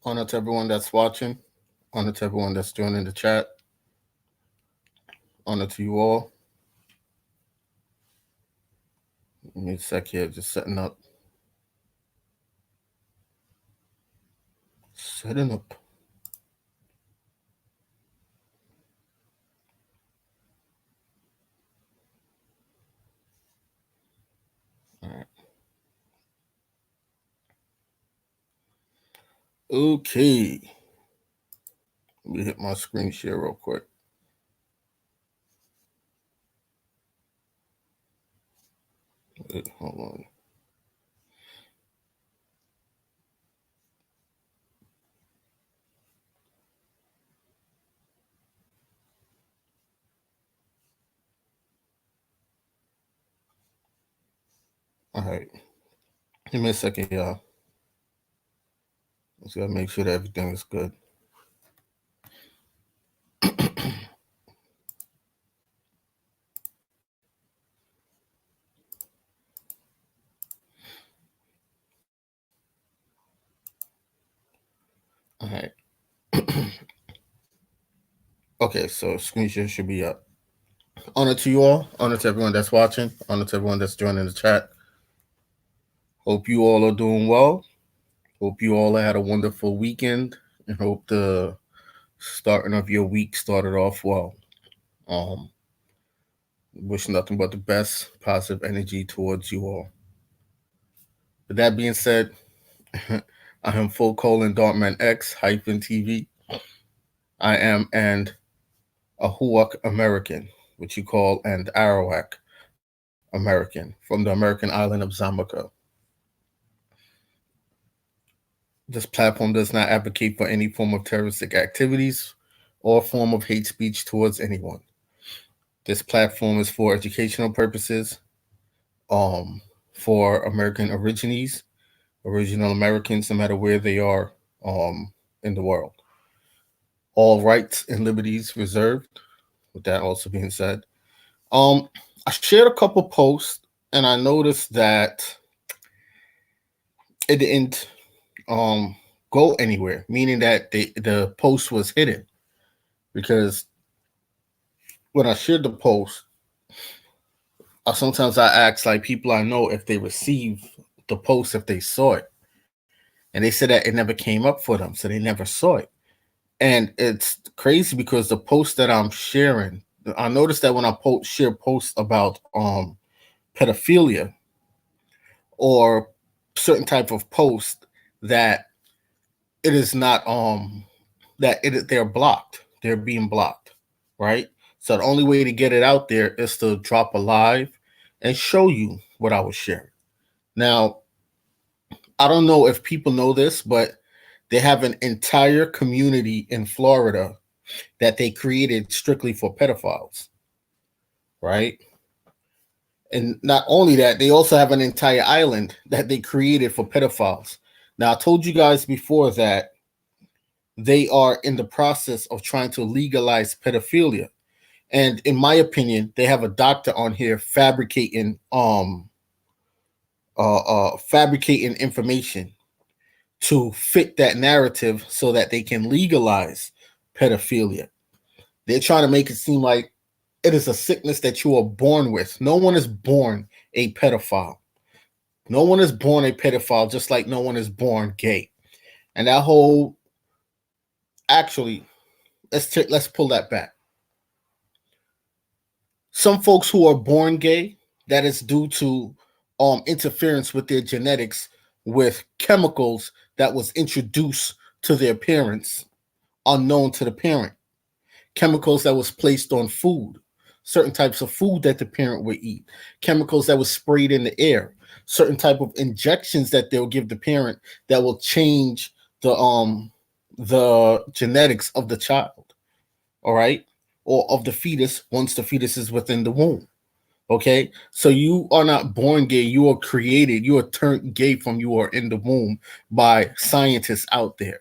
Honor to everyone that's watching. Honor to everyone that's joining the chat. Honor to you all. Give me a sec here, just setting up. Setting up. All right. Okay. Let me hit my screen share real quick. Wait, hold on. All right. Give me a second, y'all. Just gotta make sure that everything is good. All right. Okay, so screen share should be up. Honor to you all. Honor to everyone that's watching. Honor to everyone that's joining the chat. Hope you all are doing well. Hope you all had a wonderful weekend, and hope the starting of your week started off well. Wish nothing but the best positive energy towards you all. With that being said, I am full colon Dartman X hyphen TV. I am an Ahuak American, which you call an Arawak American, from the American island of Zambica. This platform does not advocate for any form of terroristic activities or form of hate speech towards anyone. This platform is for educational purposes, for American originals, original Americans, no matter where they are in the world. All rights and liberties reserved. With that also being said, I shared a couple posts and I noticed that it didn't go anywhere, meaning that the post was hidden. Because when I shared the post, sometimes I ask like people I know if they receive the post, if they saw it, and they said that it never came up for them, so they never saw it. And it's crazy because the post that I'm sharing, I noticed that when I share posts about pedophilia or certain type of post, that it is not they're blocked. They're being blocked, right? So the only way to get it out there is to drop a live and show you what I was sharing. Now, I don't know if people know this, but they have an entire community in Florida that they created strictly for pedophiles, right? And not only that, they also have an entire island that they created for pedophiles. Now, I told you guys before that they are in the process of trying to legalize pedophilia. And in my opinion, they have a doctor on here fabricating fabricating information to fit that narrative so that they can legalize pedophilia. They're trying to make it seem like it is a sickness that you are born with. No one is born a pedophile. No one is born a pedophile, just like no one is born gay. And that whole actually, let's pull that back. Some folks who are born gay, that is due to interference with their genetics with chemicals that was introduced to their parents unknown to the parent. Chemicals that was placed on food, certain types of food that the parent would eat, chemicals that was sprayed in the air, certain type of injections that they'll give the parent that will change the genetics of the child, all right, or of the fetus once the fetus is within the womb. Okay, so you are not born gay, you are created, you are turned gay from you are in the womb by scientists out there,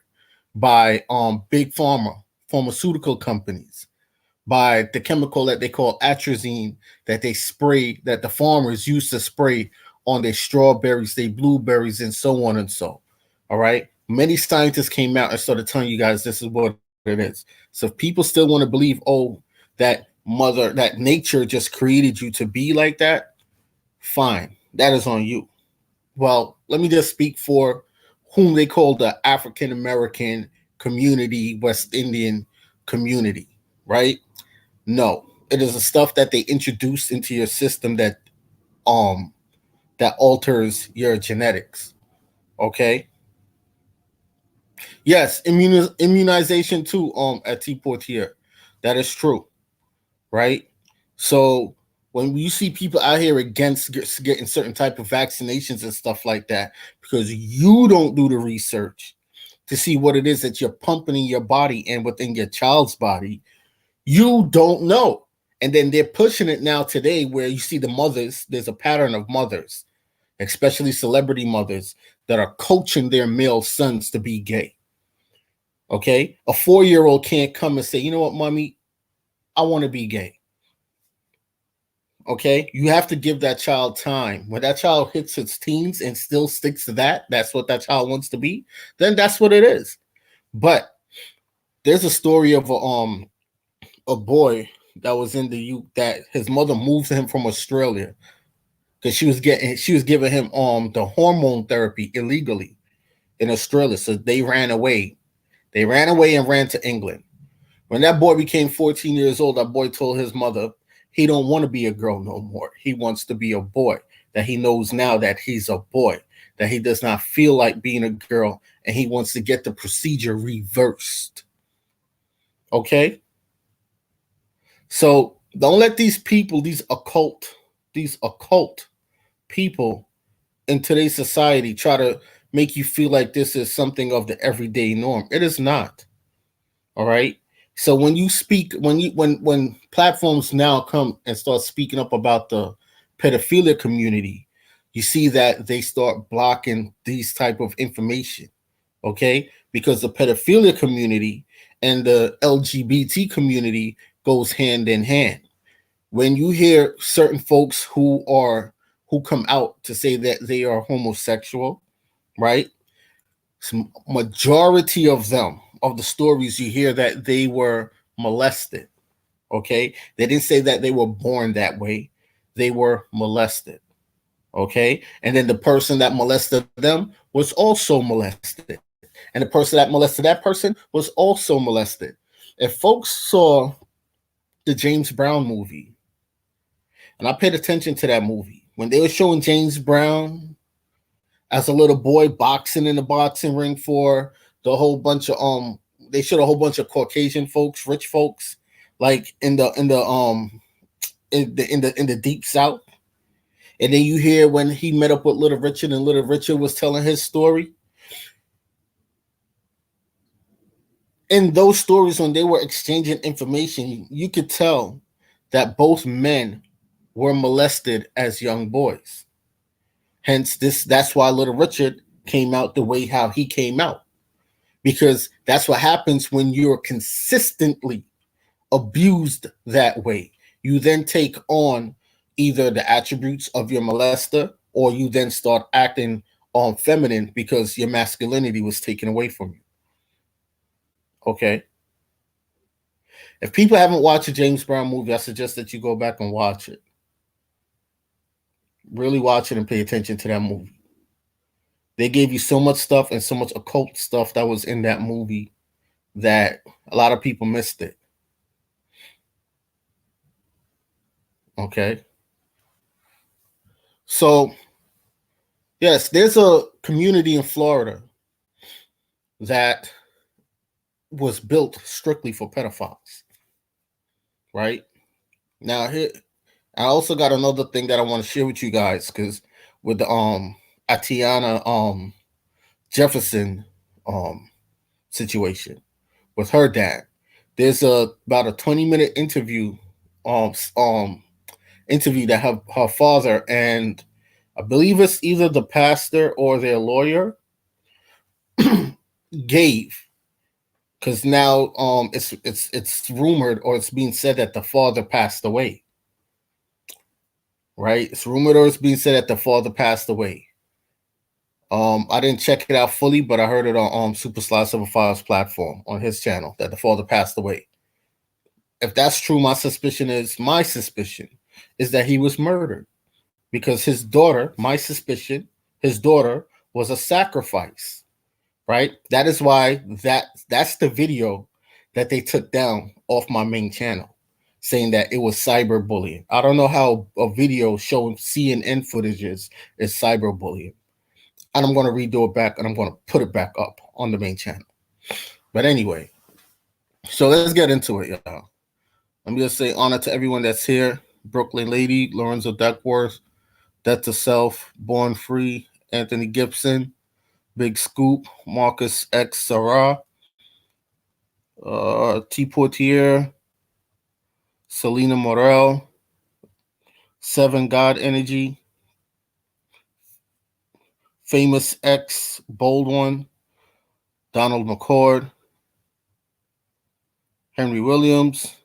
by big pharma, pharmaceutical companies, by the chemical that they call atrazine that they spray, that the farmers used to spray on their strawberries, their blueberries, and so on and so. All right. Many scientists came out and started telling you guys this is what it is. So if people still want to believe, oh, that nature just created you to be like that, fine. That is on you. Well, let me just speak for whom they call the African American community, West Indian community, right? No, it is the stuff that they introduced into your system um that alters your genetics. Okay. Yes, immunization too. At T Portier, that is true, right? So when you see people out here against getting certain type of vaccinations and stuff like that, because you don't do the research to see what it is that you're pumping in your body and within your child's body, you don't know. And then they're pushing it now today, where you see the mothers. There's a pattern of mothers, especially celebrity mothers, that are coaching their male sons to be gay. Okay, a 4-year-old can't come and say, you know what, mommy, I want to be gay. Okay, you have to give that child time. When that child hits its teens and still sticks to that's what that child wants to be, then that's what it is. But there's a story of a boy that was in the U that his mother moved him from Australia because she was giving him the hormone therapy illegally in Australia. So they ran away. They ran away and ran to England. When that boy became 14 years old, that boy told his mother he don't want to be a girl no more. He wants to be a boy. That he knows now that he's a boy. That he does not feel like being a girl, and he wants to get the procedure reversed. Okay? So don't let these people, these occult people in today's society try to make you feel like this is something of the everyday norm. It is not. All right. So when you speak, when platforms now come and start speaking up about the pedophilia community, you see that they start blocking these type of information. Okay, because the pedophilia community and the LGBT community goes hand in hand. When you hear certain folks who come out to say that they are homosexual, right? Some majority of them of the stories you hear that they were molested. Okay, they didn't say that they were born that way; they were molested. Okay, and then the person that molested them was also molested, and the person that molested that person was also molested. If folks saw the James Brown movie, and I paid attention to that movie when they were showing James Brown as a little boy boxing in the boxing ring for the whole bunch of they showed a whole bunch of Caucasian folks, rich folks, like in the deep south. And then you hear when he met up with Little Richard and Little Richard was telling his story. In those stories, when they were exchanging information, you could tell that both men were molested as young boys. Hence, that's why Little Richard came out the way how he came out. Because that's what happens when you're consistently abused that way. You then take on either the attributes of your molester, or you then start acting feminine because your masculinity was taken away from you. Okay. If people haven't watched a James Brown movie, I suggest that you go back and watch it. Really watch it and pay attention to that movie. They gave you so much stuff and so much occult stuff that was in that movie that a lot of people missed it. Okay. So, yes, there's a community in Florida that was built strictly for pedophiles. Right? Now, here, I also got another thing that I want to share with you guys because with the Atatiana Jefferson situation with her dad. There's about a 20-minute um um interview that her father and I believe it's either the pastor or their lawyer gave, because now it's rumored or it's being said that the father passed away. Right? It's rumored or it's being said that the father passed away. I didn't check it out fully, but I heard it on Super Sly Silver Files platform on his channel that the father passed away. If that's true, my suspicion is that he was murdered because his daughter, my suspicion, his daughter was a sacrifice, right? That is why that's the video that they took down off my main channel, saying that it was cyberbullying. I don't know how a video showing CNN footage is cyberbullying. And I'm going to redo it back and I'm going to put it back up on the main channel. But anyway, so let's get into it, y'all. Let me just say honor to everyone that's here. Brooklyn Lady, Lorenzo Duckworth, Death to Self, Born Free, Anthony Gibson, Big Scoop, Marcus X. Sarah, T. Portier, Selena Morel, Seven God Energy, Famous X, Bold One, Donald McCord, Henry Williams.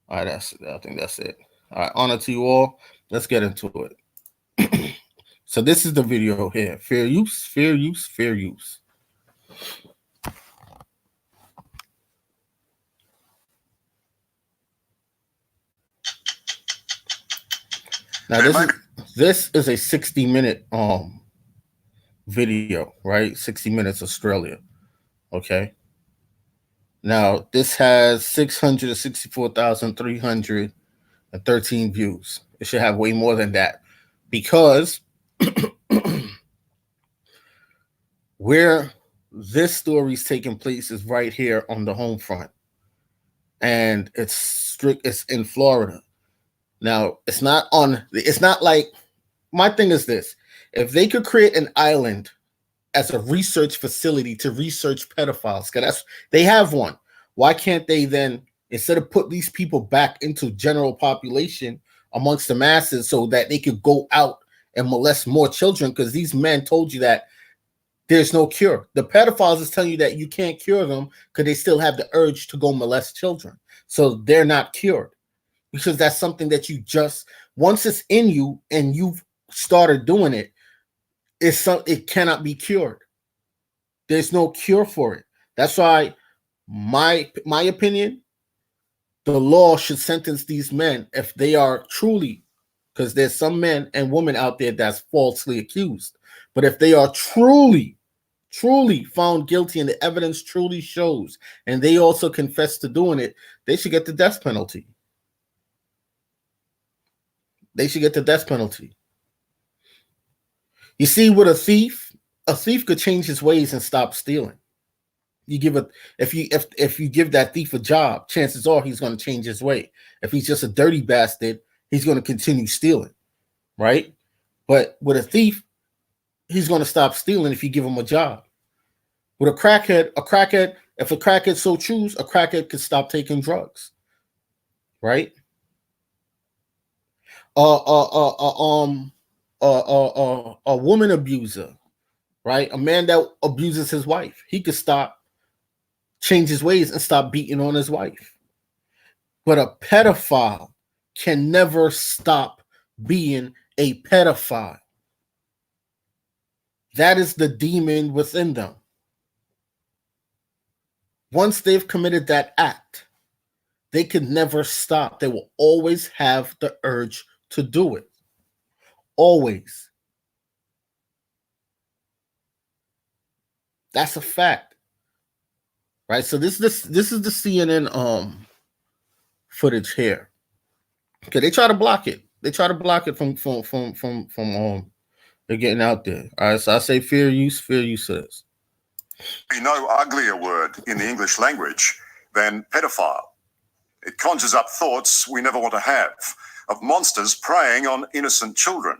All right, I think that's it. All right, honor to you all. Let's get into it. So this is the video here. Fair use, fair use, fair use. Now this is a 60-minute video, right? 60 minutes Australia. Okay. Now this has 664,313 views. It should have way more than that because where this story is taking place is right here on the home front, and it's in Florida. Now it's not like, my thing is this: if they could create an island as a research facility to research pedophiles, because they have one, why can't they then, instead of put these people back into general population amongst the masses so that they could go out and molest more children? Because these men told you that there's no cure. The pedophiles is telling you that you can't cure them because they still have the urge to go molest children. So they're not cured, because that's something that you just, once it's in you and you've started doing it, it cannot be cured. There's no cure for it. That's why my opinion, the law should sentence these men if they are truly, because there's some men and women out there that's falsely accused, but if they are truly found guilty and the evidence truly shows and they also confess to doing it, they should get the death penalty. They should get the death penalty. You see, with a thief could change his ways and stop stealing. If you give that thief a job, chances are he's going to change his way. If he's just a dirty bastard, he's going to continue stealing, right? But with a thief, he's going to stop stealing if you give him a job. With a crackhead, if a crackhead so choose, a crackhead could stop taking drugs, right? A woman abuser, right? A man that abuses his wife, he could change his ways and stop beating on his wife. But a pedophile can never stop being a pedophile. That is the demon within them. Once they've committed that act, they can never stop. They will always have the urge to do it. Always. That's a fact. Right? So this is the CNN footage here. Okay, they try to block it. They try to block it from they're getting out there. All right, so I say fair use is. Be no uglier word in the English language than pedophile. It conjures up thoughts we never want to have, of monsters preying on innocent children.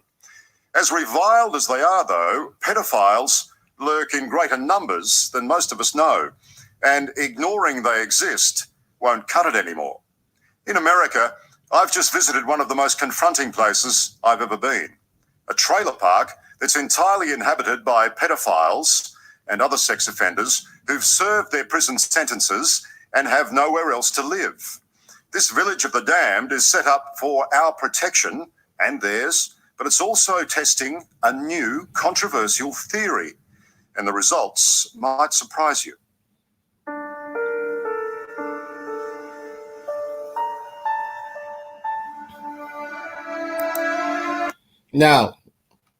As reviled as they are, though, pedophiles lurk in greater numbers than most of us know, and ignoring they exist won't cut it anymore. In America, I've just visited one of the most confronting places I've ever been, a trailer park that's entirely inhabited by pedophiles and other sex offenders who've served their prison sentences and have nowhere else to live. This village of the damned is set up for our protection and theirs but it's also testing a new controversial theory, and the results might surprise you. Now,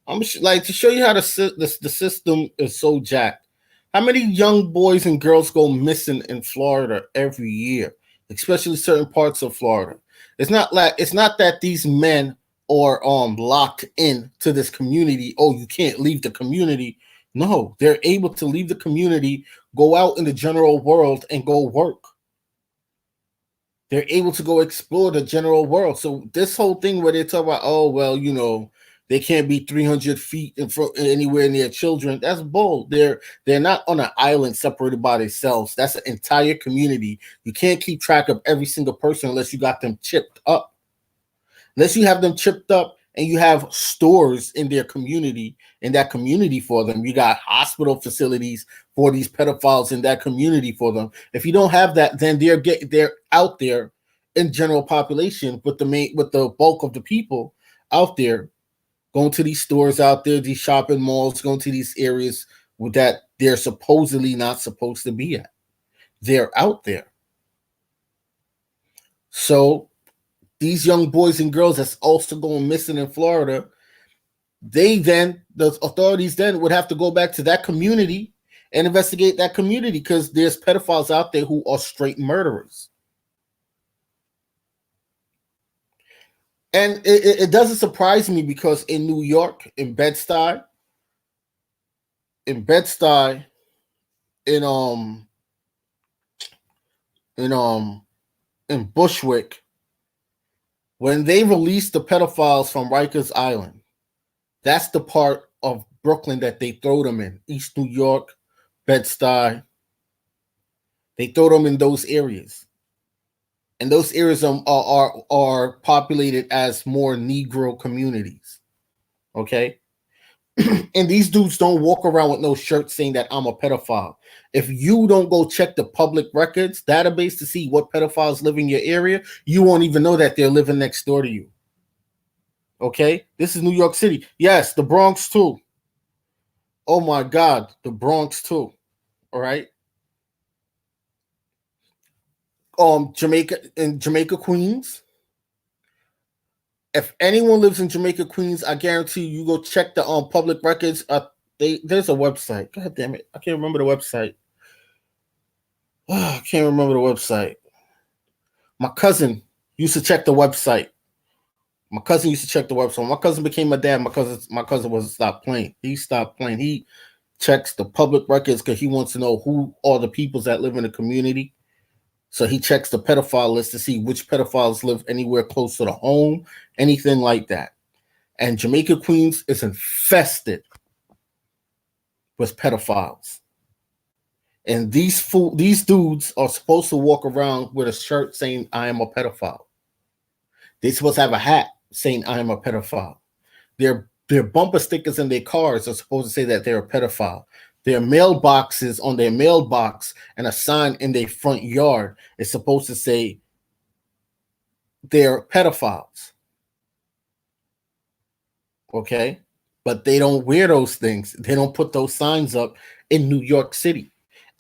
I'm like to show you how the system is so jacked. How many young boys and girls go missing in Florida every year, especially certain parts of Florida? It's not that these men are locked in to this community. Oh, you can't leave the community. No, they're able to leave the community, go out in the general world, and go work. They're able to go explore the general world. So this whole thing where they talk about, oh, well, you know, they can't be 300 feet in front anywhere near children. That's bull. They're not on an island separated by themselves. That's an entire community. You can't keep track of every single person unless you got them chipped up. Unless you have them chipped up and you have stores in their community, in that community for them. You got hospital facilities for these pedophiles in that community for them. If you don't have that, then they're out there in general population with the bulk of the people out there, going to these stores out there, these shopping malls, going to these areas that they're supposedly not supposed to be at. They're out there. So these young boys and girls that's also going missing in Florida, the authorities then would have to go back to that community and investigate that community because there's pedophiles out there who are straight murderers. And it doesn't surprise me because in New York, in Bed-Stuy, in Bushwick, when they released the pedophiles from Rikers Island, that's the part of Brooklyn that they throw them in. East New York, Bed-Stuy. They throw them in those areas. And those areas are populated as more Negro communities. Okay? And these dudes don't walk around with no shirt saying that I'm a pedophile. If you don't go check the public records database to see what pedophiles live in your area, you won't even know that they're living next door to you. Okay? This is New York City. Yes, the Bronx too. Oh my God, the Bronx too. All right? Jamaica, Queens. If anyone lives in Jamaica, Queens, I guarantee you go check the public records. There's a website. God damn it. I can't remember the website. I can't remember the website. My cousin used to check the website. My cousin became my dad. My cousin wasn't stopped playing. He stopped playing. He checks the public records because he wants to know who are the people that live in the community. So he checks the pedophile list to see which pedophiles live anywhere close to the home, anything like that. And Jamaica, Queens is infested with pedophiles. And these dudes are supposed to walk around with a shirt saying, I am a pedophile. They're supposed to have a hat saying, I am a pedophile. Their bumper stickers in their cars are supposed to say that they're a pedophile. Their mailboxes on their mailbox and a sign in their front yard is supposed to say they're pedophiles. Okay? But they don't wear those things. They don't put those signs up in New York City.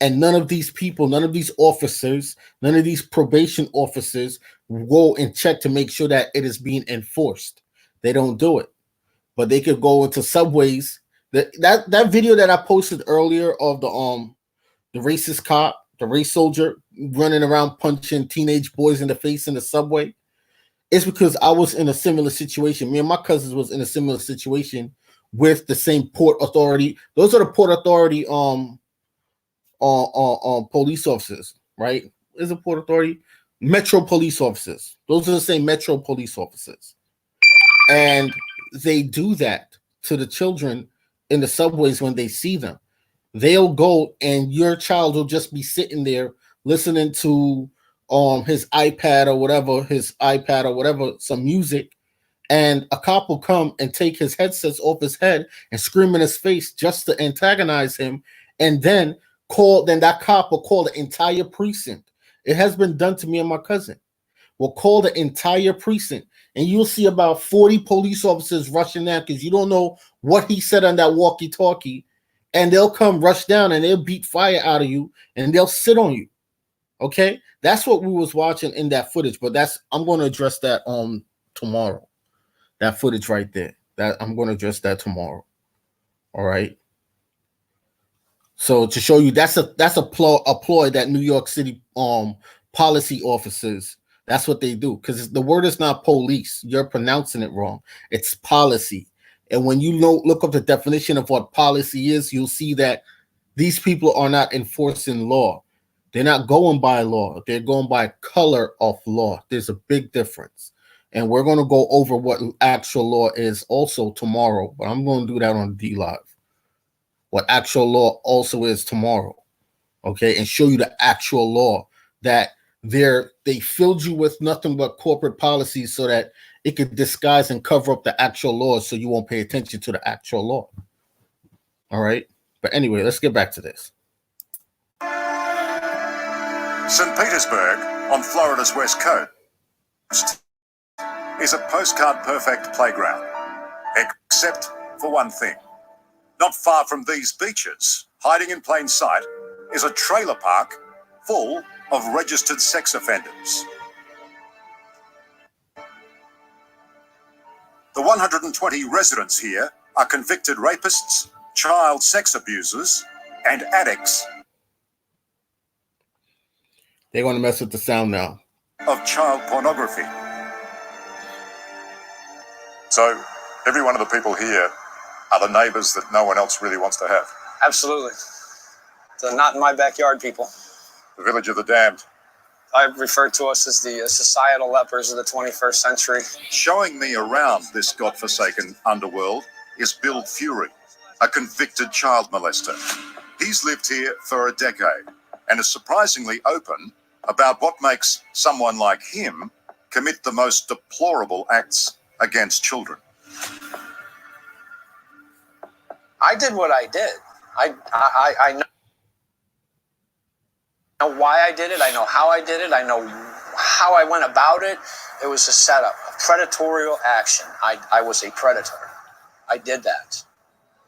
And none of these people, none of these officers, none of these probation officers go and check to make sure that it is being enforced. They don't do it. But they could go into subways. That video that I posted earlier of the racist cop, the race soldier running around punching teenage boys in the face in the subway, it's because I was in a similar situation. Me and my cousins was in a similar situation with the same Port Authority. Those are the Port Authority police officers, right? Is it Port Authority? Metro police officers. Those are the same Metro police officers. And they do that to the children in the subways when they see them. They'll go and your child will just be sitting there listening to his iPad or whatever, some music, and a cop will come and take his headsets off his head and scream in his face just to antagonize him, and then that cop will call the entire precinct. It has been done to me and my cousin. Will call the entire precinct. and you'll see about 40 police officers rushing down because you don't know what he said on that walkie-talkie, and they'll come rush down and they'll beat fire out of you and they'll sit on you. Okay, that's what we was watching in that footage, but I'm going to address that tomorrow. That footage right there. That I'm going to address that tomorrow. All right. So to show you, that's a ploy that New York City policy officers, that's what they do, because the word is not police. You're pronouncing it wrong. It's policy. And when you look up the definition of what policy is, you'll see that these people are not enforcing law. They're not going by law. They're going by color of law. There's a big difference. And we're going to go over what actual law is also tomorrow, but I'm going to do that on D Live. What actual law also is tomorrow, okay, and show you the actual law that they filled you with nothing but corporate policies so that it could disguise and cover up the actual laws so you won't pay attention to the actual law. All right, but anyway, let's get back to this. St. Petersburg, on Florida's west coast, is a postcard-perfect playground, except for one thing. Not far from these beaches, hiding in plain sight, is a trailer park full of registered sex offenders. The 120 residents here are convicted rapists, child sex abusers, and addicts. They're going to mess with the sound now. Of child pornography. So, every one of the people here are the neighbours that no one else really wants to have. Absolutely. They're not in my backyard, people. The village of the damned. I refer to us as the societal lepers of the 21st century. Showing me around this godforsaken underworld is Bill Fury, a convicted child molester. He's lived here for a decade and is surprisingly open about what makes someone like him commit the most deplorable acts against children. I did what I did. I know why I did it. I know how I did it. I know how I went about it. It was a setup, a predatorial action. I was a predator. I did that.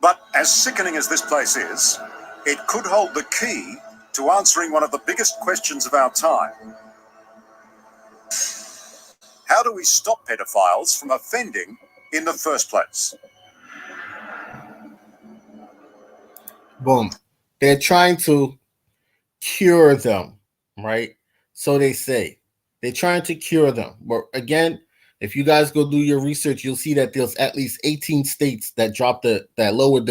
But as sickening as this place is, it could hold the key to answering one of the biggest questions of our time. How do we stop pedophiles from offending in the first place? Boom. They're trying to cure them, right? So they say. They're trying to cure them. But again, if you guys go do your research, you'll see that there's at least 18 states that lowered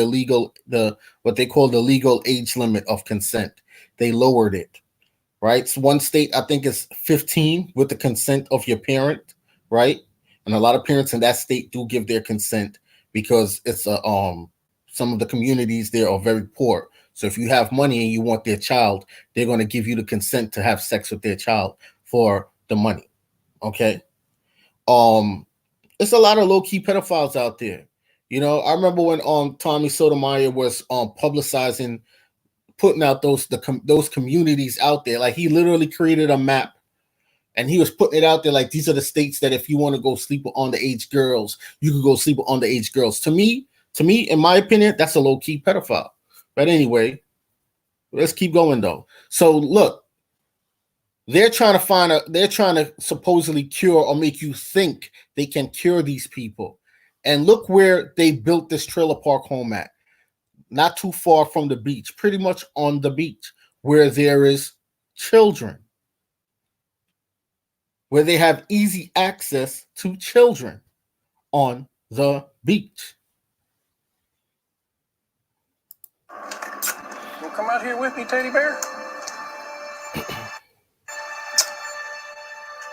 what they call the legal age limit of consent. They lowered it, right? So one state, I think, is 15 with the consent of your parent, right? And a lot of parents in that state do give their consent because it's some of the communities there are very poor. So if you have money and you want their child, they're going to give you the consent to have sex with their child for the money. Okay. It's a lot of low-key pedophiles out there. You know, I remember when Tommy Sotomayor was publicizing, putting out those communities out there. Like, he literally created a map and he was putting it out there like, these are the states that if you want to go sleep with underage girls, you could go sleep with underage girls. To me, in my opinion, that's a low-key pedophile. But anyway, let's keep going though. So look, they're trying to supposedly cure or make you think they can cure these people. And look where they built this trailer park home at. Not too far from the beach, pretty much on the beach, where there is children, where they have easy access to children on the beach. You'll come out here with me, teddy bear?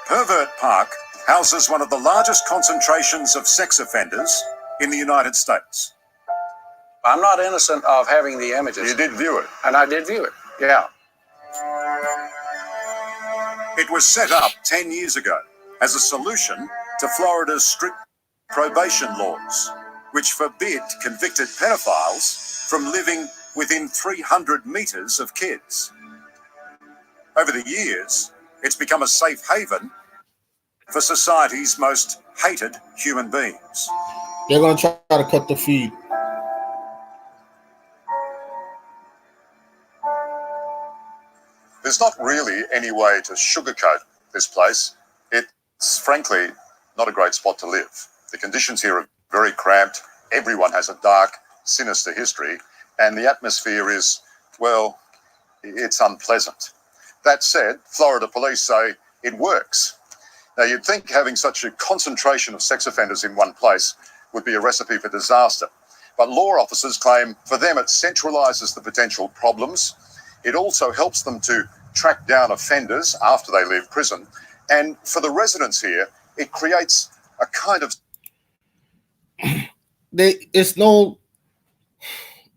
Pervert Park houses one of the largest concentrations of sex offenders in the United States. I'm not innocent of having the images. You did view it. And I did view it, yeah. It was set up 10 years ago as a solution to Florida's strict probation laws, which forbid convicted pedophiles from living within 300 meters of kids. Over the years, it's become a safe haven for society's most hated human beings. They're going to try to cut the feed. There's not really any way to sugarcoat this place. It's frankly not a great spot to live. The conditions here are very cramped. Everyone has a dark, sinister history, and the atmosphere is, well, it's unpleasant. That said, Florida police say it works. Now, you'd think having such a concentration of sex offenders in one place would be a recipe for disaster. But law officers claim for them it centralises the potential problems. It also helps them to track down offenders after they leave prison. And for the residents here, it creates a kind of...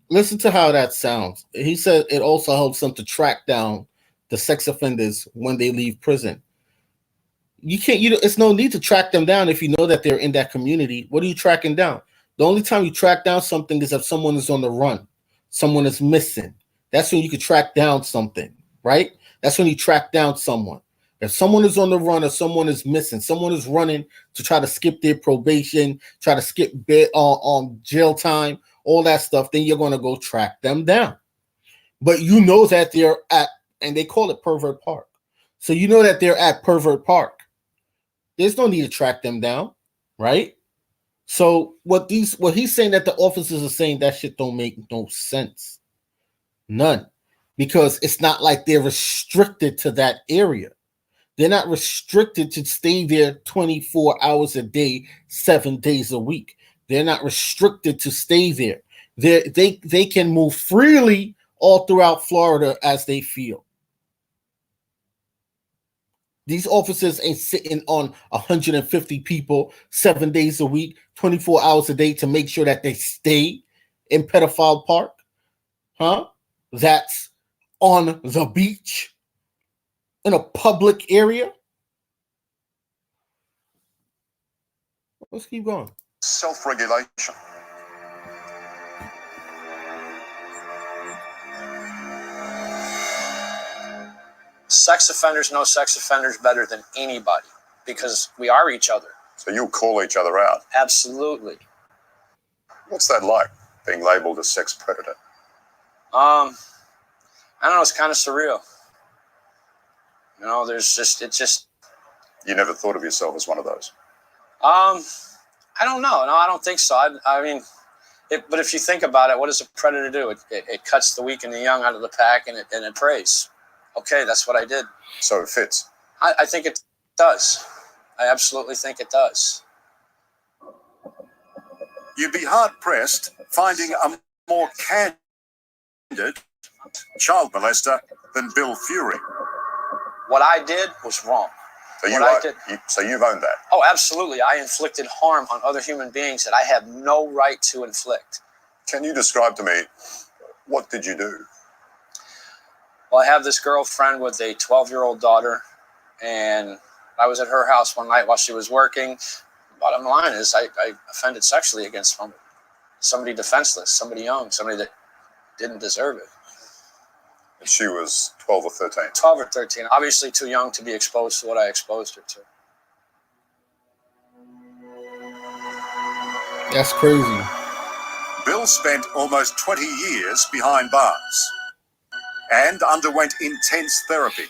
Listen to how that sounds. He said it also helps them to track down the sex offenders when they leave prison. It's no need to track them down if you know that they're in that community. What are you tracking down? The only time you track down something is if someone is on the run, someone is missing. That's when you can track down something, right? That's when you track down someone. If someone is on the run or someone is missing, someone is running to try to skip their probation, try to skip jail time, all that stuff, then you're going to go track them down. But you know that they're at, and they call it Pervert Park. So you know that they're at Pervert Park. There's no need to track them down, right? So what he's saying that the officers are saying, that shit don't make no sense. None. Because it's not like they're restricted to that area. They're not restricted to stay there 24 hours a day, 7 days a week. They're not restricted to stay there. They can move freely all throughout Florida as they feel. These officers ain't sitting on 150 people 7 days a week, 24 hours a day to make sure that they stay in Pedophile Park. Huh? That's on the beach in a public area. Let's keep going. Self-regulation. Sex offenders know sex offenders better than anybody because we are each other. So you'll call each other out? Absolutely. What's that like, being labelled a sex predator? I don't know, it's kind of surreal. You know, You never thought of yourself as one of those? I don't know. No, I don't think so. I mean, but if you think about it, what does a predator do? It cuts the weak and the young out of the pack, and it preys. Okay, that's what I did. So it fits? I think it does. I absolutely think it does. You'd be hard-pressed finding a more candid child molester than Bill Fury. What I did was wrong. So you've owned that? Oh, absolutely. I inflicted harm on other human beings that I have no right to inflict. Can you describe to me, what did you do? Well, I have this girlfriend with a 12-year-old daughter, and I was at her house one night while she was working. Bottom line is I offended sexually against somebody defenseless, somebody young, somebody that didn't deserve it. And she was 12 or 13? 12 or 13. Obviously too young to be exposed to what I exposed her to. That's crazy. Bill spent almost 20 years behind bars and underwent intense therapy.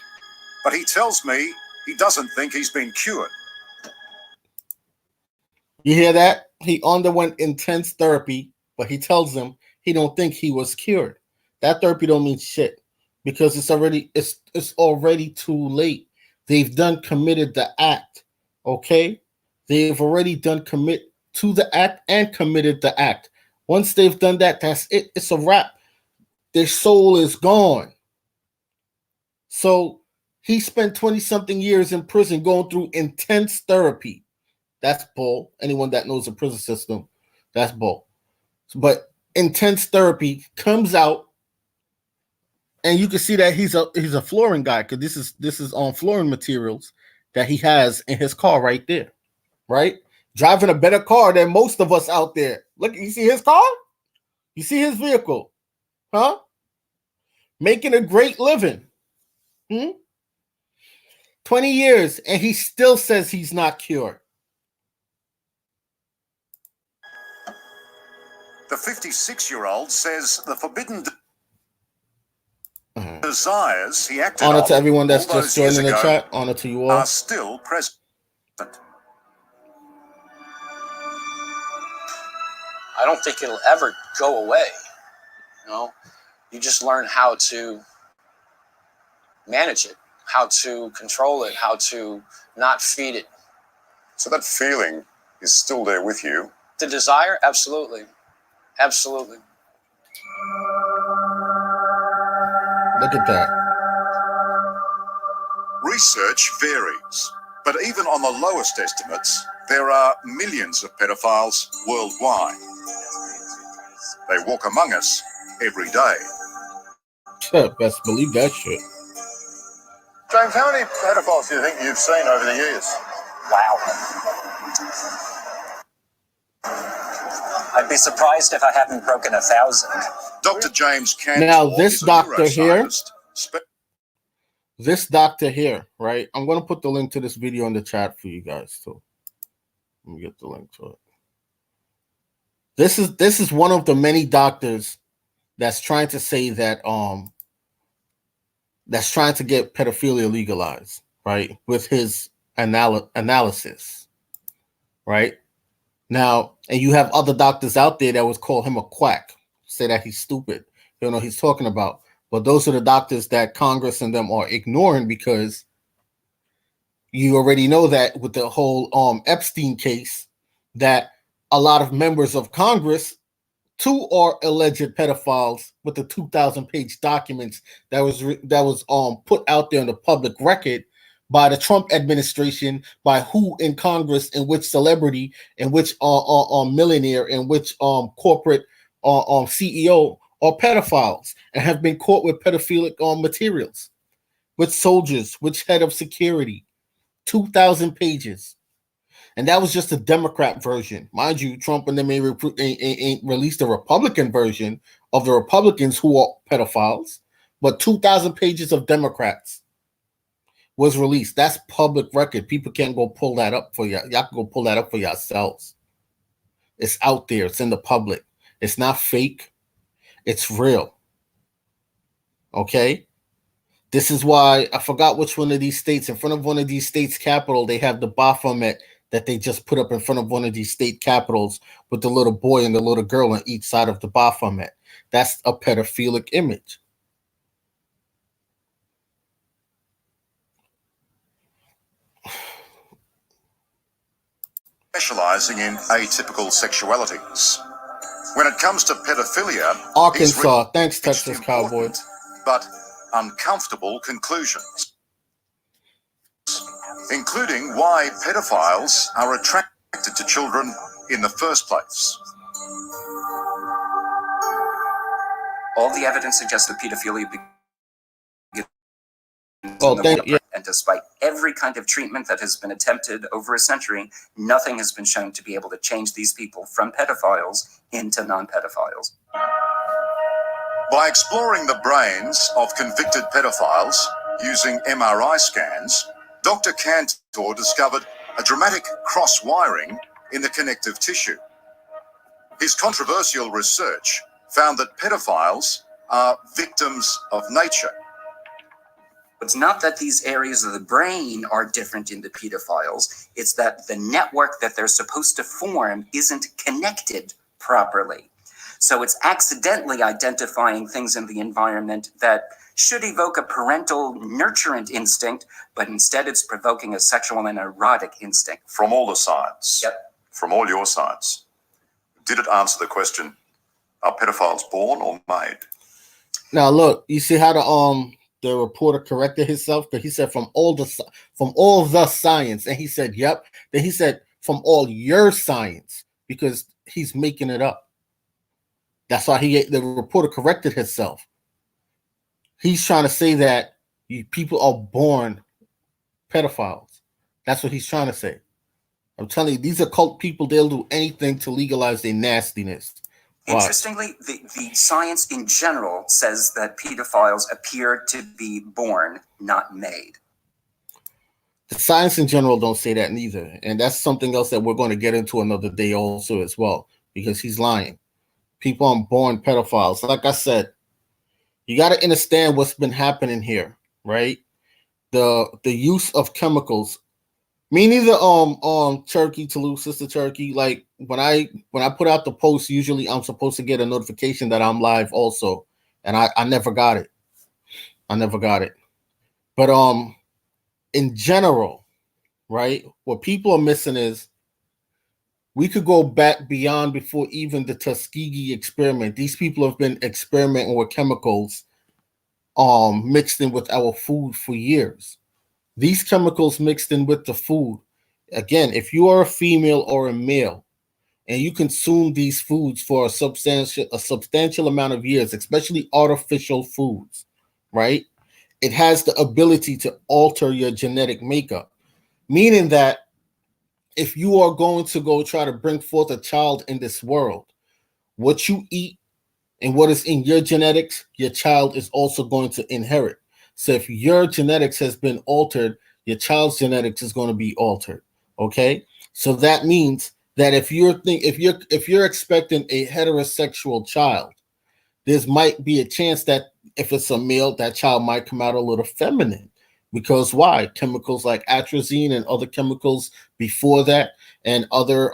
But he tells me he doesn't think he's been cured. You hear that? He underwent intense therapy, but he tells them he don't think he was cured. That therapy don't mean shit because it's already too late. They've done committed the act. Okay? They've already done commit to the act and committed the act. Once they've done that, that's it. It's a wrap. Their soul is gone. So he spent 20-something years in prison going through intense therapy. That's bull. Anyone that knows the prison system, that's bull. But intense therapy comes out, and you can see that he's a flooring guy because this is on flooring materials that he has in his car right there, right? Driving a better car than most of us out there. Look, you see his car? You see his vehicle? Huh? Making a great living. 20 years, and he still says he's not cured. The 56-year-old says the forbidden desires he acted Honor on to everyone that's all just those years joining the ago chat. Honor to you all. are still present. I don't think it'll ever go away. You know, you just learn how to manage it, how to control it, how to not feed it. So that feeling is still there with you. The desire, absolutely. Absolutely. Look at that. Research varies, but even on the lowest estimates, there are millions of pedophiles worldwide. They walk among us every day. Best believe that shit. James, how many pedophiles do you think you've seen over the years? Wow. I'd be surprised if I haven't broken 1,000. Dr. James Cantor Now, this is a doctor here, neuroscientist. this doctor here, right? I'm going to put the link to this video in the chat for you guys too. Let me get the link to it. This is one of the many doctors that's trying to say that that's trying to get pedophilia legalized, right? With his analysis, right? Now, and you have other doctors out there that would call him a quack, say that he's stupid. You know what he's talking about. But those are the doctors that Congress and them are ignoring, because you already know that with the whole Epstein case, that a lot of members of Congress too are alleged pedophiles, with the 2,000-page documents that was put out there in the public record by the Trump administration, by who in Congress, and which celebrity, and which millionaire, and which corporate CEO are pedophiles and have been caught with pedophilic materials, with soldiers, which head of security, 2,000 pages. And that was just a Democrat version. Mind you, Trump and them ain't released a Republican version of the Republicans who are pedophiles, but 2,000 pages of Democrats was released. That's public record. People can't go pull that up for you. Y'all can go pull that up for yourselves. It's out there. It's in the public. It's not fake. It's real. Okay? This is why I forgot which one of these states, in front of one of these states' capital, they have the Baphomet that they just put up in front of one of these state capitals with the little boy and the little girl on each side of the Baphomet. That's a pedophilic image. Specializing in atypical sexualities. When it comes to pedophilia, Arkansas, thanks, Texas Cowboy. But uncomfortable conclusions, including why pedophiles are attracted to children in the first place. All the evidence suggests that pedophilia begins and despite every kind of treatment that has been attempted over a century, nothing has been shown to be able to change these people from pedophiles into non-pedophiles. By exploring the brains of convicted pedophiles using MRI scans, Dr. Cantor discovered a dramatic cross-wiring in the connective tissue. His controversial research found that pedophiles are victims of nature. It's not that these areas of the brain are different in the pedophiles, it's that the network that they're supposed to form isn't connected properly. So it's accidentally identifying things in the environment that should evoke a parental nurturant instinct, but instead it's provoking a sexual and erotic instinct. From all the science, Yep. From all your science, did it answer the question, are pedophiles born or made? Now look, you see how the reporter corrected himself, because he said from all the science, and he said yep. Then he said from all your science, because he's making it up. That's why the reporter corrected himself. He's trying to say that people are born pedophiles. That's what he's trying to say. I'm telling you, these occult people, they'll do anything to legalize their nastiness. Interestingly, the science in general says that pedophiles appear to be born, not made. The science in general don't say that neither. And that's something else that we're going to get into another day also as well, because he's lying. People aren't born pedophiles. Like I said, you got to understand what's been happening here, right? The use of chemicals. Me neither, Turkey, Toulouse, Sister Turkey. Like when I put out the post, usually I'm supposed to get a notification that I'm live also. And I never got it. I never got it. But in general, right, what people are missing is we could go back beyond before even the Tuskegee experiment. These people have been experimenting with chemicals mixed in with our food for years. These chemicals mixed in with the food. Again, if you are a female or a male and you consume these foods for a substantial amount of years, especially artificial foods, right? It has the ability to alter your genetic makeup, meaning that if you are going to go try to bring forth a child in this world, what you eat and what is in your genetics, your child is also going to inherit. So if your genetics has been altered, your child's genetics is going to be altered. Okay, so that means that if you're expecting a heterosexual child, there might be a chance that if it's a male, that child might come out a little feminine. Because why? Chemicals like atrazine and other chemicals before that, and other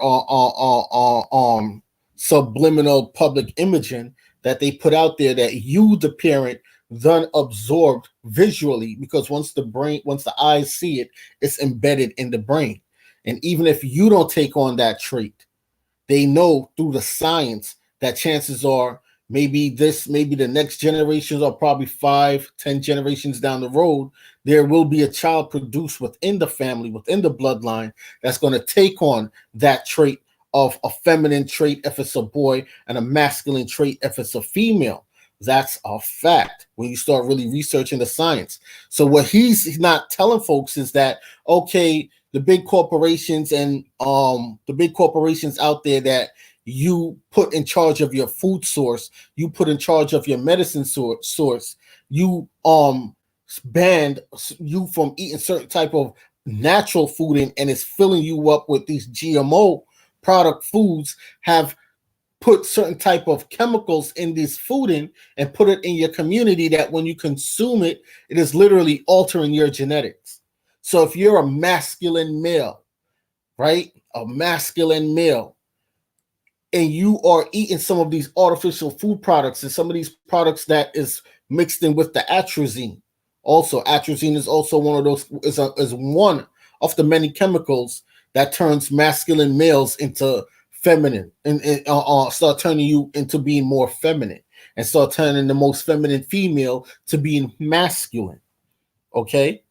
subliminal public imaging that they put out there that you, the parent, then absorbed visually, because once the eyes see it, it's embedded in the brain. And even if you don't take on that trait, they know through the science that chances are maybe the next generations, or probably 5-10 generations down the road, there will be a child produced within the family, within the bloodline, that's going to take on that trait of a feminine trait if it's a boy and a masculine trait if it's a female. That's a fact when you start really researching the science. So what he's not telling folks is that, okay, the big corporations and the big corporations out there that you put in charge of your food source, you put in charge of your medicine source, you banned you from eating certain type of natural food, and it's filling you up with these GMO product foods, have put certain type of chemicals in this food and put it in your community, that when you consume it, it is literally altering your genetics. So if you're a masculine male, right, a masculine male, and you are eating some of these artificial food products and some of these products that is mixed in with the atrazine. Also, atrazine is also one of those, is one of the many chemicals that turns masculine males into feminine, and start turning you into being more feminine, and start turning the most feminine female to being masculine. Okay?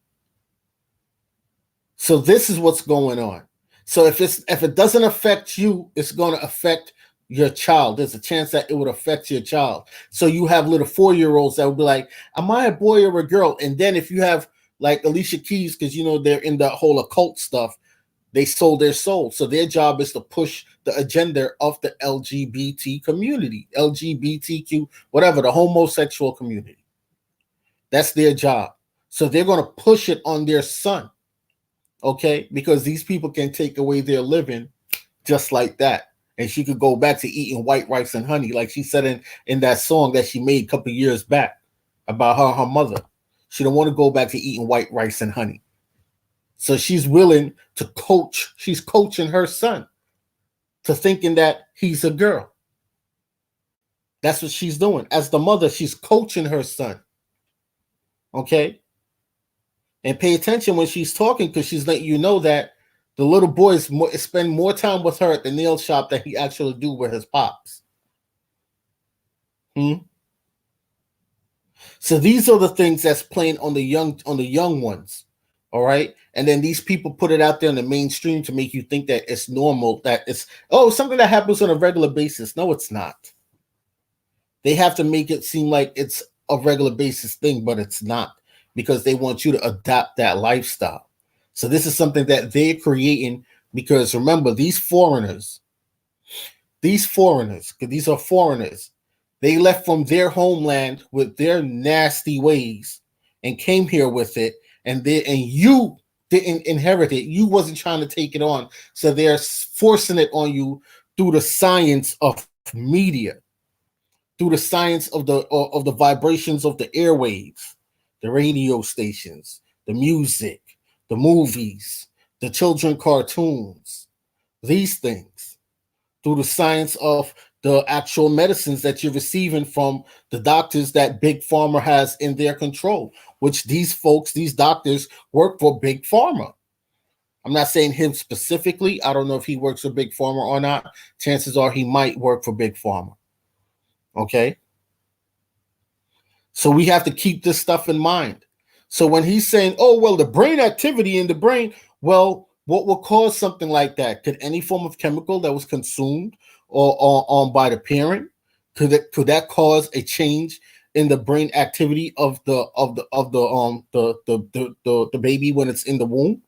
So this is what's going on. So if it doesn't affect you, it's going to affect your child. There's a chance that it would affect your child. So you have little 4-year-olds that would be like, am I a boy or a girl? And then if you have like Alicia Keys, because you know they're in the whole occult stuff, they sold their soul. So their job is to push the agenda of the LGBT community, LGBTQ, whatever, the homosexual community. That's their job. So they're going to push it on their son. Okay, because these people can take away their living just like that. And she could go back to eating white rice and honey, like she said in that song that she made a couple of years back about her mother. She don't want to go back to eating white rice and honey. So she's willing to coach. She's coaching her son to thinking that he's a girl. That's what she's doing. As the mother, she's coaching her son. Okay? And pay attention when she's talking, because she's letting you know that the little boys spend more time with her at the nail shop than he actually do with his pops. So these are the things that's playing on the young ones. All right. And then these people put it out there in the mainstream to make you think that it's normal, that it's something that happens on a regular basis. No, it's not. They have to make it seem like it's a regular basis thing, but it's not, because they want you to adopt that lifestyle. So this is something that they're creating, because remember, these foreigners, because these are foreigners, they left from their homeland with their nasty ways and came here with it. And you didn't inherit it. You wasn't trying to take it on. So they're forcing it on you through the science of media, through the science of the vibrations of the airwaves, the radio stations, the music, the movies, the children cartoons, these things, through the science of the actual medicines that you're receiving from the doctors that Big Pharma has in their control, which these folks, these doctors, work for Big Pharma. I'm not saying him specifically. I don't know if he works for Big Pharma or not. Chances are he might work for Big Pharma. Okay? So we have to keep this stuff in mind. So when he's saying, oh, well, the brain activity in the brain, well, what will cause something like that? Could any form of chemical that was consumed or by the parent, could that cause a change in the brain activity of the baby when it's in the womb?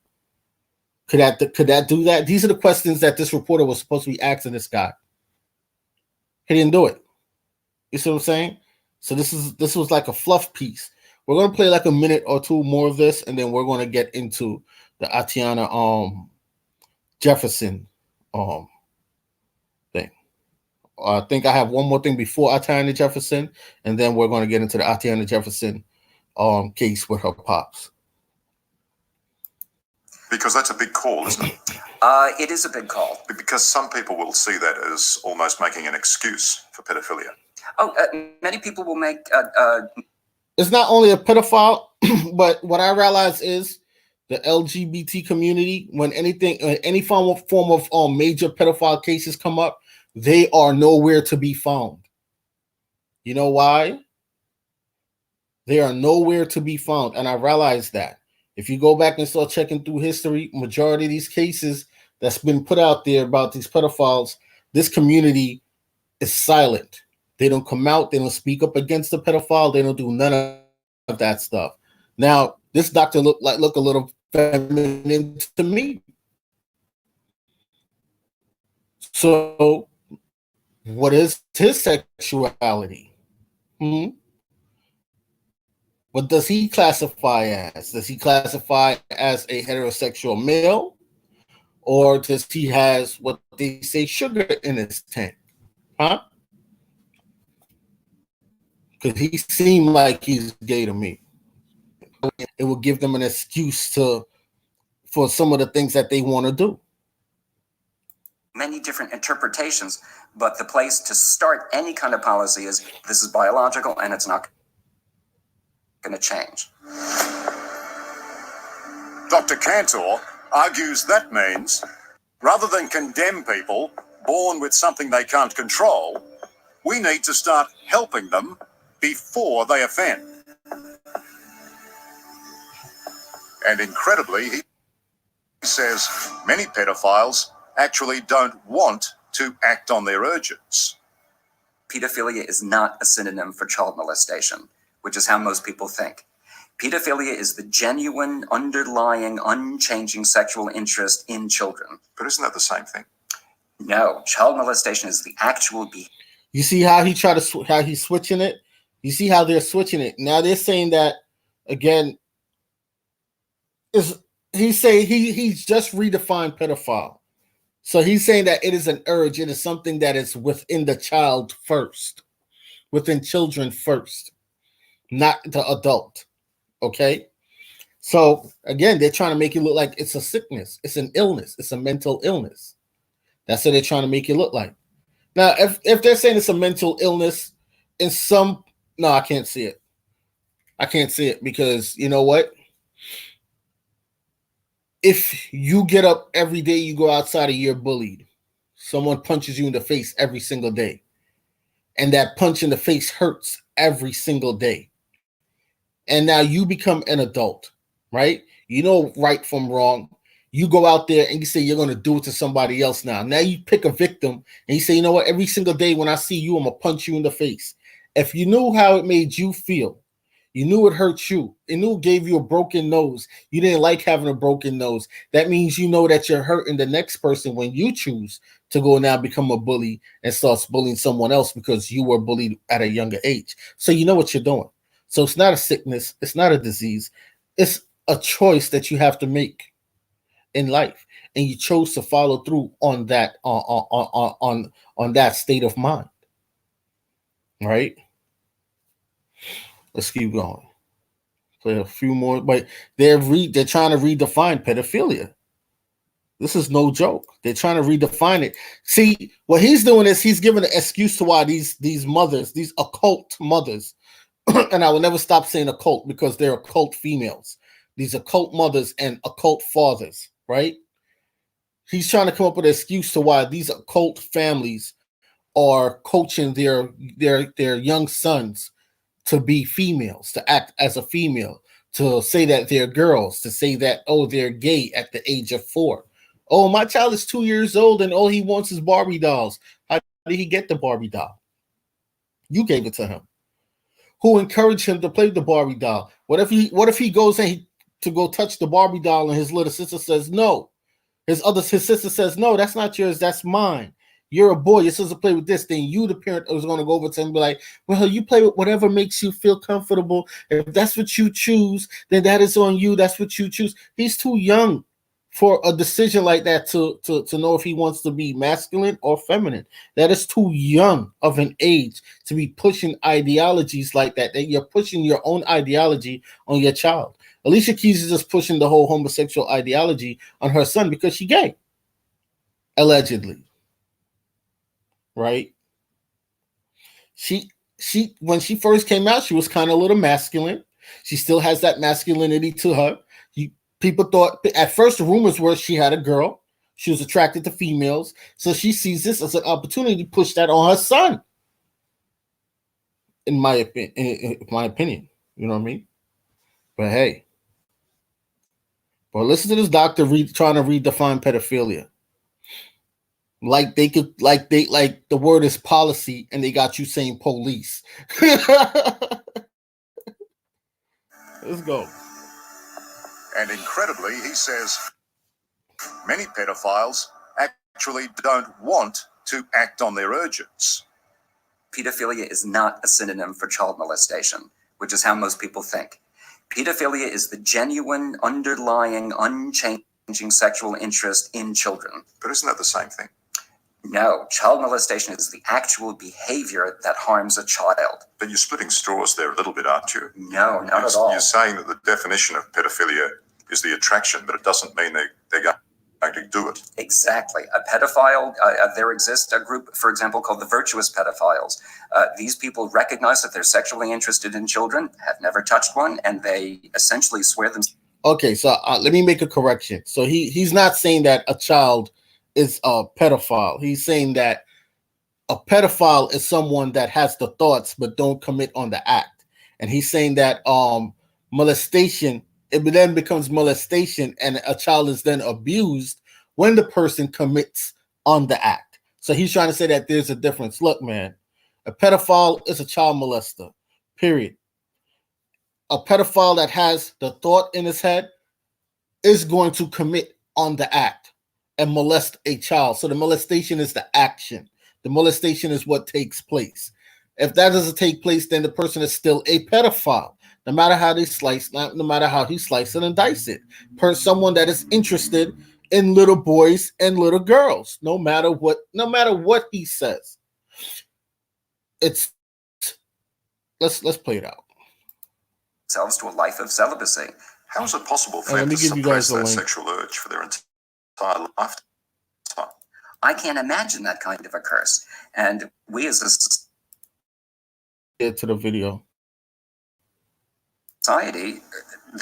Could that do that? These are the questions that this reporter was supposed to be asking this guy. He didn't do it. You see what I'm saying? So this was like a fluff piece. We're gonna play like a minute or two more of this, and then we're gonna get into the Atatiana Jefferson thing. I think I have one more thing before Atatiana Jefferson, and then we're gonna get into the Atatiana Jefferson case with her pops. Because that's a big call, isn't it? It is a big call. Because some people will see that as almost making an excuse for pedophilia. Many people will make... It's not only a pedophile, but what I realize is the LGBT community, when any form of major pedophile cases come up, they are nowhere to be found. You know why? They are nowhere to be found. And I realize that. If you go back and start checking through history, majority of these cases that's been put out there about these pedophiles, this community is silent. They don't come out. They don't speak up against the pedophile. They don't do none of that stuff. Now, this doctor look a little feminine to me. So, what is his sexuality? What does he classify as? Does he classify as a heterosexual male? Or does he has what they say sugar in his tank? Huh? Because he seemed like he's gay to me. It will give them an excuse for some of the things that they want to do. Many different interpretations, but the place to start any kind of policy is this is biological and it's not going to change. Dr. Cantor argues that means rather than condemn people born with something they can't control, we need to start helping them before they offend. And incredibly, he says many pedophiles actually don't want to act on their urges. Pedophilia is not a synonym for child molestation, which is how most people think. Pedophilia is the genuine, underlying, unchanging sexual interest in children. But isn't that the same thing? No, child molestation is the actual behavior. You see how he tried to how he's switching it? You see how they're switching it. Now they're saying that again. He's saying he's just redefined pedophile. So he's saying that it is an urge. It is something that is within the child first, within children first, not the adult. Okay. So again, they're trying to make it look like it's a sickness. It's an illness. It's a mental illness. That's what they're trying to make it look like. Now, if they're saying it's a mental illness, no, I can't see it. I can't see it because you know what? If you get up every day, you go outside and you're bullied. Someone punches you in the face every single day. And that punch in the face hurts every single day. And now you become an adult, right? You know right from wrong. You go out there and you say you're going to do it to somebody else now. Now you pick a victim and you say, you know what? Every single day when I see you, I'm going to punch you in the face. If you knew how it made you feel, you knew it hurt you. You knew it gave you a broken nose. You didn't like having a broken nose. That means you know that you're hurting the next person when you choose to go now become a bully and starts bullying someone else because you were bullied at a younger age. So you know what you're doing. So it's not a sickness. It's not a disease. It's a choice that you have to make. in life, and you chose to follow through on that on that state of mind, right? Let's keep going. Play a few more, but they're trying to redefine pedophilia. This is no joke. They're trying to redefine it. See, what he's doing is he's giving an excuse to why these mothers, these occult mothers, and I will never stop saying occult because they're occult females, these occult mothers and occult fathers, right? He's trying to come up with an excuse to why these occult families are coaching their young sons to be females, to act as a female, to say that they're girls, to say that, oh, they're gay at the age of 4. Oh, my child is 2 years old and all he wants is Barbie dolls. How did he get the Barbie doll? You gave it to him. Who encouraged him to play with the Barbie doll? What if he goes in to go touch the Barbie doll and his little sister says no? His sister says, no, that's not yours, that's mine. You're a boy, you're supposed to play with this. Then you, the parent, is going to go over to him and be like, well, you play with whatever makes you feel comfortable. If that's what you choose, then that is on you. That's what you choose. He's too young for a decision like that to know if he wants to be masculine or feminine. That is too young of an age to be pushing ideologies like that. That you're pushing your own ideology on your child. Alicia Keys is just pushing the whole homosexual ideology on her son because she's gay, allegedly. Right? She when she first came out, she was kind of a little masculine. She still has that masculinity to her. People thought at first the rumors were she had a girl. She was attracted to females, so she sees this as an opportunity to push that on her son. In my opinion, you know what I mean. But hey, listen to this doctor trying to redefine pedophilia. Like the word is policy, and they got you saying police. Let's go. And incredibly, he says many pedophiles actually don't want to act on their urges. Pedophilia is not a synonym for child molestation, which is how most people think. Pedophilia is the genuine, underlying, unchanging sexual interest in children. But isn't that the same thing? No, child molestation is the actual behavior that harms a child. But you're splitting straws there a little bit, aren't you? No, not at all. You're saying that the definition of pedophilia is the attraction, but it doesn't mean they're going to do it. Exactly. A pedophile, there exists a group, for example, called the virtuous pedophiles. These people recognize that they're sexually interested in children, have never touched one, and they essentially swear themselves. Okay, so let me make a correction. So he's not saying that a child is a pedophile. He's saying that a pedophile is someone that has the thoughts but don't commit on the act. And he's saying that molestation, it then becomes molestation, and a child is then abused when the person commits on the act. So he's trying to say that there's a difference. Look, man, a pedophile is a child molester, period. A pedophile that has the thought in his head is going to commit on the act and molest a child. So the molestation is the action. The molestation is what takes place. If that doesn't take place, then the person is still a pedophile. No matter how they slice, no matter how he slices and dice it. Someone that is interested in little boys and little girls, no matter what he says. Let's play it out. Themselves to a life of celibacy. How is it possible for them to suppress that sexual urge for their entire lifetime? I can't imagine that kind of a curse. And we as a get to the video. Society,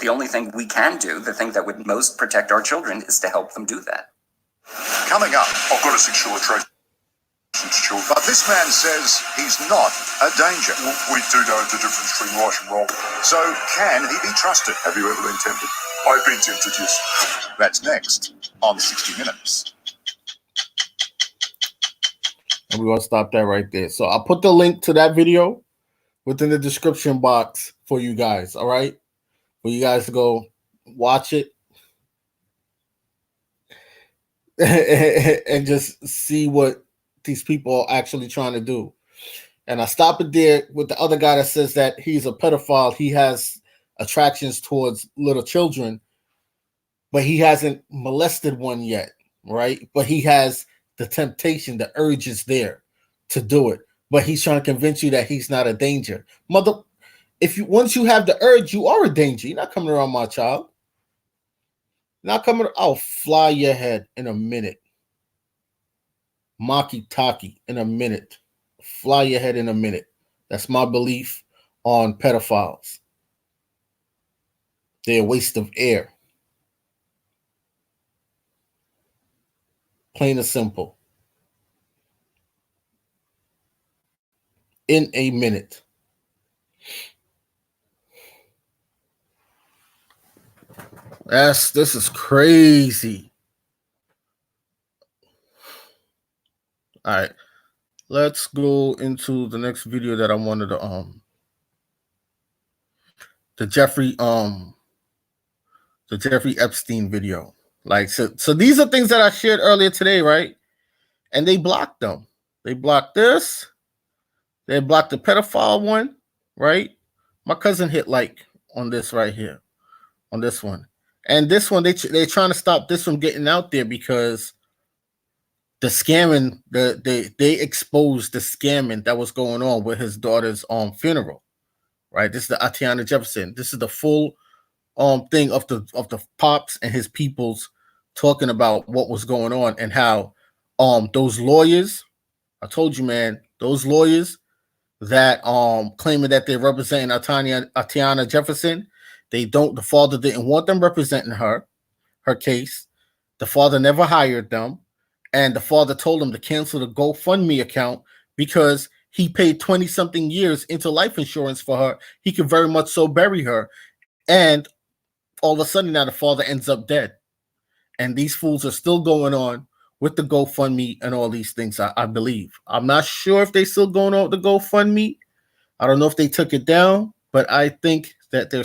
the only thing we can do, the thing that would most protect our children, is to help them do that. Coming up, I've got a sexual attraction to children, but this man says he's not a danger. We do know the difference between right and wrong. So can he be trusted? Have you ever been tempted? I've been tempted, yes. That's next on 60 Minutes. And we're going to stop that right there. So I'll put the link to that video within the description box for you guys, all right? For you guys to go watch it and just see what these people are actually trying to do. And I stop it there with the other guy that says that he's a pedophile. He has attractions towards little children. but he hasn't molested one yet, right? But he has the temptation, the urge is there to do it. But he's trying to convince you that he's not a danger. Mother, if you once you have the urge, you are a danger. You're not coming around my child. Not coming. I'll fly your head in a minute. Maki Taki in a minute. Fly your head in a minute. That's my belief on pedophiles. They're a waste of air. Plain and simple. In a minute. This is crazy. All right. Let's go into the next video that I wanted to the Jeffrey Epstein video. Like so these are things that I shared earlier today, right? And they blocked them. They blocked this. They blocked the pedophile one, right? My cousin hit like on this right here, on this one. And this one, they're trying to stop this from getting out there because the scamming, they exposed the scamming that was going on with his daughter's funeral, right? This is the Atatiana Jefferson. This is the full thing of the pops and his peoples talking about what was going on and how those lawyers, I told you, man, those lawyers that claiming that they're representing Atatiana Jefferson, the father didn't want them representing her case. The father never hired them, and the father told them to cancel the GoFundMe account because he paid 20-something years into life insurance for her. He could very much so bury her, and all of a sudden now the father ends up dead. And these fools are still going on with the GoFundMe and all these things, I believe. I'm not sure if they still going on with the GoFundMe. I don't know if they took it down, but I think that they're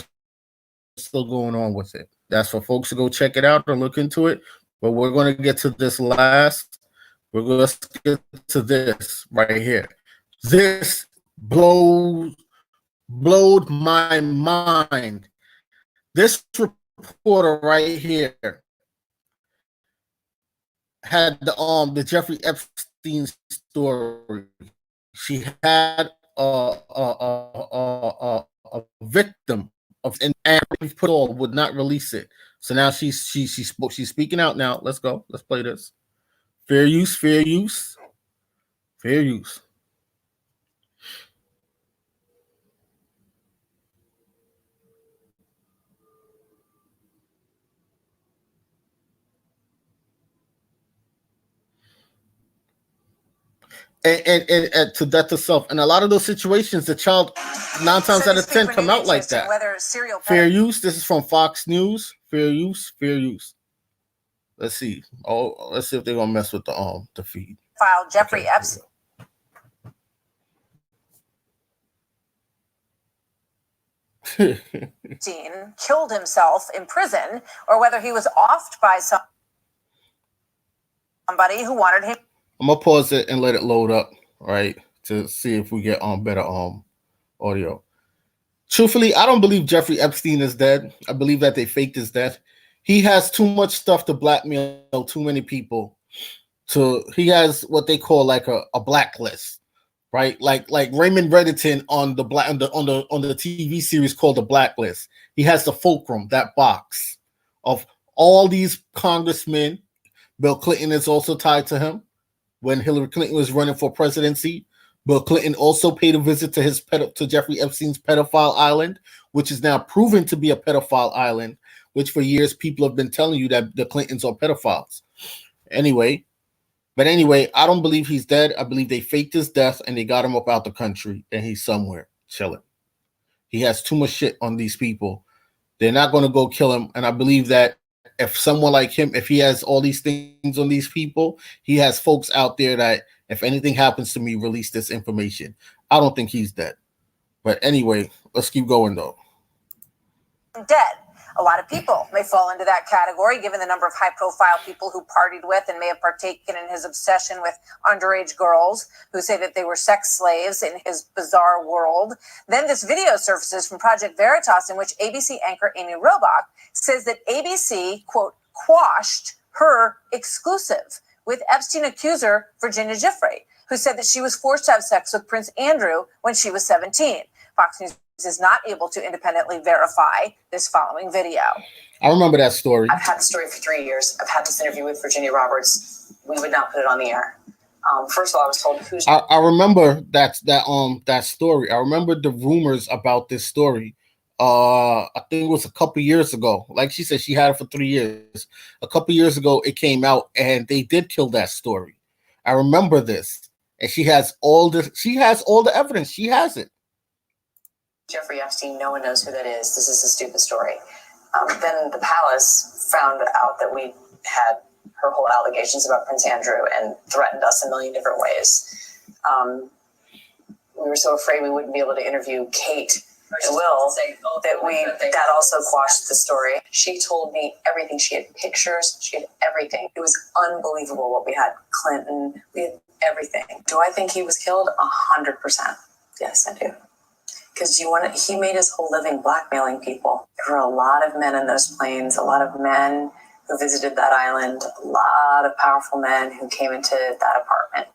still going on with it. That's for folks to go check it out or look into it. But we're going to get to this last. We're going to get to this right here. This blowed my mind. This reporter right here had the Jeffrey Epstein story. She had a victim of, and put all would not release it. So now she's speaking out now. Let's go. Let's play this. Fair use, fair use, fair use. And to death to self. And a lot of those situations, the child 9 times out of 10 come out like that. Fair use. This is from Fox News. Fair use. Fair use. Let's see. Oh, let's see if they're gonna mess with the feed. File Jeffrey Epstein. Killed himself in prison, or whether he was offed by somebody who wanted him. I'm gonna pause it and let it load up, right, to see if we get better audio. Truthfully, I don't believe Jeffrey Epstein is dead. I believe that they faked his death. He has too much stuff to blackmail too many people. He has what they call like a blacklist, right? Like Raymond Reddington on the TV series called The Blacklist. He has the fulcrum, that box of all these congressmen. Bill Clinton is also tied to him. When Hillary Clinton was running for presidency, Bill Clinton also paid a visit to Jeffrey Epstein's pedophile island, which is now proven to be a pedophile island, which for years people have been telling you that the Clintons are pedophiles. Anyway, I don't believe he's dead. I believe they faked his death and they got him up out the country and he's somewhere chilling. He has too much shit on these people. They're not going to go kill him. And I believe that if someone like him, if he has all these things on these people, he has folks out there that if anything happens to me, release this information. I don't think he's dead. But anyway, let's keep going though. Dead. A lot of people may fall into that category, given the number of high-profile people who partied with and may have partaken in his obsession with underage girls who say that they were sex slaves in his bizarre world. Then this video surfaces from Project Veritas in which ABC anchor Amy Robach says that ABC, quote, quashed her exclusive with Epstein accuser Virginia Giuffre, who said that she was forced to have sex with Prince Andrew when she was 17. Fox News is not able to independently verify this following video. I remember that story. I've had the story for 3 years. I've had this interview with Virginia Roberts. We would not put it on the air. First of all, I was told who's. I remember that story. I remember the rumors about this story. I think it was a couple years ago. Like she said, she had it for 3 years. A couple years ago, it came out, and they did kill that story. I remember this, and she has all the evidence. She has it. Jeffrey Epstein, no one knows who that is. This is a stupid story. Then the palace found out that we had her whole allegations about Prince Andrew and threatened us a million different ways. We were so afraid we wouldn't be able to interview Kate and Will that also quashed the story. She told me everything. She had pictures. She had everything. It was unbelievable what we had. Clinton, we had everything. Do I think he was killed? 100%. Yes, I do. Because he made his whole living blackmailing people. There were a lot of men in those planes, a lot of men who visited that island, a lot of powerful men who came into that apartment.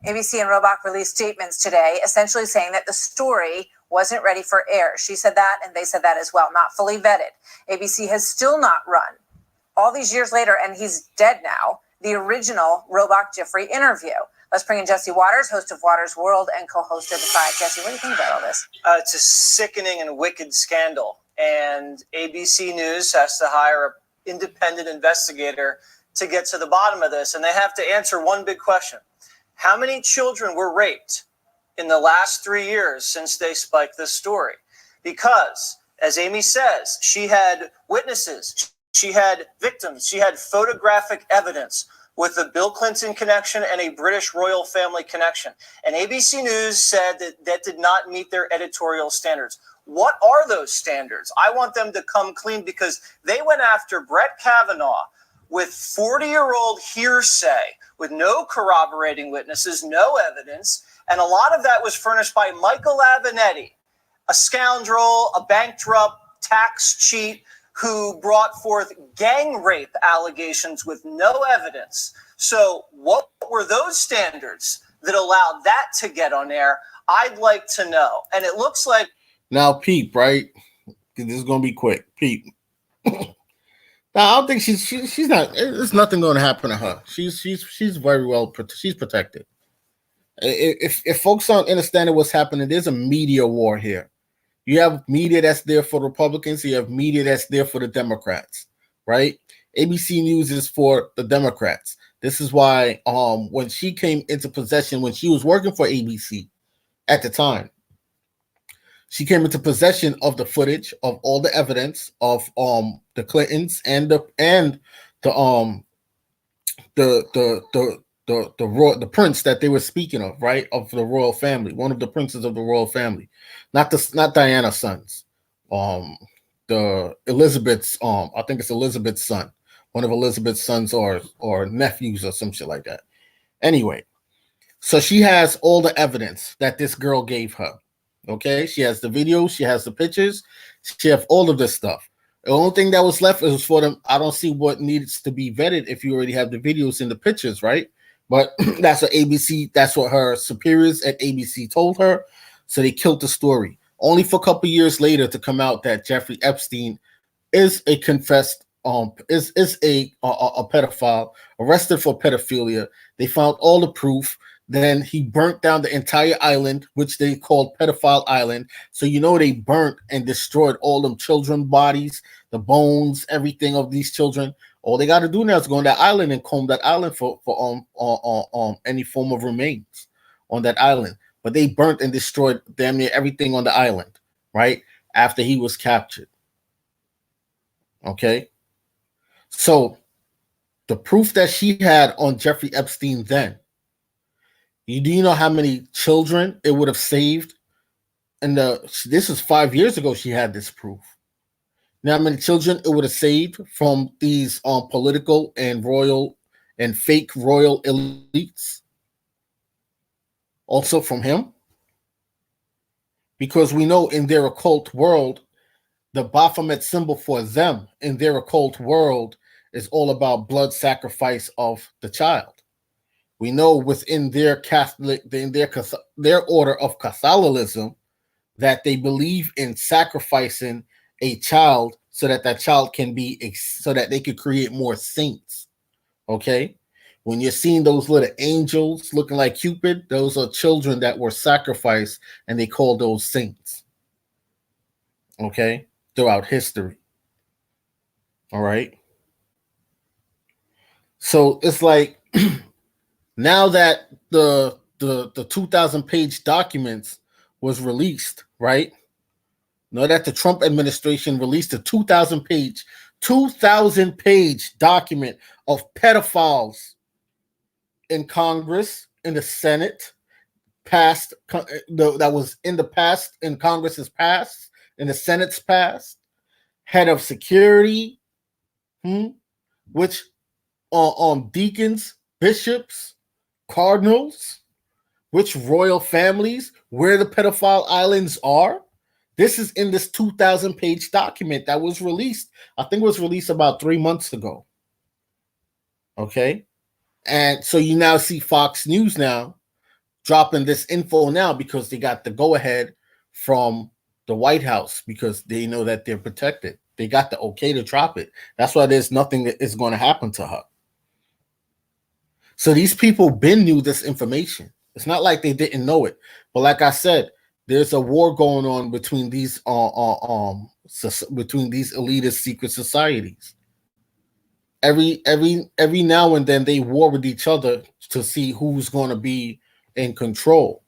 ABC and Robach released statements today, essentially saying that the story wasn't ready for air. She said that, and they said that as well, not fully vetted. ABC has still not run, all these years later, and he's dead now, the original Robach-Giuffre interview. Let's bring in Jesse Waters, host of Waters World and co-host of Defy. Jesse, what do you think about all this? It's a sickening and wicked scandal, and ABC News has to hire an independent investigator to get to the bottom of this, and they have to answer one big question. How many children were raped in the last 3 years since they spiked this story? Because, as Amy says, she had witnesses, she had victims, she had photographic evidence with a Bill Clinton connection and a British royal family connection. And ABC News said that did not meet their editorial standards. What are those standards? I want them to come clean, because they went after Brett Kavanaugh with 40-year-old hearsay, with no corroborating witnesses, no evidence. And a lot of that was furnished by Michael Avenatti, a scoundrel, a bankrupt tax cheat, who brought forth gang rape allegations with no evidence. So what were those standards that allowed that to get on air? I'd like to know. And it looks like... Now, Peep, right? This is going to be quick. Peep. Now, I don't think she's not... There's nothing going to happen to her. She's very well... She's protected. If folks aren't understanding what's happening, there's a media war here. You have media that's there for Republicans. You have media that's there for the Democrats, right? ABC News is for the Democrats. This is why when she came into possession, when she was working for ABC at the time, she came into possession of the footage of all the evidence of the Clintons and the prince that they were speaking of, right? Of the royal family, one of the princes of the royal family, not Diana's sons, the Elizabeth's, I think it's Elizabeth's son, one of Elizabeth's sons or nephews or some shit like that. Anyway, so she has all the evidence that this girl gave her. Okay, she has the videos, she has the pictures, she has all of this stuff. The only thing that was left is for them. I don't see what needs to be vetted if you already have the videos and the pictures, right? But that's what ABC, that's what her superiors at ABC told her. So they killed the story. Only for a couple years later to come out that Jeffrey Epstein is a confessed, is a pedophile, arrested for pedophilia. They found all the proof. Then he burnt down the entire island, which they called Pedophile Island. So they burnt and destroyed all them children bodies, the bones, everything of these children. All they got to do now is go on that island and comb that island for any form of remains on that island. But they burnt and destroyed damn near everything on the island, right? After he was captured. Okay? So the proof that she had on Jeffrey Epstein then, do you know how many children it would have saved? And this was 5 years ago she had this proof. You know how many children it would have saved from these political and royal and fake royal elites? Also from him? Because we know in their occult world, the Baphomet symbol for them in their occult world is all about blood sacrifice of the child. We know within their Catholic, in their order of Catholicism, that they believe in sacrificing a child so that that child can be, so that they could create more saints. Okay? When you're seeing those little angels looking like Cupid, those are children that were sacrificed, and they call those saints. Okay? Throughout history. All right? So it's like now that the 2,000 page documents was released, right? Now that the Trump administration released a 2,000 page document of pedophiles in Congress, in the Senate, passed, that was in the past, in Congress's past, in the Senate's past, head of security, which deacons, bishops, cardinals, which royal families, where the pedophile islands are. This is in this 2,000 page document that was released. I think it was released about 3 months ago. Okay. And so you now see Fox News now dropping this info now because they got the go ahead from the White House because they know that they're protected. They got the okay to drop it. That's why there's nothing that is going to happen to her. So these people knew this information. It's not like they didn't know it. But like I said, there's a war going on between these elitist secret societies. Every now and then they war with each other to see who's going to be in control.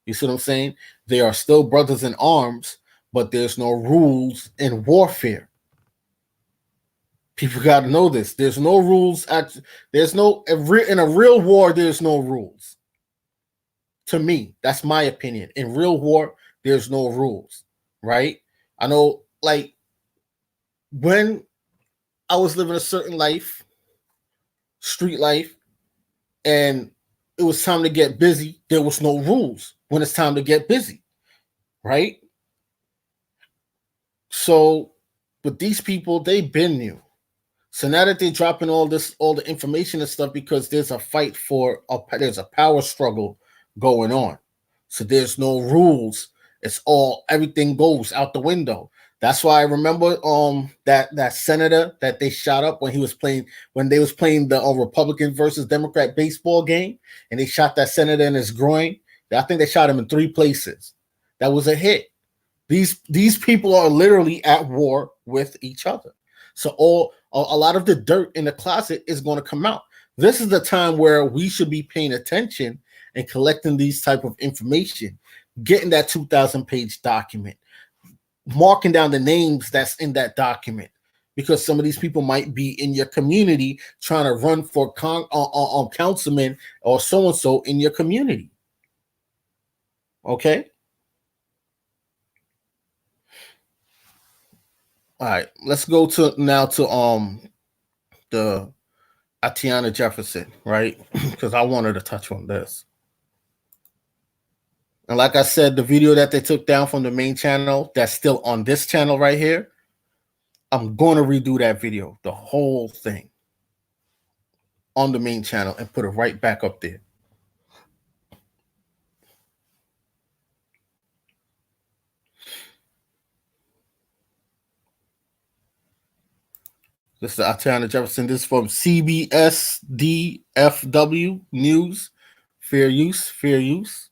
You see what I'm saying? They are still brothers in arms, but there's no rules in warfare. People got to know this. There's no rules. There's no in a real war. There's no rules. To me, that's my opinion. In real war, there's no rules, right? I know, like when I was living a certain life, street life, and it was time to get busy, there was no rules when it's time to get busy, right? So, with these people, they've been new. So now that they're dropping all the information and stuff, because there's a fight there's a power struggle going on. So there's no rules. It's everything goes out the window. That's why I remember that senator that they shot up when they was playing the Republican versus Democrat baseball game, and they shot that senator in his groin. I think they shot him in 3 places. That was a hit. These people are literally at war with each other. So a lot of the dirt in the closet is going to come out. This is the time where we should be paying attention and collecting these type of information, getting that 2,000 page document, marking down the names that's in that document, because some of these people might be in your community trying to run for councilman or so-and-so in your community. Okay? All right, let's go to the Atatiana Jefferson, right? Because I wanted to touch on this. And like I said, the video that they took down from the main channel that's still on this channel right here, I'm going to redo that video, the whole thing, on the main channel and put it right back up there. This is Atatiana Jefferson. This is from CBS DFW News. Fair use, fair use.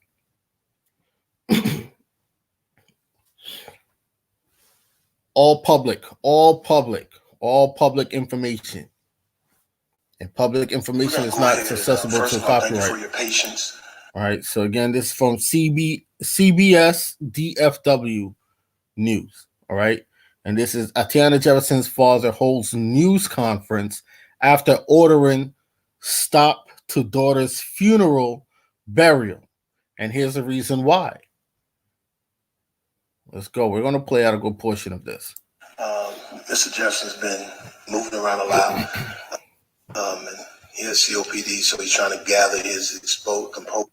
All public information. And public information is not accessible to copyright. For your patience. All right. So again, this is from CBS DFW News. All right. And this is Atatiana Jefferson's father holds news conference after ordering stop to daughter's funeral burial. And here's the reason why. Let's go. We're going to play out a good portion of this. Mr. Jefferson's been moving around a lot, and he has COPD, so he's trying to gather his composure.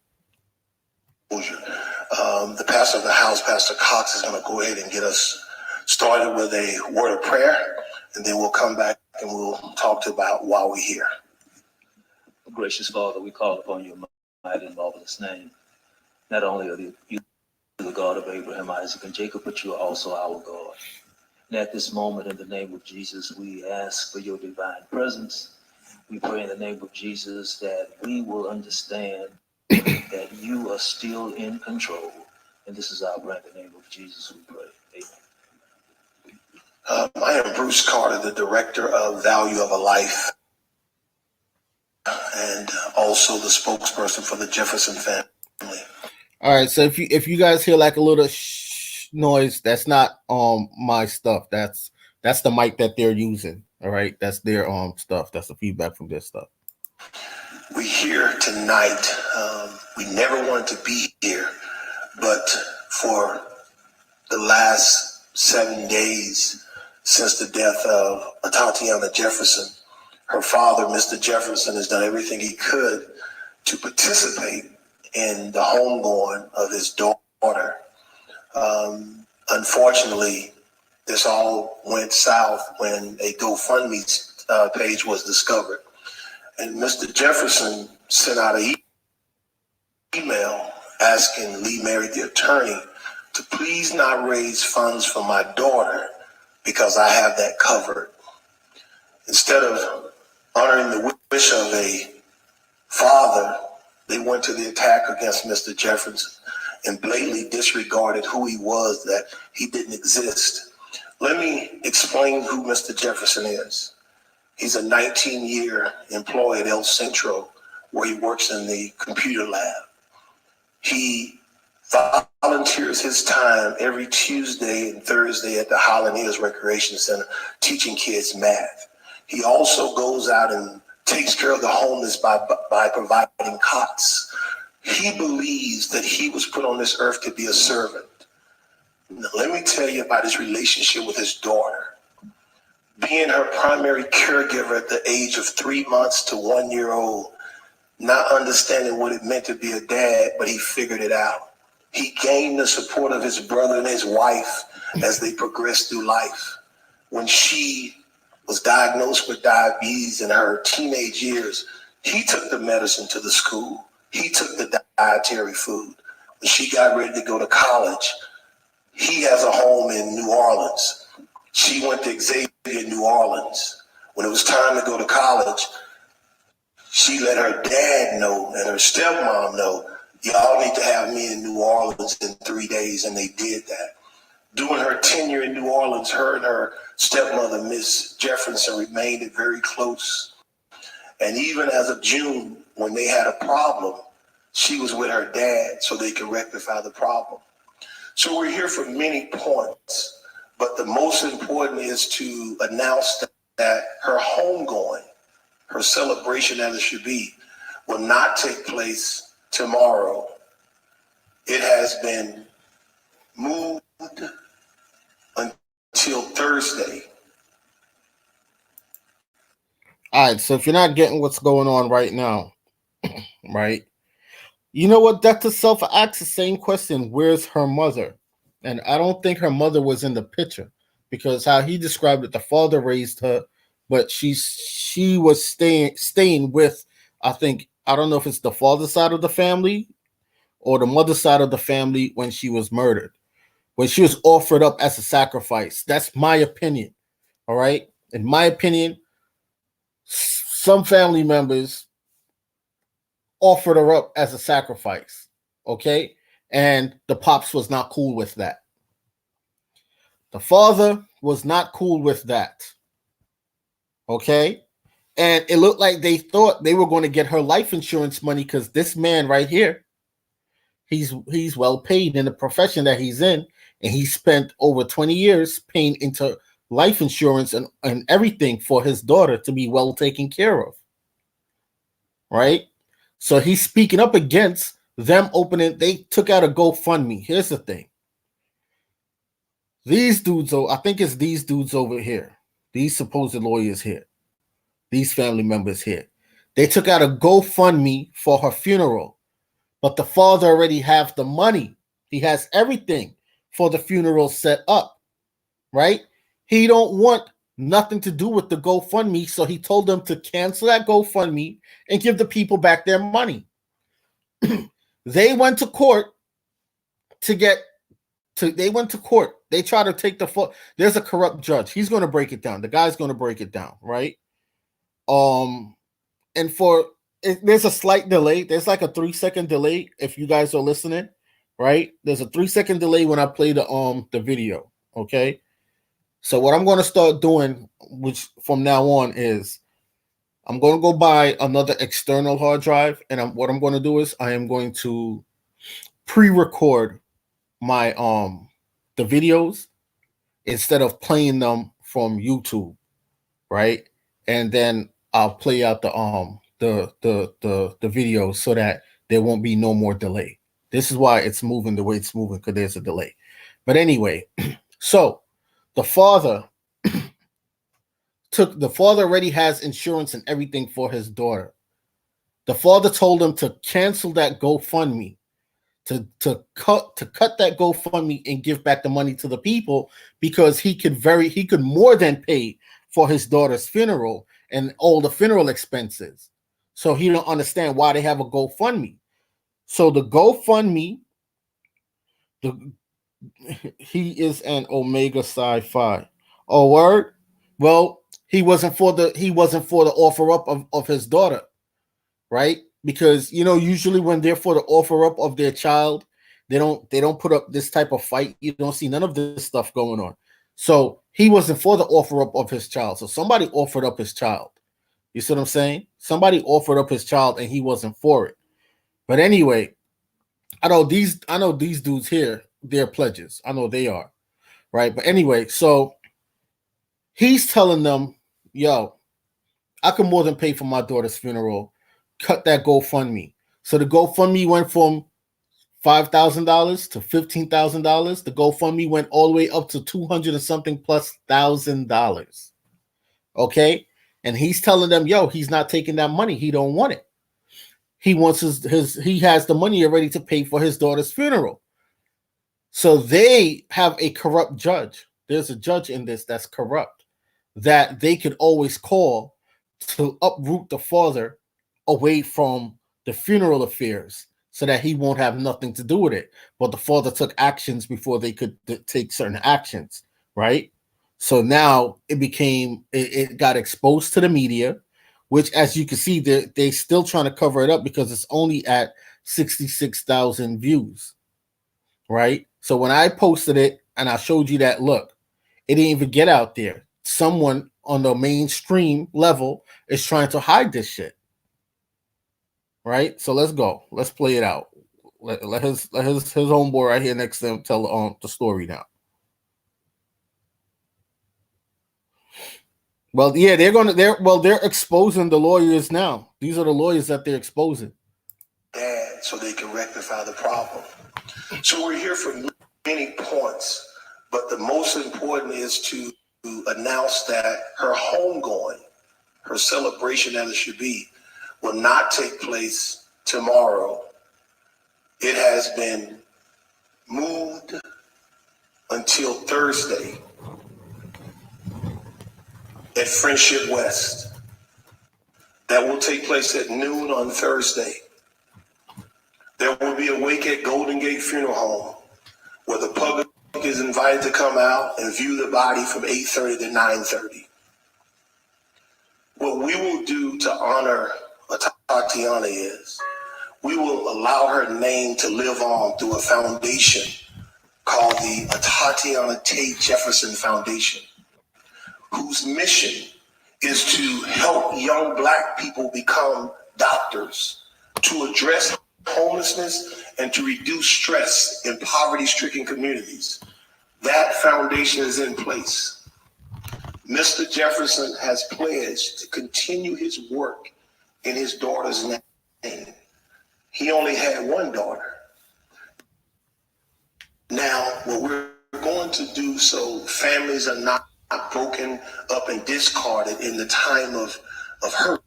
The pastor of the house, Pastor Cox, is going to go ahead and get us started with a word of prayer, and then we'll come back and we'll talk about why we're here. Gracious Father, we call upon your mighty and marvelous name. Not only are you the God of Abraham, Isaac, and Jacob, but you are also our God. And at this moment, in the name of Jesus, we ask for your divine presence. We pray in the name of Jesus that we will understand that you are still in control. And this is our prayer in the name of Jesus, we pray. Amen. I am Bruce Carter, the director of Value of a Life, and also the spokesperson for the Jefferson family. All right, so if you guys hear like a little noise, that's not my stuff. That's the mic that they're using. All right, that's their stuff. That's the feedback from their stuff. We're here tonight. We never wanted to be here, but for the last 7 days since the death of Atatiana Jefferson, her father, Mr. Jefferson, has done everything he could to participate in the homegoing of his daughter. Unfortunately, this all went south when a GoFundMe page was discovered. And Mr. Jefferson sent out an email asking Lee Merritt, the attorney, to please not raise funds for my daughter because I have that covered. Instead of honoring the wish of a father, they went to the attack against Mr. Jefferson and blatantly disregarded who he was, that he didn't exist. Let me explain who Mr. Jefferson is. He's a 19-year employee at El Centro, where he works in the computer lab. He volunteers his time every Tuesday and Thursday at the Highland Hills Recreation Center, teaching kids math. He also goes out and takes care of the homeless by providing cots. He believes that he was put on this earth to be a servant. Now, let me tell you about his relationship with his daughter. Being her primary caregiver at the age of 3 months to 1 year old, not understanding what it meant to be a dad, but he figured it out. He gained the support of his brother and his wife as they progressed through life. When she was diagnosed with diabetes in her teenage years, he took the medicine to the school. He took the dietary food. When she got ready to go to college, he has a home in New Orleans. She went to Xavier, New Orleans. When it was time to go to college, she let her dad know and her stepmom know, y'all need to have me in New Orleans in 3 days, and they did that. During her tenure in New Orleans, her and her stepmother, Miss Jefferson, remained very close. And even as of June, when they had a problem, she was with her dad so they could rectify the problem. So we're here for many points, but the most important is to announce that her homegoing, her celebration as it should be, will not take place tomorrow. It has been moved until Thursday. All right, so if you're not getting what's going on right now, right, you know what? Dr. Self asks the same question: where's her mother? And I don't think her mother was in the picture, because how he described it, the father raised her, but she was staying with, I don't know if it's the father's side of the family or the mother's side of the family when she was murdered, when she was offered up as a sacrifice. That's my opinion. All right. In my opinion, some family members offered her up as a sacrifice. Okay. And the pops was not cool with that. The father was not cool with that. Okay. And it looked like they thought they were going to get her life insurance money, because this man right here, he's well paid in the profession that he's in. And he spent over 20 years paying into life insurance and everything for his daughter to be well taken care of. Right. So he's speaking up against them opening. They took out a GoFundMe. Here's the thing. these dudes, I think it's these dudes over here, these supposed lawyers here, these family members here. They took out a GoFundMe for her funeral, but the father already have the money. He has everything for the funeral set up, right? He don't want nothing to do with the GoFundMe, so he told them to cancel that GoFundMe and give the people back their money. They went to court they went to court. They try to take there's a corrupt judge. He's going to break it down. The guy's going to break it down, right? And there's a slight delay. There's like a 3-second delay if you guys are listening, right? There's a 3-second delay when I play the video, okay? So what I'm going to start doing, which from now on, is I'm going to go buy another external hard drive, and what I'm going to do is I am going to pre-record my the videos instead of playing them from YouTube, right? And then I'll play out the videos so that there won't be no more delay. This is why it's moving the way it's moving, because there's a delay. But anyway, so the father already has insurance and everything for his daughter. The father told him to cancel that GoFundMe, to cut that GoFundMe and give back the money to the people, because he could more than pay for his daughter's funeral and all the funeral expenses. So he don't understand why they have a GoFundMe. So the GoFundMe, he is an Omega Psi Phi. Oh, word? Well, he wasn't for the offer up of his daughter, right? Because usually when they're for the offer up of their child, they don't put up this type of fight. You don't see none of this stuff going on. So he wasn't for the offer up of his child. So somebody offered up his child. You see what I'm saying? Somebody offered up his child and he wasn't for it. But anyway, I know these dudes here, they're pledges. I know they are, right? But anyway, so he's telling them, yo, I can more than pay for my daughter's funeral. Cut that GoFundMe. So the GoFundMe went from $5,000 to $15,000. The GoFundMe went all the way up to $200 and something plus $1,000. Okay, and he's telling them, yo, he's not taking that money. He don't want it. He wants he has the money already to pay for his daughter's funeral. So they have a corrupt judge. There's a judge in this that's corrupt, that they could always call to uproot the father away from the funeral affairs so that he won't have nothing to do with it. But the father took actions before they could take certain actions, right? So now it got exposed to the media, which, as you can see, they still trying to cover it up because it's only at 66,000 views, right? So when I posted it and I showed you that, look, it didn't even get out there. Someone on the mainstream level is trying to hide this shit. Right, so let's go. Let's play it out. Let his homeboy right here next to him tell the story now. Well, yeah, they're exposing the lawyers now. These are the lawyers that they're exposing. Dad, so they can rectify the problem. So we're here for many points, but the most important is to announce that her homegoing, her celebration as it should be, will not take place tomorrow. It has been moved until Thursday at Friendship West. That will take place at noon on Thursday. There will be a wake at Golden Gate Funeral Home where the public is invited to come out and view the body from 8:30 to 9:30. What we will do to honor Atatiana is we will allow her name to live on through a foundation called the Atatiana Jefferson Foundation, whose mission is to help young Black people become doctors, to address homelessness, and to reduce stress in poverty-stricken communities. That foundation is in place. Mr. Jefferson has pledged to continue his work in his daughter's name. He only had one daughter. Now, what we're going to do so, families are not broken up and discarded in the time of hurt.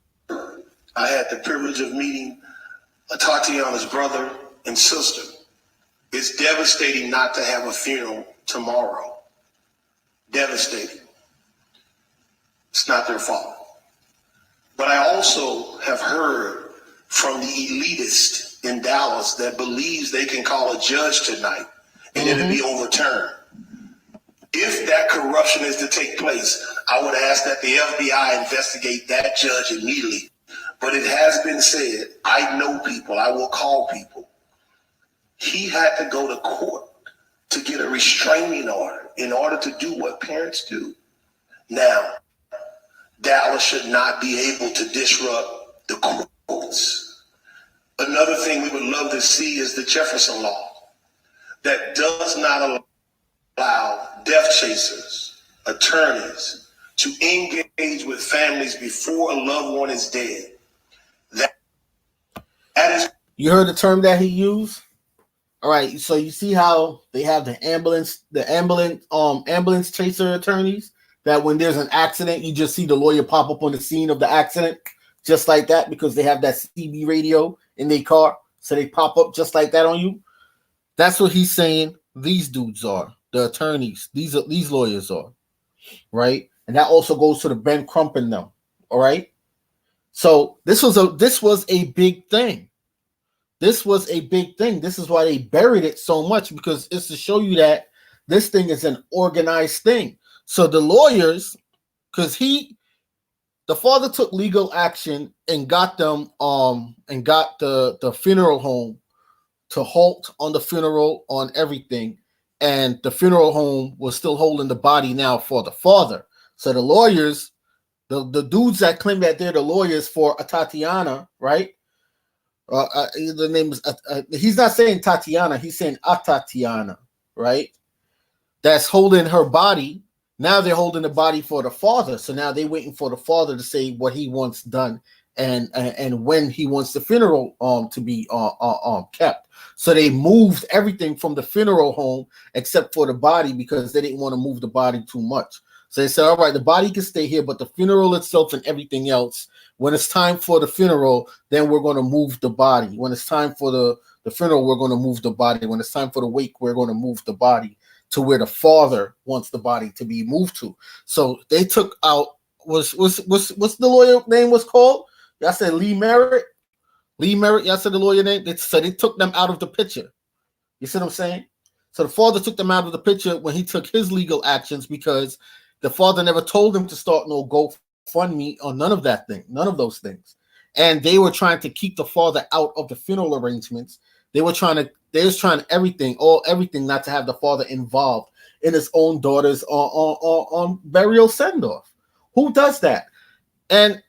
I had the privilege of meeting Atatiana's brother and sister. It's devastating not to have a funeral tomorrow. Devastating. It's not their fault. But I also have heard from the elitist in Dallas that believes they can call a judge tonight and it'll be overturned. If that corruption is to take place, I would ask that the FBI investigate that judge immediately. But it has been said, I know people, I will call people. He had to go to court to get a restraining order in order to do what parents do. Now, Dallas should not be able to disrupt the courts. Another thing we would love to see is the Jefferson law that does not allow death chasers, attorneys, to engage with families before a loved one is dead. That is. You heard the term that he used? All right, so you see how they have the ambulance chaser attorneys, that when there's an accident, you just see the lawyer pop up on the scene of the accident, just like that, because they have that CB radio in their car, so they pop up just like that on you. That's what he's saying these dudes are, the attorneys. These lawyers are, right? And that also goes to the Ben Crump and them, all right? So this was a big thing. This was a big thing. This is why they buried it so much, because it's to show you that this thing is an organized thing. So the lawyers, because the father took legal action and got them and got the funeral home to halt on the funeral, on everything, and the funeral home was still holding the body now for the father. So the lawyers, the dudes that claim that they're the lawyers for Atatiana, right? The name is he's not saying Tatiana, he's saying Atatiana, right? That's holding her body. Now they're holding the body for the father. So now they're waiting for the father to say what he wants done and when he wants the funeral to be kept. So they moved everything from the funeral home except for the body, because they didn't want to move the body too much. So they said, all right, the body can stay here, but the funeral itself and everything else, when it's time for the funeral, then we're going to move the body. When it's time for the funeral, we're going to move the body. When it's time for the wake, we're going to move the body to where the father wants the body to be moved to. So they took out, what's the lawyer name was called? Y'all said Lee Merritt? Lee Merritt, y'all said the lawyer name? So they took them out of the picture. You see what I'm saying? So the father took them out of the picture when he took his legal actions, because the father never told him to start no GoFundMe or none of that thing, none of those things. And they were trying to keep the father out of the funeral arrangements. They was trying everything not to have the father involved in his own daughter's on burial send-off. Who does that? And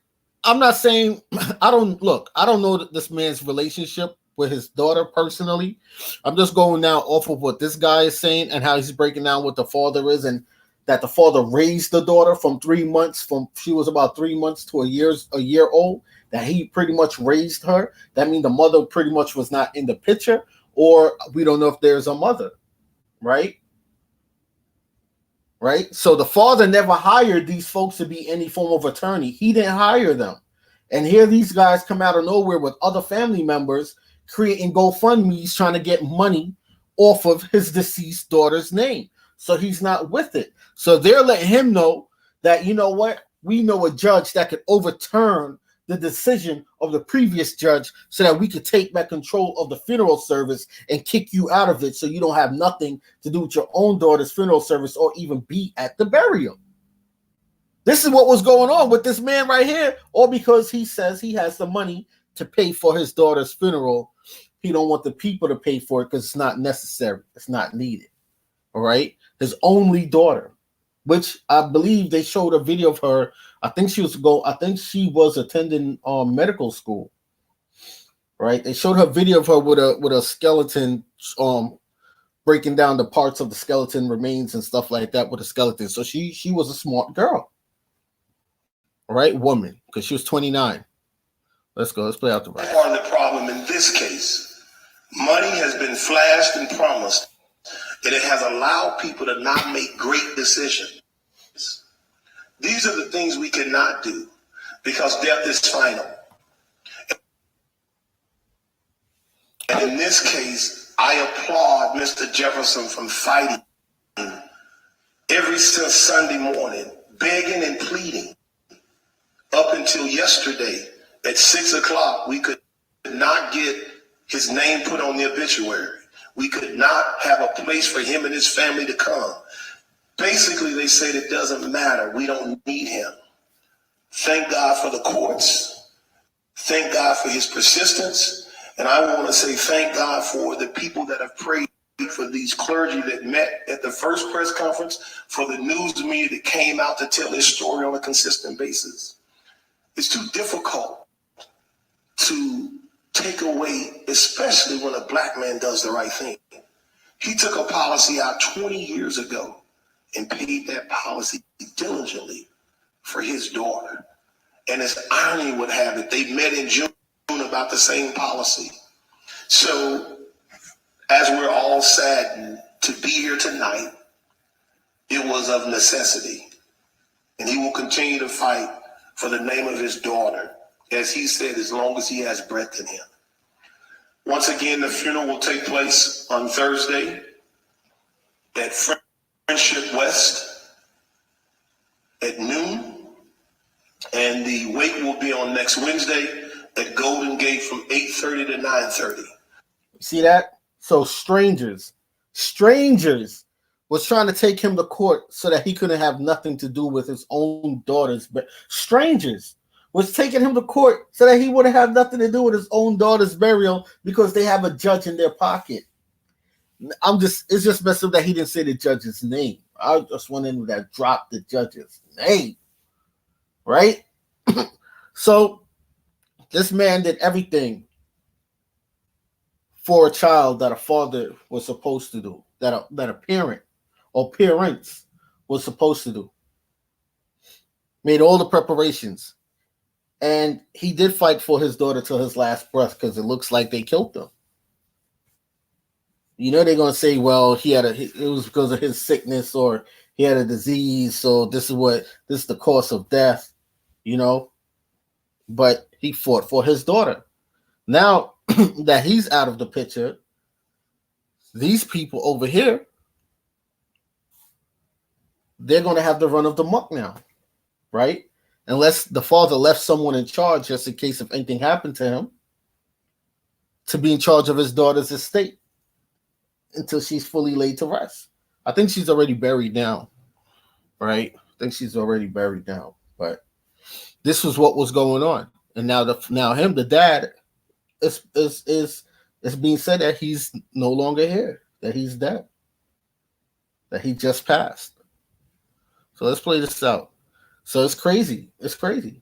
I'm not saying, I don't know this man's relationship with his daughter personally. I'm just going now off of what this guy is saying and how he's breaking down what the father is, and that the father raised the daughter from 3 months, from she was about 3 months to a year old, that he pretty much raised her. That means the mother pretty much was not in the picture, or we don't know if there's a mother, right? Right? So the father never hired these folks to be any form of attorney. He didn't hire them. And here these guys come out of nowhere with other family members creating GoFundMes trying to get money off of his deceased daughter's name. So he's not with it. So they're letting him know that, you know what? We know a judge that could overturn the decision of the previous judge so that we could take back control of the funeral service and kick you out of it, so you don't have nothing to do with your own daughter's funeral service or even be at the burial. This is what was going on with this man right here, all because he says he has the money to pay for his daughter's funeral. He don't want the people to pay for it because it's not necessary. It's not needed. All right. His only daughter, which I believe they showed a video of her. I think she was attending medical school. Right. They showed her video of her with a skeleton, breaking down the parts of the skeleton remains and stuff like that with a skeleton. So she was a smart girl. Right, woman, because she was 29. Let's go. Let's play out the right. Part of the problem in this case, money has been flashed and promised, and it has allowed people to not make great decisions. These are the things we cannot do because death is final. And in this case, I applaud Mr. Jefferson from fighting ever since Sunday morning, begging and pleading. Up until yesterday at 6 o'clock, we could not get his name put on the obituary. We could not have a place for him and his family to come. Basically, they said it doesn't matter. We don't need him. Thank God for the courts. Thank God for his persistence. And I want to say thank God for the people that have prayed for these clergy that met at the first press conference, for the news media that came out to tell his story on a consistent basis. It's too difficult to take away, especially when a black man does the right thing. He took a policy out 20 years ago and paid that policy diligently for his daughter. And as irony would have it, they met in June about the same policy. So as we're all saddened to be here tonight, it was of necessity. And he will continue to fight for the name of his daughter, as he said, as long as he has breath in him. Once again, the funeral will take place on Thursday at Friendship West at noon. And the wake will be on next Wednesday at Golden Gate from 8:30 to 9:30. See that? So strangers was trying to take him to court so that he couldn't have nothing to do with his own daughter's. But strangers was taking him to court so that he wouldn't have nothing to do with his own daughter's burial because they have a judge in their pocket. It's just messed up that he didn't say the judge's name. I just went in that dropped the judge's name, right? So this man did everything for a child that a father was supposed to do, that a parent or parents was supposed to do. Made all the preparations. And he did fight for his daughter till his last breath because it looks like they killed him. You know they're going to say, well, it was because of his sickness or he had a disease, so this is the cause of death, you know. But he fought for his daughter. Now that he's out of the picture, these people over here, they're going to have the run of the muck now, right? Unless the father left someone in charge just in case if anything happened to him, to be in charge of his daughter's estate until she's fully laid to rest. I think she's already buried now, right? I think she's already buried now. But this was what was going on. And now the dad, is being said that he's no longer here, that he's dead, that he just passed. So let's play this out. So it's crazy. It's crazy.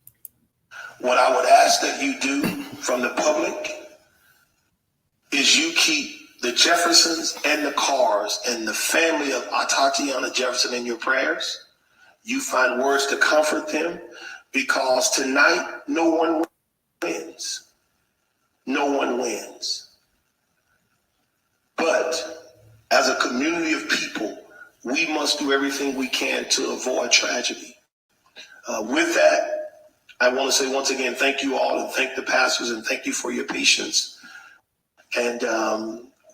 What I would ask that you do from the public is you keep the Jeffersons and the Carrs and the family of Atatiana Jefferson in your prayers. You find words to comfort them because tonight no one wins. No one wins. But as a community of people, we must do everything we can to avoid tragedy. With that, I want to say once again, thank you all and thank the pastors and thank you for your patience. And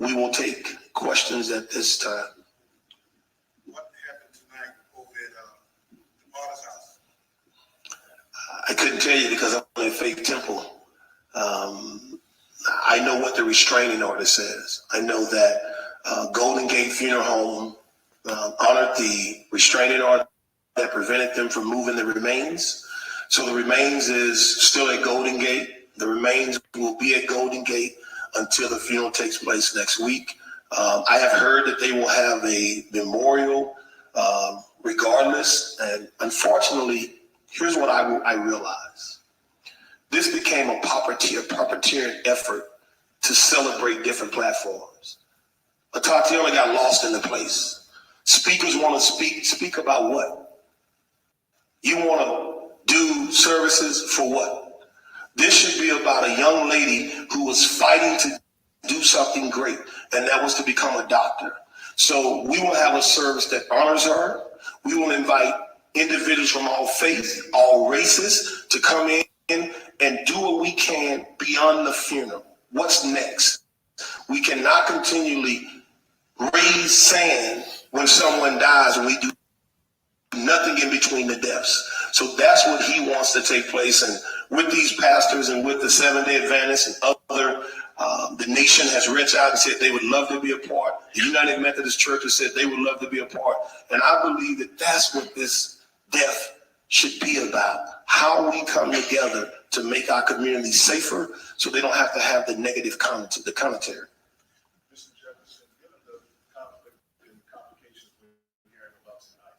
we will take questions at this time. What happened tonight over at the Martyr's house? I couldn't tell you because I'm in a faith temple. I know what the restraining order says. I know that Golden Gate Funeral Home honored the restraining order that prevented them from moving the remains. So the remains is still at Golden Gate. The remains will be at Golden Gate until the funeral takes place next week. I have heard that they will have a memorial regardless. And unfortunately, here's what I realized. This became a puppeteering effort to celebrate different platforms. Atatiana got lost in the place. Speakers want to speak about what? You want to do services for what? This should be about a young lady who was fighting to do something great, and that was to become a doctor. So we will have a service that honors her. We will invite individuals from all faiths, all races to come in and do what we can beyond the funeral. What's next? We cannot continually raise sand when someone dies and we do nothing in between the deaths. So that's what he wants to take place. And with these pastors and with the Seventh-day Adventists and other, the nation has reached out and said they would love to be a part. The United Methodist Church has said they would love to be a part. And I believe that that's what this death should be about. How we come together to make our community safer so they don't have to have the negative the commentary. Mr. Jefferson, given the conflict and complications we're hearing about tonight,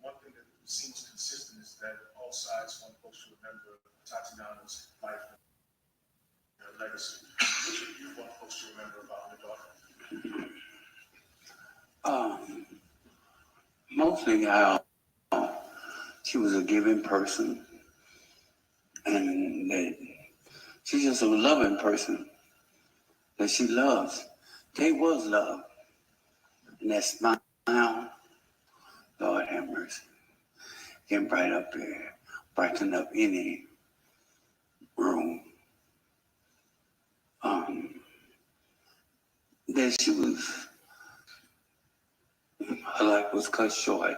one thing that seems consistent is that all sides want folks to remember Atatiana's life and her legacy. What do you want folks to remember about your daughter? Mostly how she was a giving person, and that she's just a loving person that she loves. They was love, and that smile, Lord have mercy, can bright up there, brighten up any room. That she was, her life was cut short,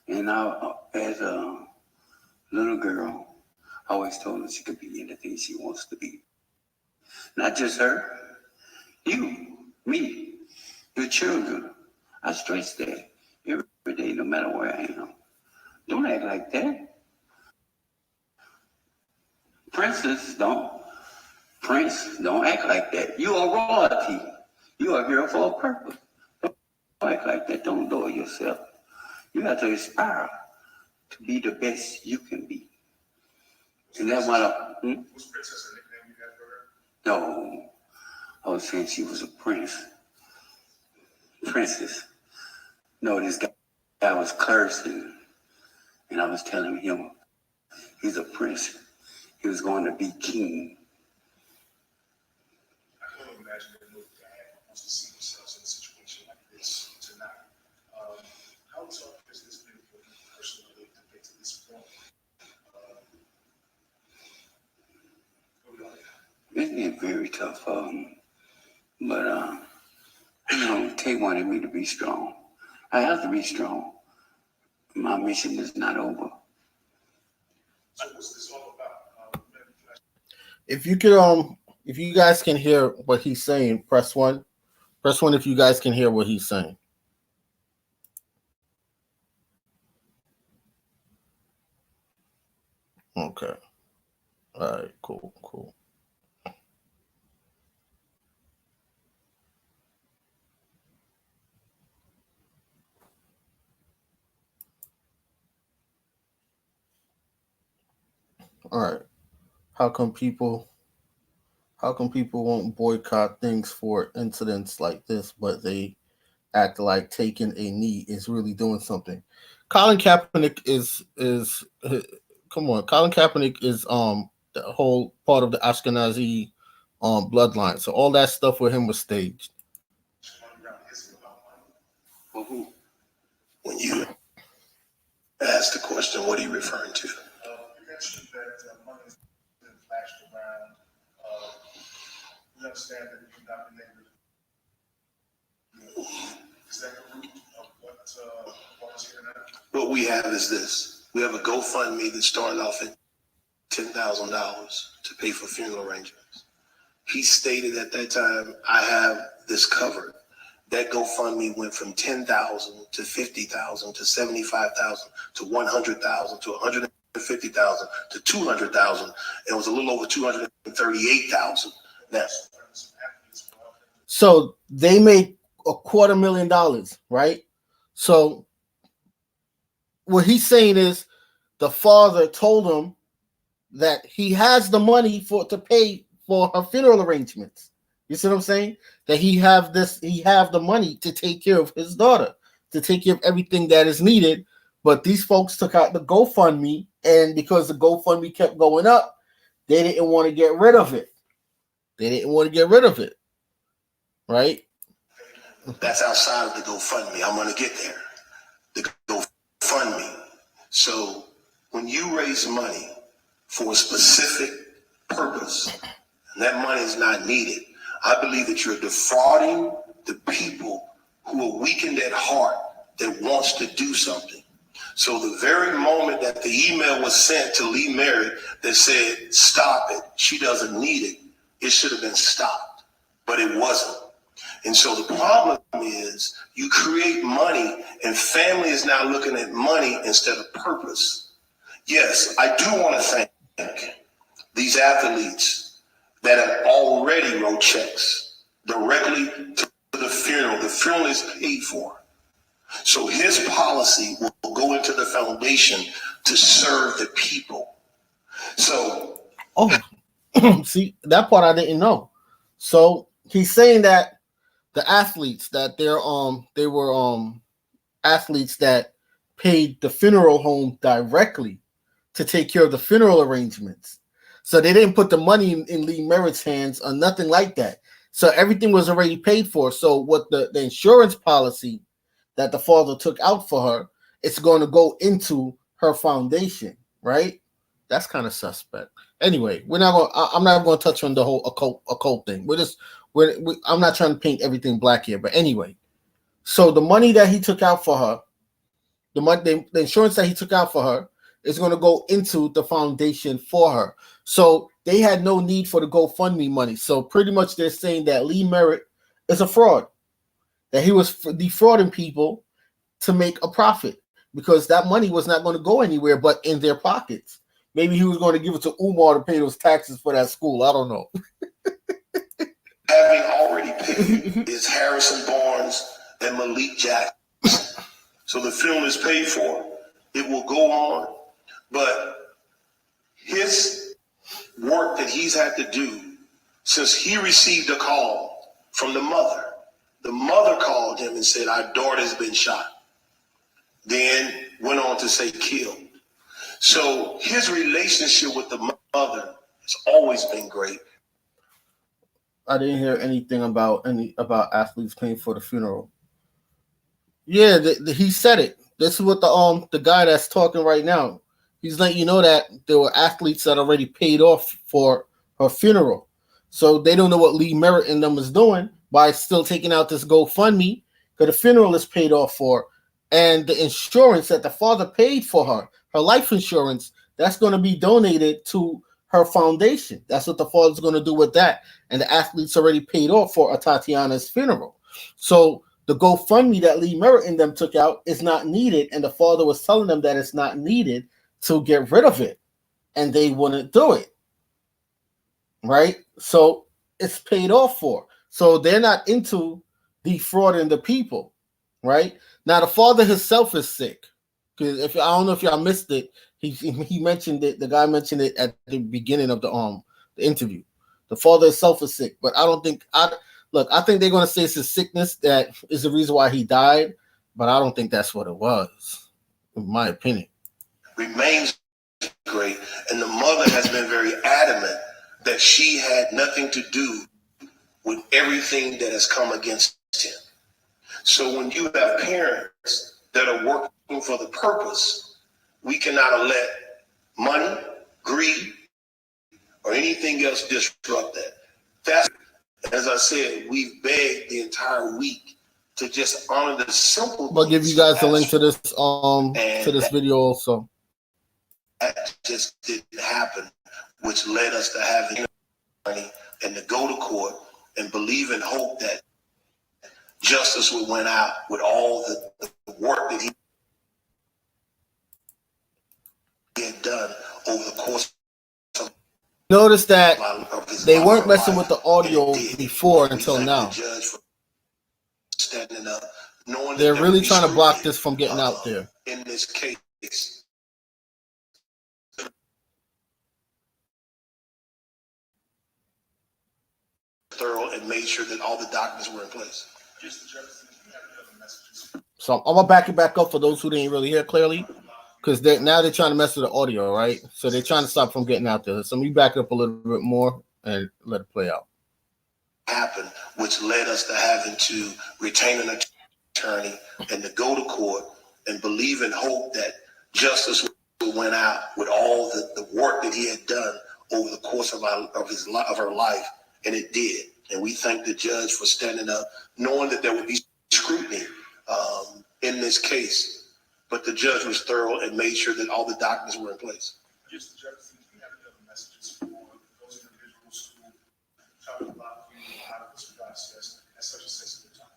and I, as a little girl, I always told her she could be anything she wants to be. Not just her, you, me, your children. I stress that every day, no matter where I am. Don't act like that. Prince, don't act like that. You are royalty. You are here for a purpose. Don't act like that. Don't lower yourself. You have to aspire to be the best you can be. And that's what Was Princess a nickname you had for her? No, I was saying she was a princess. No, this guy was cursing, and I was telling him he's a prince. He was going to be king. I can only imagine that no dad wants to see themselves in a situation like this tonight. How tough has this been for you personally to get to this point? It's been very tough, but Tay wanted me to be strong. I have to be strong. My mission is not over. So what's this all about? If you could, if you guys can hear what he's saying, press one. Press one if you guys can hear what he's saying. Okay. All right. Cool. All right. How come people won't boycott things for incidents like this, but they act like taking a knee is really doing something? Colin Kaepernick is come on. Colin Kaepernick is the whole part of the Ashkenazi bloodline. So all that stuff with him was staged. For who? When you ask the question, what are you referring to? You mentioned that money has been flashed around. We understand that you cannot be named. Is that the root of what was here tonight? What we have is this. We have a GoFundMe that started off at $10,000 to pay for funeral arrangements. He stated at that time, I have this covered. That GoFundMe went from 10,000 to 50,000 to 75,000 to 100,000 to 150,000 to 200,000. It was a little over 238,000. Now, so they made $250,000, right? So what he's saying is the father told him that he has the money to pay for her funeral arrangements. You see what I'm saying? That he have the money to take care of his daughter, to take care of everything that is needed. But these folks took out the GoFundMe, and because the GoFundMe kept going up, they didn't want to get rid of it. Right? That's outside of the GoFundMe. I'm going to get there. The GoFundMe. So when you raise money for a specific purpose, and that money is not needed, I believe that you're defrauding the people who are weakened at heart that wants to do something. So the very moment that the email was sent to Lee Merritt that said, stop it, she doesn't need it, it should have been stopped, but it wasn't. And so the problem is you create money and family is now looking at money instead of purpose. Yes, I do want to thank these athletes that have already wrote checks directly to the funeral. The funeral is paid for. So his policy will go into the foundation to serve the people. So, see, that part I didn't know. So he's saying that the athletes that they were athletes that paid the funeral home directly to take care of the funeral arrangements. So they didn't put the money in Lee Merritt's hands or nothing like that. So everything was already paid for. So what the insurance policy that the father took out for her, it's going to go into her foundation, right? That's kind of suspect. Anyway, I'm not going to touch on the whole occult thing. I'm not trying to paint everything black here, but anyway. So the money that he took out for her, the insurance that he took out for her is going to go into the foundation for her. So they had no need for the GoFundMe money. So pretty much they're saying that Lee Merritt is a fraud, that he was defrauding people to make a profit because that money was not going to go anywhere but in their pockets. Maybe he was going to give it to Umar to pay those taxes for that school. I don't know. Having already paid is Harrison Barnes and Malik Jackson. So the film is paid for. It will go on. But his work that he's had to do since he received a call from the mother called him and said, our daughter's been shot. Then went on to say killed. So his relationship with the mother has always been great. I didn't hear anything about athletes paying for the funeral. Yeah, he said it. This is what the guy that's talking right now. He's letting you know that there were athletes that already paid off for her funeral. So they don't know what Lee Merritt and them is doing by still taking out this GoFundMe because the funeral is paid off for. And the insurance that the father paid for her life insurance, that's going to be donated to her foundation. That's what the father's going to do with that. And the athletes already paid off for Atatiana's funeral. So the GoFundMe that Lee Merritt and them took out is not needed. And the father was telling them that it's not needed to get rid of it. And they wouldn't do it. Right? So it's paid off for. So they're not into defrauding the people. Right? Now the father himself is sick. Because I don't know if y'all missed it, he mentioned it. The guy mentioned it at the beginning of the interview. The father himself is sick, but I don't think I think they're gonna say it's his sickness that is the reason why he died, but I don't think that's what it was, in my opinion. Remains great, and the mother has been very adamant that she had nothing to do with everything that has come against him. So when you have parents that are working for the purpose, we cannot let money, greed, or anything else disrupt that. That's, as I said, we've begged the entire week to just honor the simple. I'll give you guys a link to this video also. That just didn't happen, which led us to having money and to go to court and believe and hope that justice would win out with all the work that he had done over the course of. Notice that they weren't messing with the audio before until now. They're really trying to block this from getting out there. In this case, thorough and made sure that all the documents were in place. So I'm gonna back it back up for those who didn't really hear clearly, because now they're trying to mess with the audio, right? So they're trying to stop from getting out there. So let me back it up a little bit more and let it play out. happened, which led us to having to retain an attorney and to go to court and believe and hope that justice would win out with all the work that he had done over the course of her life, and it did. And we thank the judge for standing up, knowing that there would be scrutiny in this case, but the judge was thorough and made sure that all the documents were in place. Mr. Jefferson, do you have any other messages for those individuals who try to block you out of this process at such a sensitive time?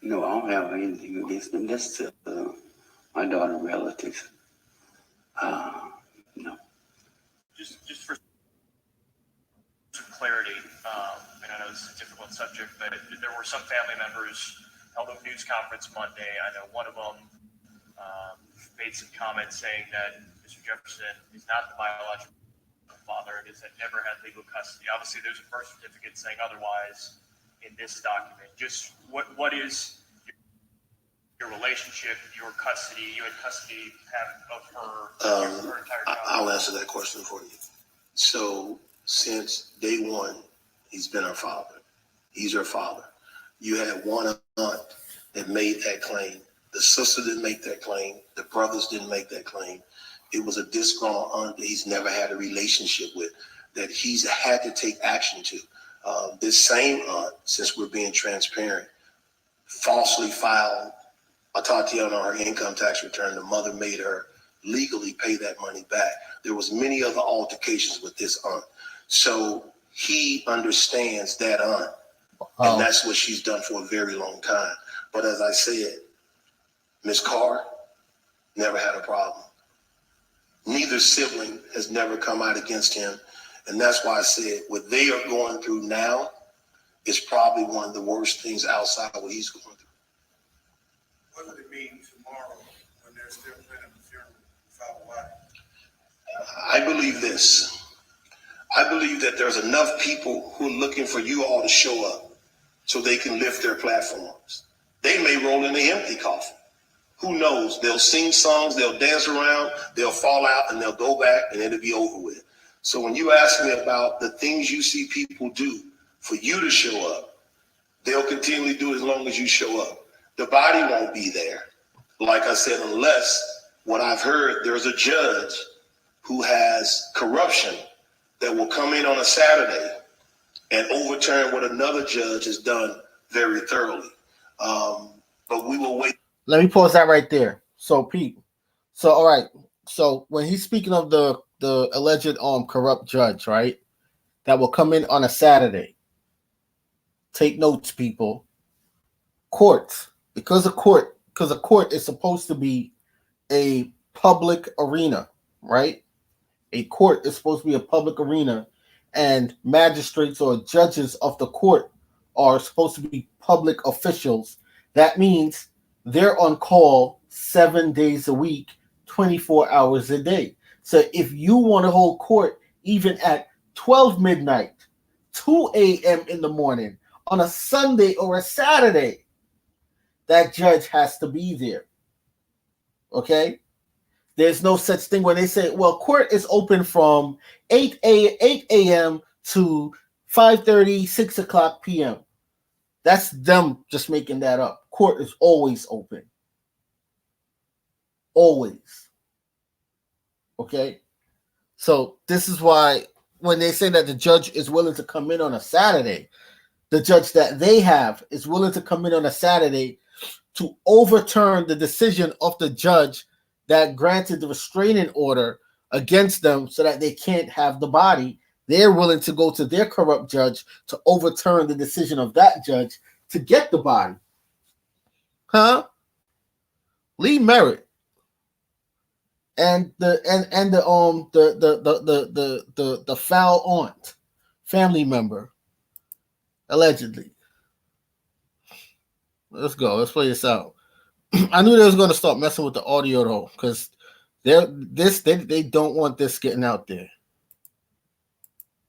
No, I don't have anything against them. That's my daughter relatives. No. Just for some clarity, and I know this is a difficult subject, but there were some family members held a news conference Monday. I know one of them made some comments saying that Mr. Jefferson is not the biological father. It is that never had legal custody. Obviously, there's a birth certificate saying otherwise in this document. Just what is your relationship, your custody? You had custody of her entire childhood. I'll answer that question for you. So since day one, he's been her father. He's her father. You had one aunt that made that claim. The sister didn't make that claim. The brothers didn't make that claim. It was a disgruntled aunt that he's never had a relationship with, that he's had to take action to. This same aunt, since we're being transparent, falsely filed Atatiana on her income tax return. The mother made her legally pay that money back. There was many other altercations with this aunt. So he understands that aunt, and that's what she's done for a very long time. But as I said, Miss Carr never had a problem. Neither sibling has never come out against him. And that's why I said what they are going through now is probably one of the worst things outside what he's going through. What would it mean tomorrow when they're still planning the funeral without a wife? I believe this. I believe that there's enough people who are looking for you all to show up so they can lift their platforms. They may roll in an empty coffin. Who knows? They'll sing songs, they'll dance around, they'll fall out, and they'll go back, and it'll be over with. So when you ask me about the things you see people do for you to show up, they'll continually do it as long as you show up. The body won't be there. Like I said, unless what I've heard, there's a judge who has corruption that will come in on a Saturday and overturn what another judge has done very thoroughly. But we will wait. Let me pause that right there. So, Pete. So, all right. So, when he's speaking of the alleged corrupt judge, right, that will come in on a Saturday. Take notes, people. Courts, because a court is supposed to be a public arena, right? A court is supposed to be a public arena, and magistrates or judges of the court are supposed to be public officials. That means they're on call 7 days a week, 24 hours a day. So if you want to hold court even at 12 midnight, 2 a.m. in the morning on a Sunday or a Saturday, that judge has to be there. Okay? There's no such thing when they say, well, court is open from 8 a.m. to 5:30, 6 o'clock p.m. That's them just making that up. Court is always open. Always. Okay? So this is why when they say that the judge is willing to come in on a Saturday, the judge that they have is willing to come in on a Saturday to overturn the decision of the judge that granted the restraining order against them so that they can't have the body. They're willing to go to their corrupt judge to overturn the decision of that judge to get the body. Huh? Lee Merritt and the foul aunt, family member, allegedly. Let's go. Let's play this out. I knew they was going to start messing with the audio though, because they don't want this getting out there.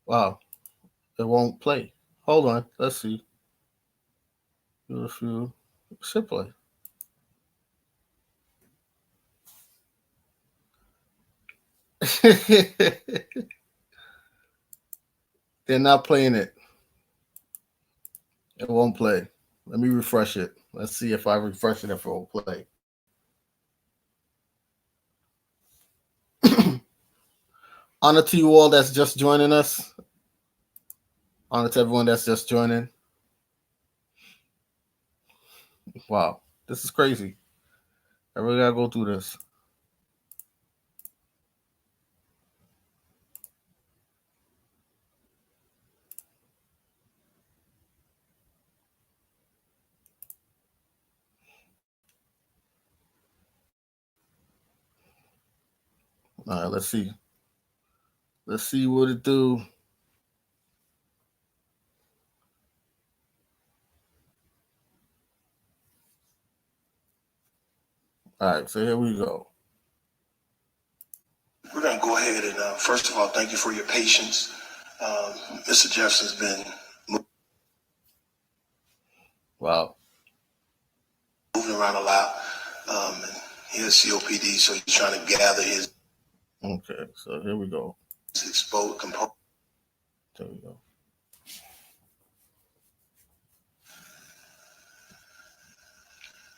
Wow, it won't play. Hold on, let's see. If you should play. They're not playing it. It won't play. Let me refresh it. Let's see if I refresh it if it will play. Honor to you all that's just joining us. Honor to everyone that's just joining. Wow, this is crazy. I really gotta go through this. All right, let's see. Let's see what it do. All right, so here we go. We're going to go ahead and, first of all, thank you for your patience. Mr. Jefferson's been moving around a lot. And he has COPD, so he's trying to gather his. Okay, so here we go. Exposed component. There we go.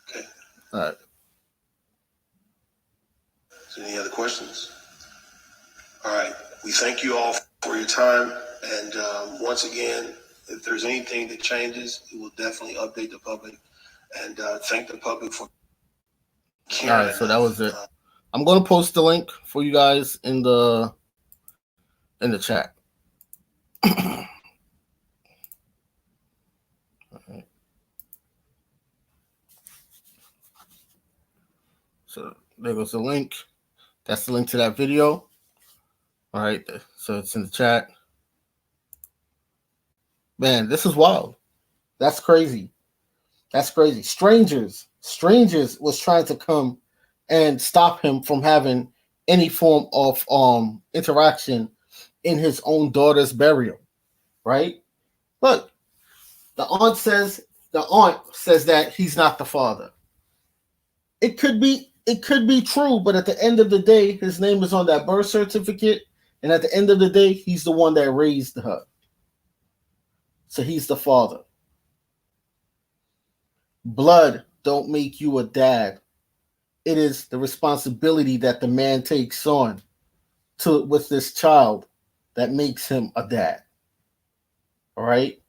Okay. All right. So any other questions? All right. We thank you all for your time. And once again, if there's anything that changes, we will definitely update the public. And thank the public for caring. All right, so that was it. I'm going to post the link for you guys in the chat. All right. So there goes the link. That's the link to that video. All right, so it's in the chat. Man, this is wild. That's crazy. That's crazy. Strangers was trying to come and stop him from having any form of interaction in his own daughter's burial, right? Look, the aunt says that he's not the father. It could be true, but at the end of the day, his name is on that birth certificate, and at the end of the day, he's the one that raised her. So he's the father. Blood don't make you a dad. It is the responsibility that the man takes on with this child that makes him a dad. All right?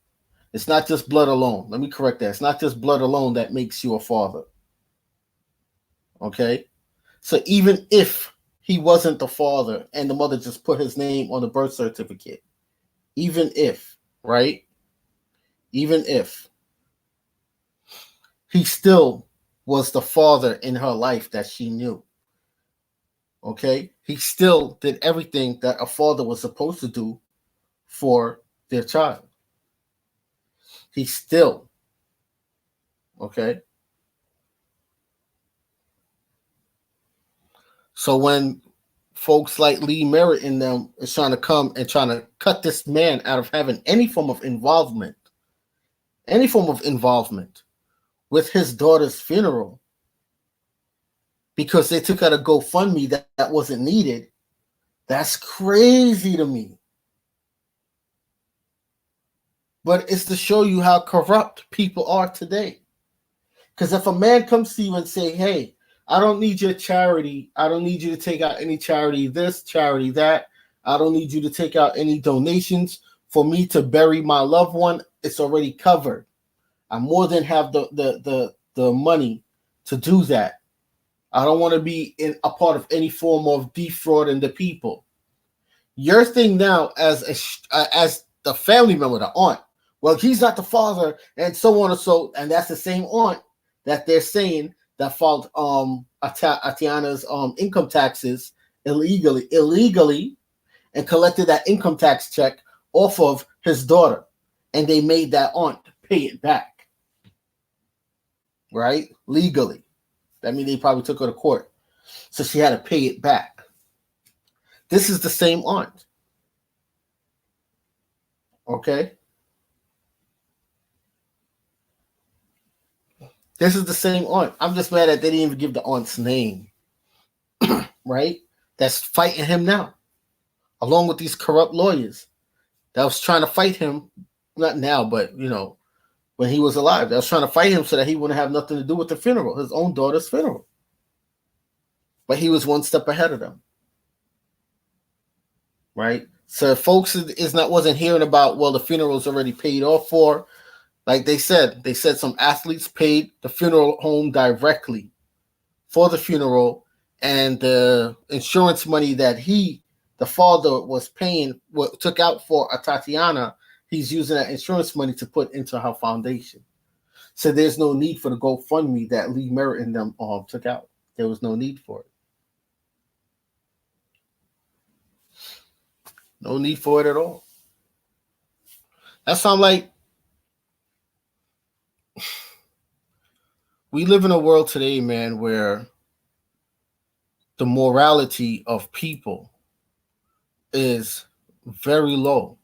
It's not just blood alone. Let me correct that. It's not just blood alone that makes you a father. Okay? So even if he wasn't the father and the mother just put his name on the birth certificate, even if, right? Even if, he still was the father in her life that she knew. Okay? He still did everything that a father was supposed to do for their child. He still, okay? So when folks like Lee Merritt and them is trying to come and trying to cut this man out of having any form of involvement with his daughter's funeral because they took out a GoFundMe that wasn't needed, that's crazy to me. But it's to show you how corrupt people are today. Because if a man comes to you and say, hey, I don't need your charity. I don't need you to take out any charity this, charity that. I don't need you to take out any donations for me to bury my loved one. It's already covered. I more than have the money to do that. I don't want to be a part of any form of defrauding the people. Your thing now as the family member, the aunt, well, he's not the father, and so on and so, and that's the same aunt that they're saying that filed Atatiana's income taxes illegally and collected that income tax check off of his daughter, and they made that aunt pay it back. Right? Legally. That means they probably took her to court. So she had to pay it back. This is the same aunt. Okay? This is the same aunt. I'm just mad that they didn't even give the aunt's name. Right? That's fighting him now. Along with these corrupt lawyers that was trying to fight him, not now, but when he was alive, that was trying to fight him so that he wouldn't have nothing to do with the funeral, his own daughter's funeral. But he was one step ahead of them, right? So folks wasn't hearing about, well, the funeral's already paid off for. Like they said some athletes paid the funeral home directly for the funeral, and the insurance money that the father was paying, took out for Atatiana, he's using that insurance money to put into her foundation. So there's no need for the GoFundMe that Lee Merritt and them took out. There was no need for it. No need for it at all. That sounds like we live in a world today, man, where the morality of people is very low.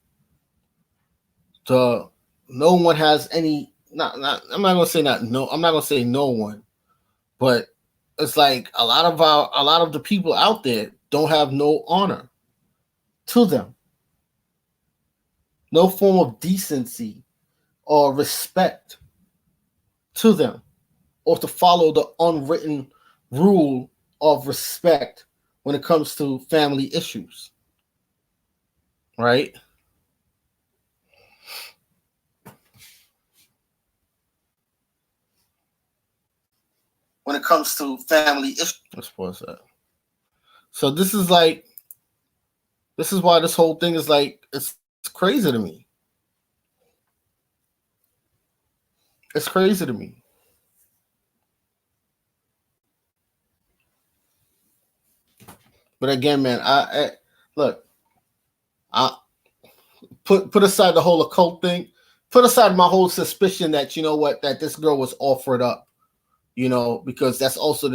No one has any. I'm not gonna say not no. I'm not gonna say no one, but it's like a lot of the people out there don't have no honor to them, no form of decency or respect to them, or to follow the unwritten rule of respect when it comes to family issues, right? When it comes to family issues, let's pause that. So this is why this whole thing is like, it's crazy to me. It's crazy to me. But again, man, I put aside the whole occult thing. Put aside my whole suspicion that that this girl was offered up, because that's also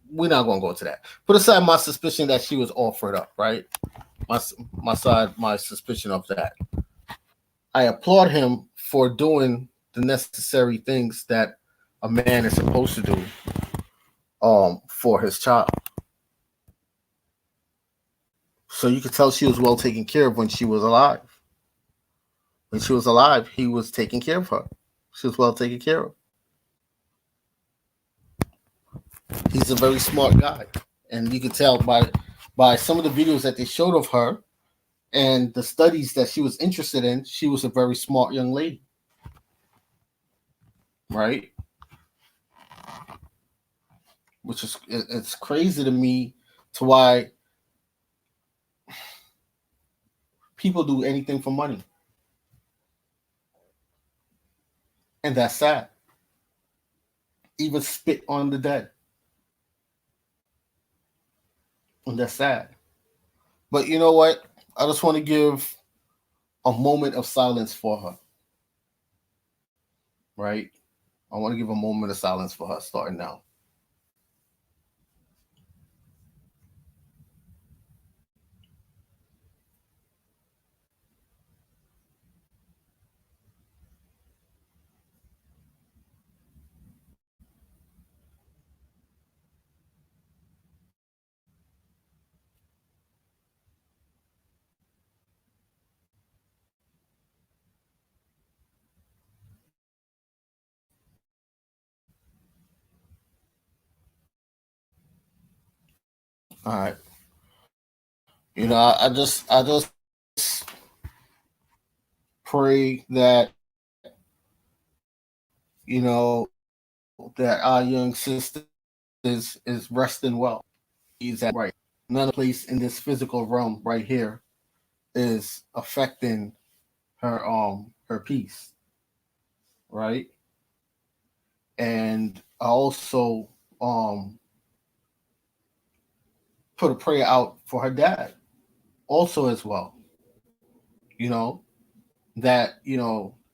we're not going to go into that. Put aside my suspicion that she was offered up, right? My suspicion of that. I applaud him for doing the necessary things that a man is supposed to do for his child. So you could tell she was well taken care of when she was alive. When she was alive, he was taking care of her. She was well taken care of. He's a very smart guy. And you could tell by some of the videos that they showed of her and the studies that she was interested in, she was a very smart young lady. Right? Which is, it's crazy to me to why people do anything for money. And that's sad. Even spit on the dead. And that's sad. But you know what? I just want to give a moment of silence for her. Right? I want to give a moment of silence for her starting now. All right. I just pray that that our young sister is resting well. He's at right. None place in this physical realm right here is affecting her peace. Right? And I also put a prayer out for her dad also as well. That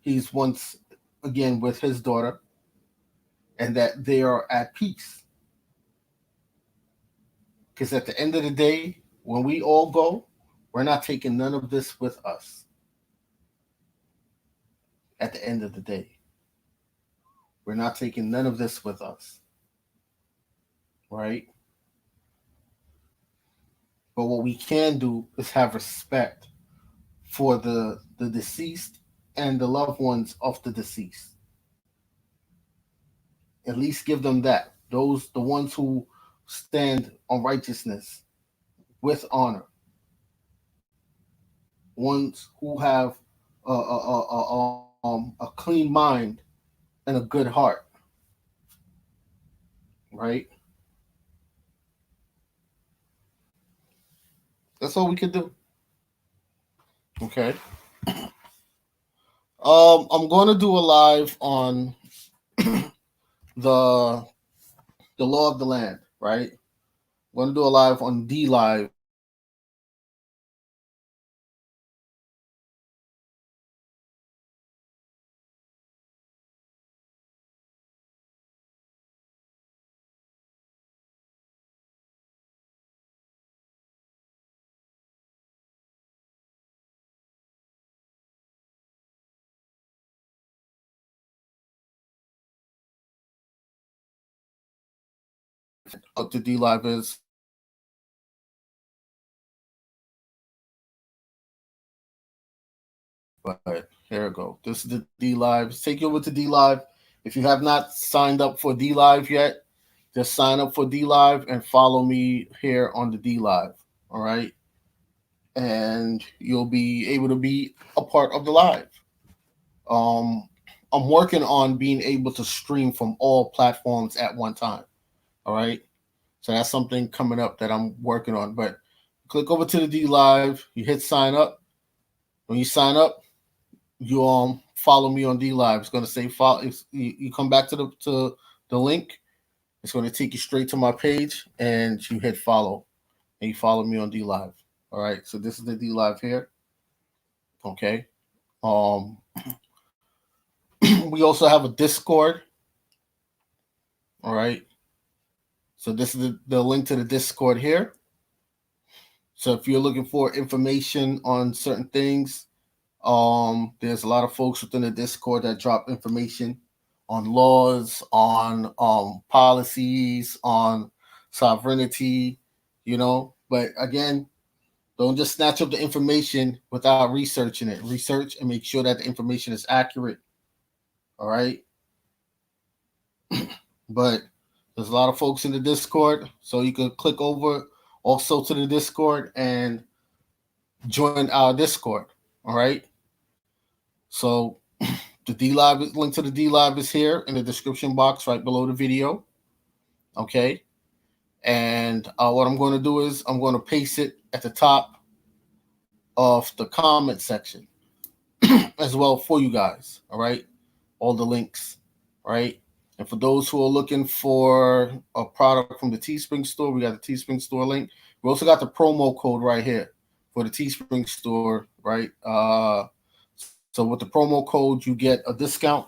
he's once again with his daughter and that they are at peace. Because at the end of the day, when we all go, we're not taking none of this with us. At the end of the day, we're not taking none of this with us. Right? But what we can do is have respect for the deceased and the loved ones of the deceased. At least give them that. Those the ones who stand on righteousness with honor. Ones who have a clean mind and a good heart. Right? That's all we can do. Okay. I'm going to do a live on the law of the land, right? I'm going to do a live on D Live. What the D Live is. But here we go. This is the D Live. Take you over to D Live. If you have not signed up for D Live yet, just sign up for D Live and follow me here on the D Live. All right. And you'll be able to be a part of the live. I'm working on being able to stream from all platforms at one time. All right. So that's something coming up that I'm working on. But click over to the D Live. You hit sign up. When you sign up, you follow me on D Live. It's going to say follow. You come back to the link. It's going to take you straight to my page, and you hit follow, and you follow me on D Live. All right. So this is the D Live here. Okay. We also have a Discord. All right. So this is the link to the Discord here. So if you're looking for information on certain things, there's a lot of folks within the Discord that drop information on laws, on policies, on sovereignty, But again, don't just snatch up the information without researching it. Research and make sure that the information is accurate. All right. But there's a lot of folks in the Discord, so you can click over also to the Discord and join our Discord. All right. So the D Live link to the D Live is here in the description box right below the video. Okay. And what I'm going to do is I'm going to paste it at the top of the comment section as well for you guys. All right. All the links. All right. And for those who are looking for a product from the Teespring store, we got the Teespring store link. We also got the promo code right here for the Teespring store, right? So with the promo code, you get a discount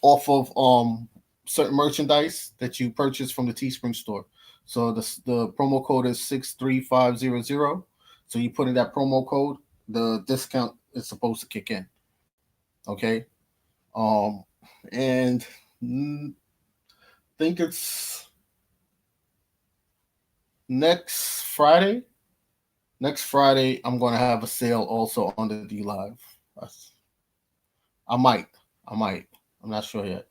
off of certain merchandise that you purchase from the Teespring store. So the promo code is 63500. So you put in that promo code, the discount is supposed to kick in. Okay. And I think it's next Friday. Next Friday, I'm going to have a sale also on the D Live. I might. I'm not sure yet.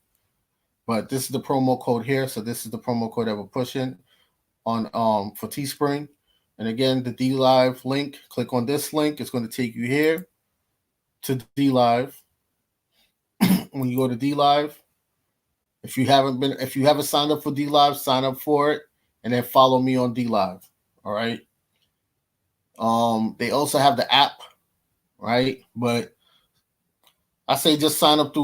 But this is the promo code here. So this is the promo code that we're pushing on for Teespring. And again, the D Live link. Click on this link. It's going to take you here to D Live. When you go to D Live, if you haven't signed up for D Live, sign up for it and then follow me on D Live. All right. They also have the app, right? But I say just sign up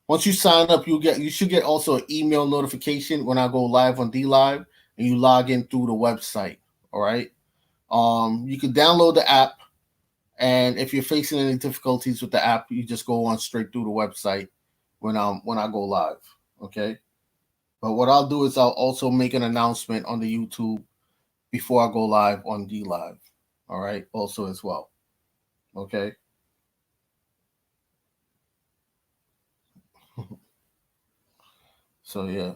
once you sign up, you should get also an email notification when I go live on D Live and you log in through the website. All right. You can download the app. And if you're facing any difficulties with the app, you just go on straight through the website when I go live. Okay. But what I'll do is I'll also make an announcement on the YouTube before I go live on D Live. All right. Also as well. Okay. So yeah.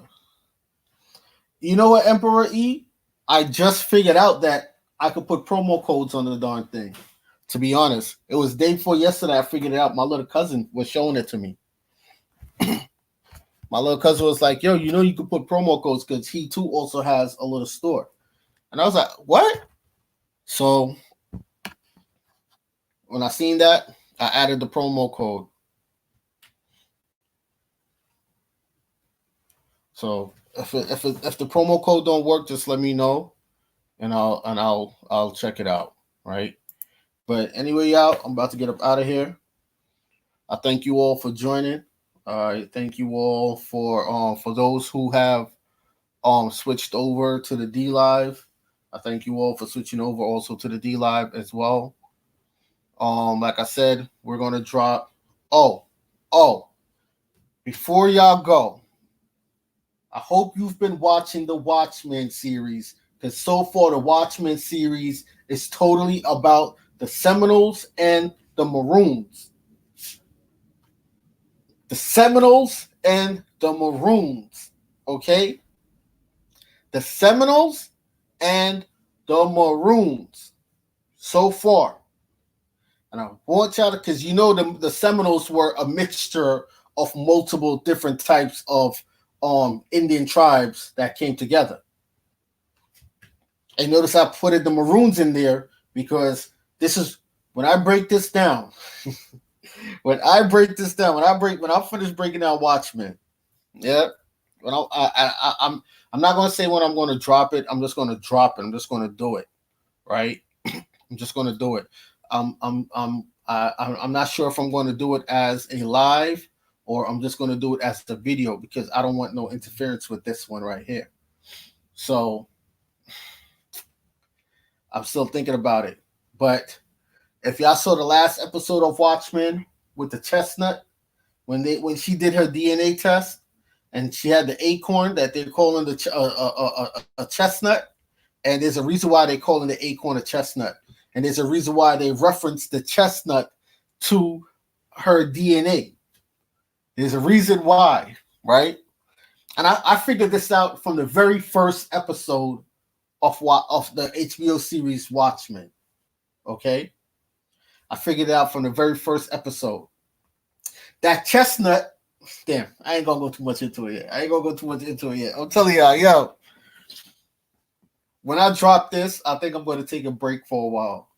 You know what, Emperor E? I just figured out that I could put promo codes on the darn thing. To be honest, it was day before yesterday I figured it out. My little cousin was showing it to me. My little cousin was like, yo, you know you could put promo codes because he too also has a little store. And I was like, what? So when I seen that, I added the promo code. So if the promo code don't work, just let me know, and I'll check it out, right? But anyway, y'all, I'm about to get up out of here. I thank you all for joining. Thank you all for those who have switched over to the D Live. I thank you all for switching over also to the D Live as well. Like I said, we're gonna drop. Oh, before y'all go, I hope you've been watching the Watchmen series, because so far the Watchmen series is totally about the Seminoles and the Maroons. The Seminoles and the Maroons, okay? The Seminoles and the Maroons so far. And I want y'all to, because you know the Seminoles were a mixture of multiple different types of Indian tribes that came together. And notice I put the Maroons in there because this is when I break this down. When I finish breaking down Watchmen, yeah. When I'm not gonna say when I'm gonna drop it. I'm just gonna drop it. I'm just gonna do it, right? I'm just gonna do it. I'm not sure if I'm going to do it as a live or I'm just going to do it as a video because I don't want no interference with this one right here. So I'm still thinking about it. But if y'all saw the last episode of Watchmen with the chestnut, when she did her DNA test and she had the acorn that they're calling a chestnut, and there's a reason why they're calling the acorn a chestnut. And there's a reason why they reference the chestnut to her DNA. There's a reason why, right? And I figured this out from the very first episode of the HBO series Watchmen. Okay? I figured it out from the very first episode. That chestnut, damn, I ain't gonna go too much into it yet. I'm telling y'all, yo. When I drop this, I think I'm going to take a break for a while.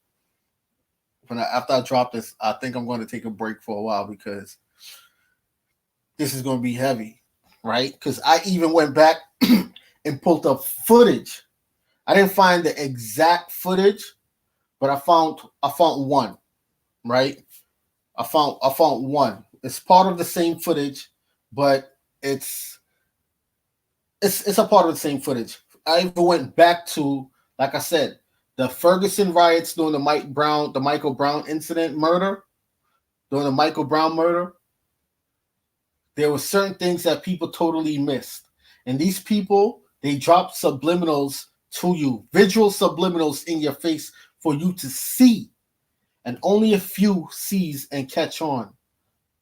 After I drop this, I think I'm going to take a break for a while because this is going to be heavy, right? Because I even went back and pulled up footage. I didn't find the exact footage, but I found one, right? I found one. It's part of the same footage, but it's a part of the same footage. I even went back to, like I said, the Ferguson riots during the Michael Brown incident murder, during the Michael Brown murder. There were certain things that people totally missed. And these people, they dropped subliminals to you, visual subliminals in your face for you to see. And only a few sees and catch on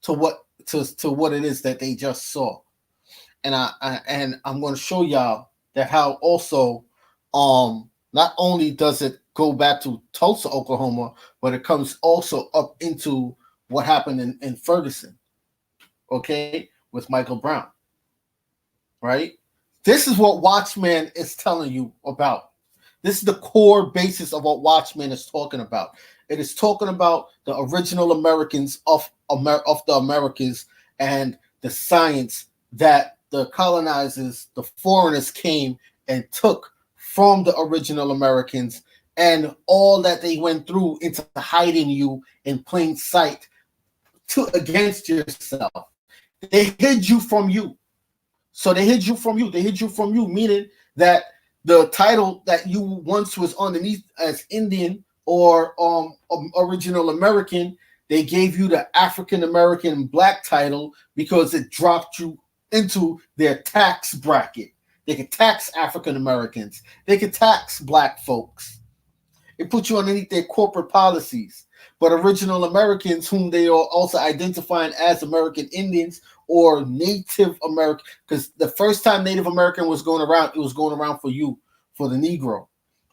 to what it is that they just saw. And I'm going to show y'all that how also not only does it go back to Tulsa, Oklahoma, but it comes also up into what happened in Ferguson, okay, with Michael Brown, right? This is what Watchmen is telling you about. This is the core basis of what Watchmen is talking about. It is talking about the original Americans of the Americas and the science that the colonizers, the foreigners came and took from the original Americans and all that they went through into hiding you in plain sight against yourself. They hid you from you. So they hid you from you. They hid you from you, meaning that the title that you once was underneath as Indian or original American, they gave you the African American black title because it dropped you into their tax bracket. They could tax African Americans. They could tax black folks. It put you underneath their corporate policies. But original Americans, whom they are also identifying as American Indians or Native American, because the first time Native American was going around, it was going around for you, for the Negro.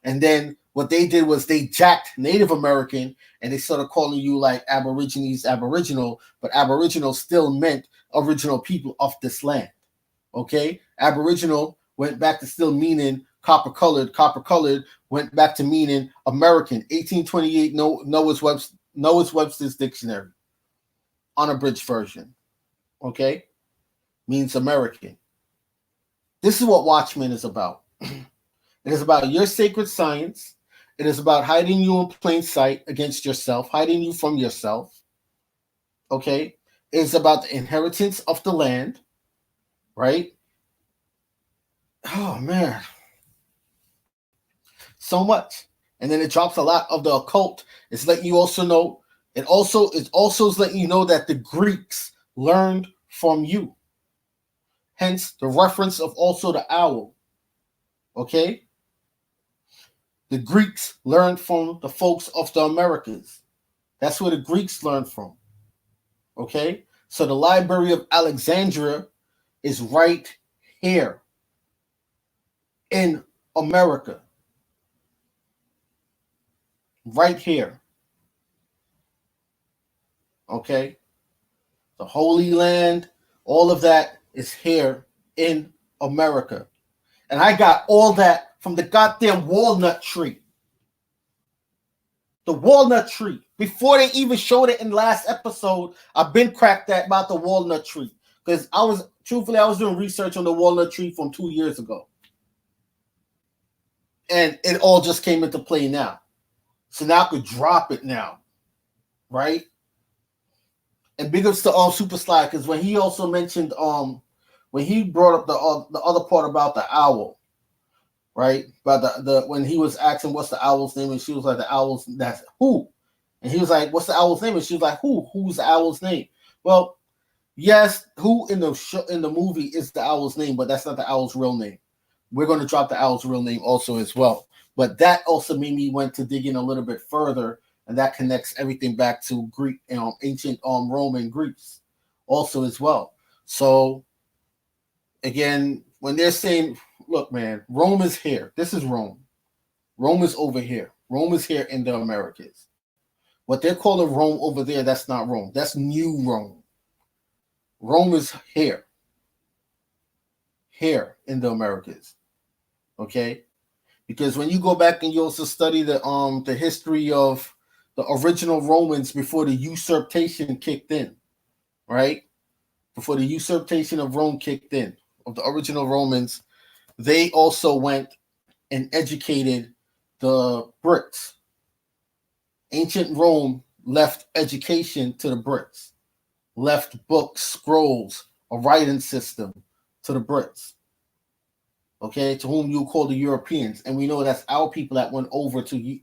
And then what they did was they jacked Native American and they started calling you like Aborigines, Aboriginal, but Aboriginal still meant original people of this land. Okay? Aboriginal went back to still meaning copper colored. Copper colored went back to meaning American. 1828, Noah's Webster's Dictionary, unabridged version. Okay? Means American. This is what Watchmen is about. It is about your sacred science. It is about hiding you in plain sight against yourself, hiding you from yourself. Okay? It is about the inheritance of the land, right? Oh, man. So much. And then it drops a lot of the occult. It's letting you also know, it also is letting you know that the Greeks learned from you. Hence the reference of also the owl. Okay? The Greeks learned from the folks of the Americas. That's where the Greeks learned from. Okay? So the Library of Alexandria is right here in America. Right here. Okay? The Holy Land, all of that is here in America. And I got all that from the goddamn walnut tree. The walnut tree. Before they even showed it in the last episode, I've been cracked that about the walnut tree. Because I was doing research on the walnut tree from 2 years ago. And it all just came into play now. So now I could drop it now. Right? And big ups to Super Slide, because when he also mentioned when he brought up the other part about the owl, right? About the when he was asking what's the owl's name, and she was like, the owl's, that's who? And he was like, what's the owl's name? And she was like, who? Who's the owl's name? Well, yes, who in the movie is the owl's name, but that's not the owl's real name. We're going to drop the owl's real name also as well. But that also made me want to dig in a little bit further, and that connects everything back to Greek, ancient Roman Greece also as well. So again, when they're saying, look, man, Rome is here. This is Rome. Rome is over here. Rome is here in the Americas. What they're calling Rome over there, that's not Rome. That's New Rome. Rome is here. Here in the Americas. Okay? Because when you go back and you also study the history of the original Romans before the usurpation kicked in, right? Before the usurpation of Rome kicked in, of the original Romans, they also went and educated the Brits. Ancient Rome left education to the Brits, left books, scrolls, a writing system to the Brits. Okay, to whom you call the Europeans. And we know that's our people that went over to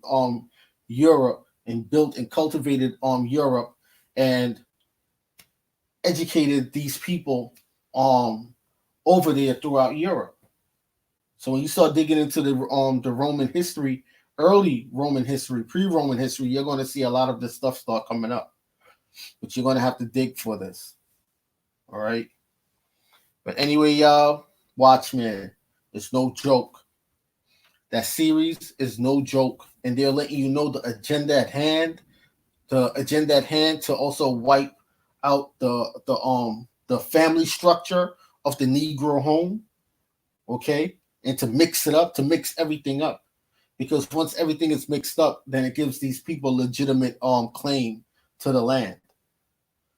Europe and built and cultivated Europe and educated these people over there throughout Europe. So when you start digging into the Roman history, early Roman history, pre-Roman history, you're going to see a lot of this stuff start coming up. But you're going to have to dig for this. All right? But anyway, y'all, Watchmen. It's no joke. That series is no joke. And they're letting you know the agenda at hand. The agenda at hand to also wipe out the family structure of the Negro home. Okay? And to mix it up, to mix everything up. Because once everything is mixed up, then it gives these people legitimate claim to the land.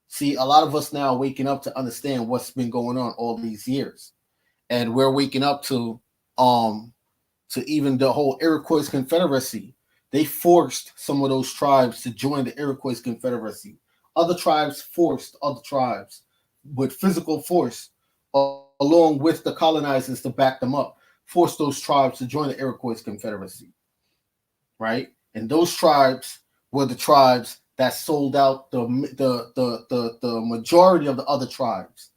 See, a lot of us now are waking up to understand what's been going on all these years. And we're waking up to even the whole Iroquois Confederacy. They forced some of those tribes to join the Iroquois Confederacy. Other tribes forced other tribes with physical force, along with the colonizers to back them up, forced those tribes to join the Iroquois Confederacy. Right? And those tribes were the tribes that sold out the majority of the other tribes.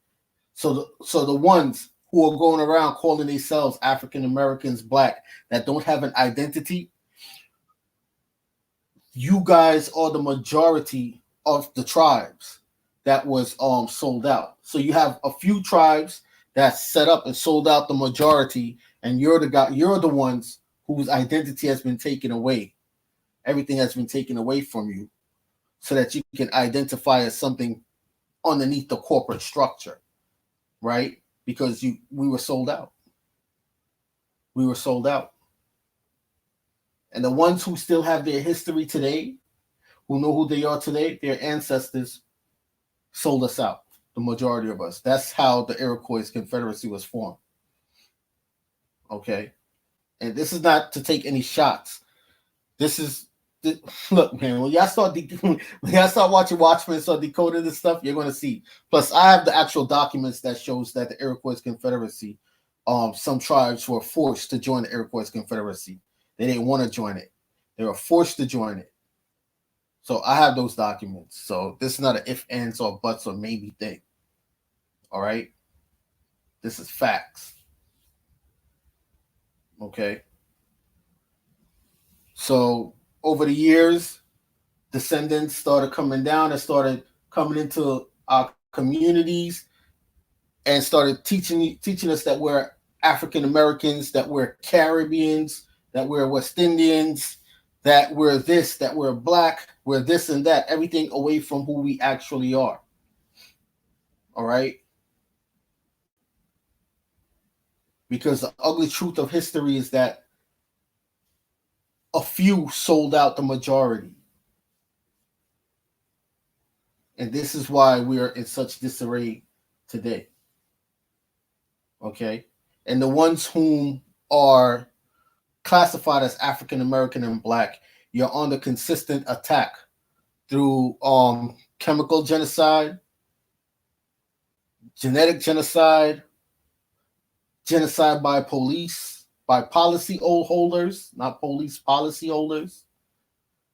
So the ones who are going around calling themselves African Americans, Black, that don't have an identity, you guys are the majority of the tribes that was sold out. So you have a few tribes that set up and sold out the majority, and you're the ones whose identity has been taken away. Everything has been taken away from you so that you can identify as something underneath the corporate structure, right? Because we were sold out. We were sold out. And the ones who still have their history today, who know who they are today, their ancestors sold us out, the majority of us. That's how the Iroquois Confederacy was formed. Okay? And this is not to take any shots. This is, look, man, when y'all start watching Watchmen and start decoding this stuff, you're going to see. Plus, I have the actual documents that shows that the Iroquois Confederacy, some tribes were forced to join the Iroquois Confederacy. They didn't want to join it. They were forced to join it. So I have those documents. So this is not an if, ands, or buts, or maybe thing. All right? This is facts. Okay? So over the years, descendants started coming down and started coming into our communities and started teaching us that we're African Americans, that we're Caribbeans, that we're West Indians, that we're this, that we're black, we're this and that, everything away from who we actually are. All right? Because the ugly truth of history is that a few sold out the majority. And this is why we are in such disarray today. Okay? And the ones whom are classified as African American and black, you're under consistent attack through chemical genocide, genetic genocide, genocide by police, by policy holders, not police, policy holders,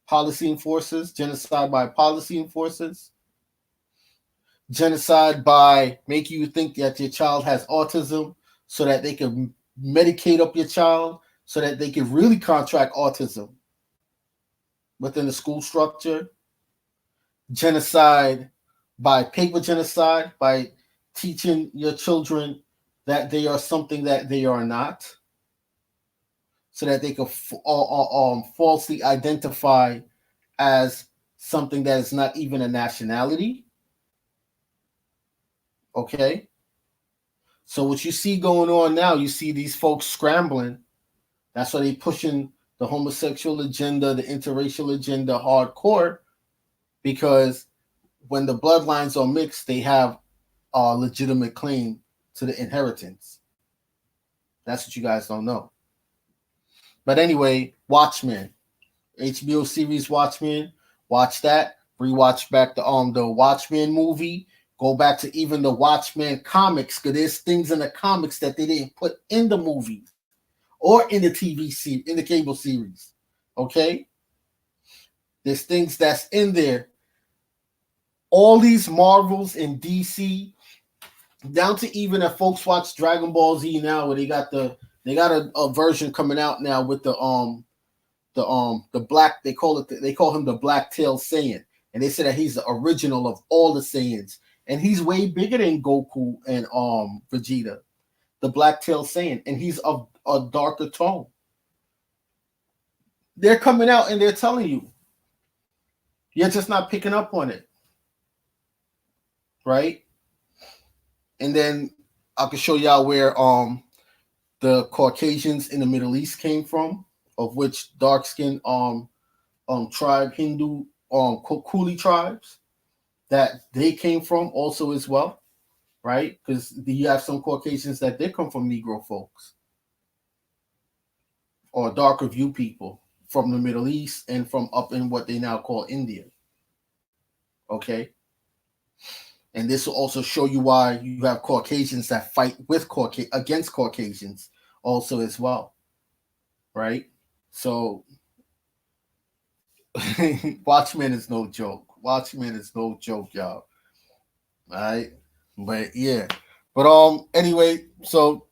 policy enforcers, genocide by policy enforcers, genocide by making you think that your child has autism so that they can medicate up your child, so that they can really contract autism within the school structure. Genocide by paper genocide, by teaching your children that they are something that they are not, so that they can falsely identify as something that is not even a nationality. Okay? So what you see going on now, you see these folks scrambling. That's why they're pushing the homosexual agenda, the interracial agenda hardcore, because when the bloodlines are mixed, they have a legitimate claim to the inheritance. That's what you guys don't know. But anyway, Watchmen, HBO series Watchmen, watch that. Rewatch back the Watchmen movie. Go back to even the Watchmen comics, because there's things in the comics that they didn't put in the movie or in the TV series, in the cable series. Okay? There's things that's in there. All these Marvels and DC, down to even if folks watch Dragon Ball Z now, where they got a version coming out now with the black, they call him the Black Tail Saiyan, and they say that he's the original of all the Saiyans, and he's way bigger than Goku and Vegeta, the Black Tail Saiyan, and he's of a darker tone. They're coming out and they're telling you, you're just not picking up on it, right? And then I can show y'all where the Caucasians in the Middle East came from, of which dark-skinned tribe, Hindu Kuli tribes, that they came from also as well, right? Because you have some Caucasians that did come from Negro folks or darker view people from the Middle East and from up in what they now call India. Okay? And this will also show you why you have Caucasians that fight with against Caucasians also as well, right? So Watchmen is no joke. Watchmen is no joke, y'all. All right? But yeah. But anyway, so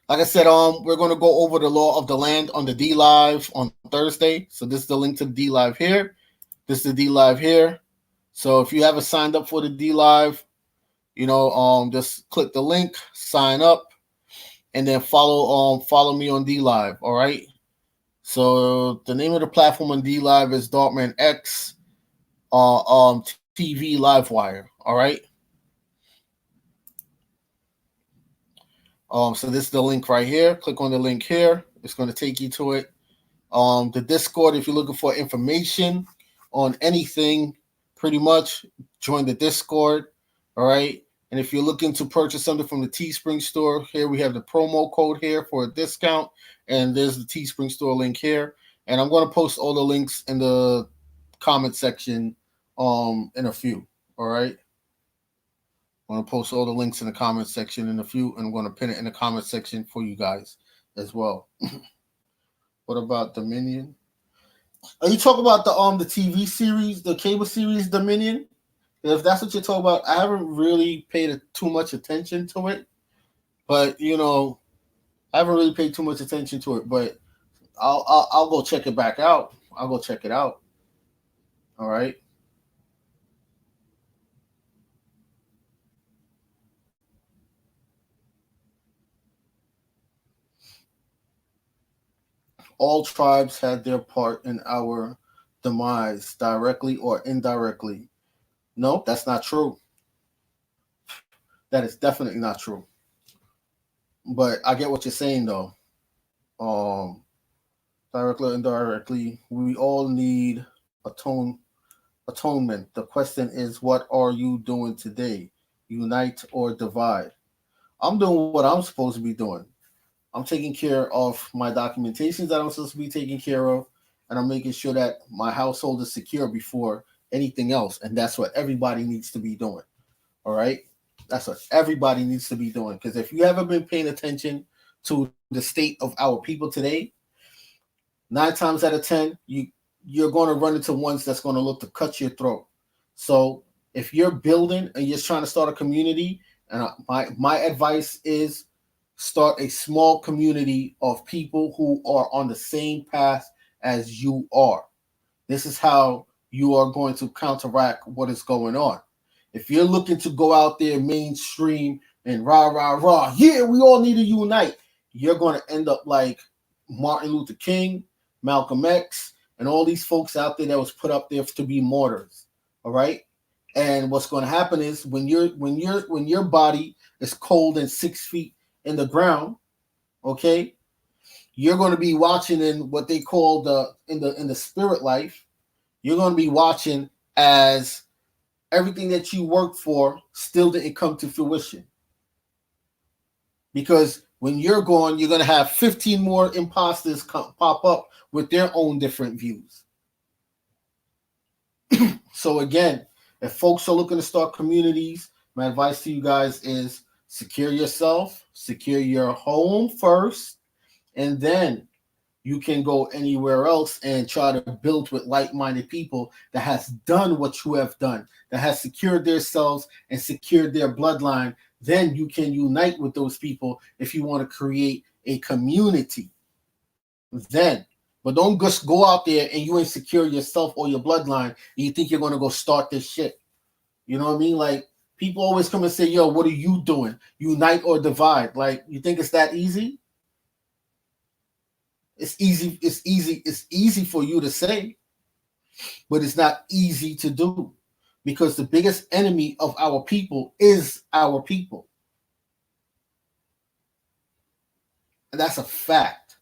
like I said, we're going to go over the law of the land on the D Live on Thursday. So this is the link to the D Live here. This is the D Live here. So if you haven't signed up for the D Live, just click the link, sign up, and then follow me on D Live. All right. So the name of the platform on D Live is Darkman X TV Livewire. All right. So this is the link right here. Click on the link here. It's going to take you to it. The Discord, if you're looking for information on anything, pretty much join the Discord. All right. And if you're looking to purchase something from the Teespring store, here we have the promo code here for a discount. And there's the Teespring store link here. And I'm going to post all the links in the comment section in a few. All right. I'm going to post all the links in the comment section in a few, and I'm going to pin it in the comment section for you guys as well. What about Dominion? Are you talking about the TV series, the cable series Dominion? If that's what you're talking about, I haven't really paid too much attention to it. But I haven't really paid too much attention to it. But I'll go check it back out. I'll go check it out. All right. All tribes had their part in our demise, directly or indirectly. No, that's not true. That is definitely not true. But I get what you're saying, though. Directly or indirectly, we all need atonement. The question is, what are you doing today? Unite or divide? I'm doing what I'm supposed to be doing. I'm taking care of my documentations that I'm supposed to be taking care of, and I'm making sure that my household is secure before anything else. And that's what everybody needs to be doing. All right? That's what everybody needs to be doing. Because if you haven't been paying attention to the state of our people today, 9 times out of 10, you're going to run into ones that's going to look to cut your throat. So if you're building and you're trying to start a community, and my advice is, start a small community of people who are on the same path as you are. This is how you are going to counteract what is going on. If you're looking to go out there mainstream and rah, yeah, we all need to unite, you're going to end up like Martin Luther King, Malcolm X, and all these folks out there that was put up there to be martyrs. All right. And what's going to happen is when your body is cold and 6 feet in the ground, okay, you're going to be watching in what they call in the spirit life. You're going to be watching as everything that you worked for still didn't come to fruition. Because when you're gone, you're going to have 15 more imposters pop up with their own different views. So again, if folks are looking to start communities, my advice to you guys is secure yourself, secure your home first, and then you can go anywhere else and try to build with like-minded people that has done what you have done, that has secured themselves and secured their bloodline. Then you can unite with those people if you want to create a community. Then, but don't just go out there and you ain't secure yourself or your bloodline and you think you're going to go start this shit. You know what I mean? Like, people always come and say, yo, what are you doing? Unite or divide. Like, you think it's that easy? It's easy for you to say, but it's not easy to do, because the biggest enemy of our people is our people. And that's a fact.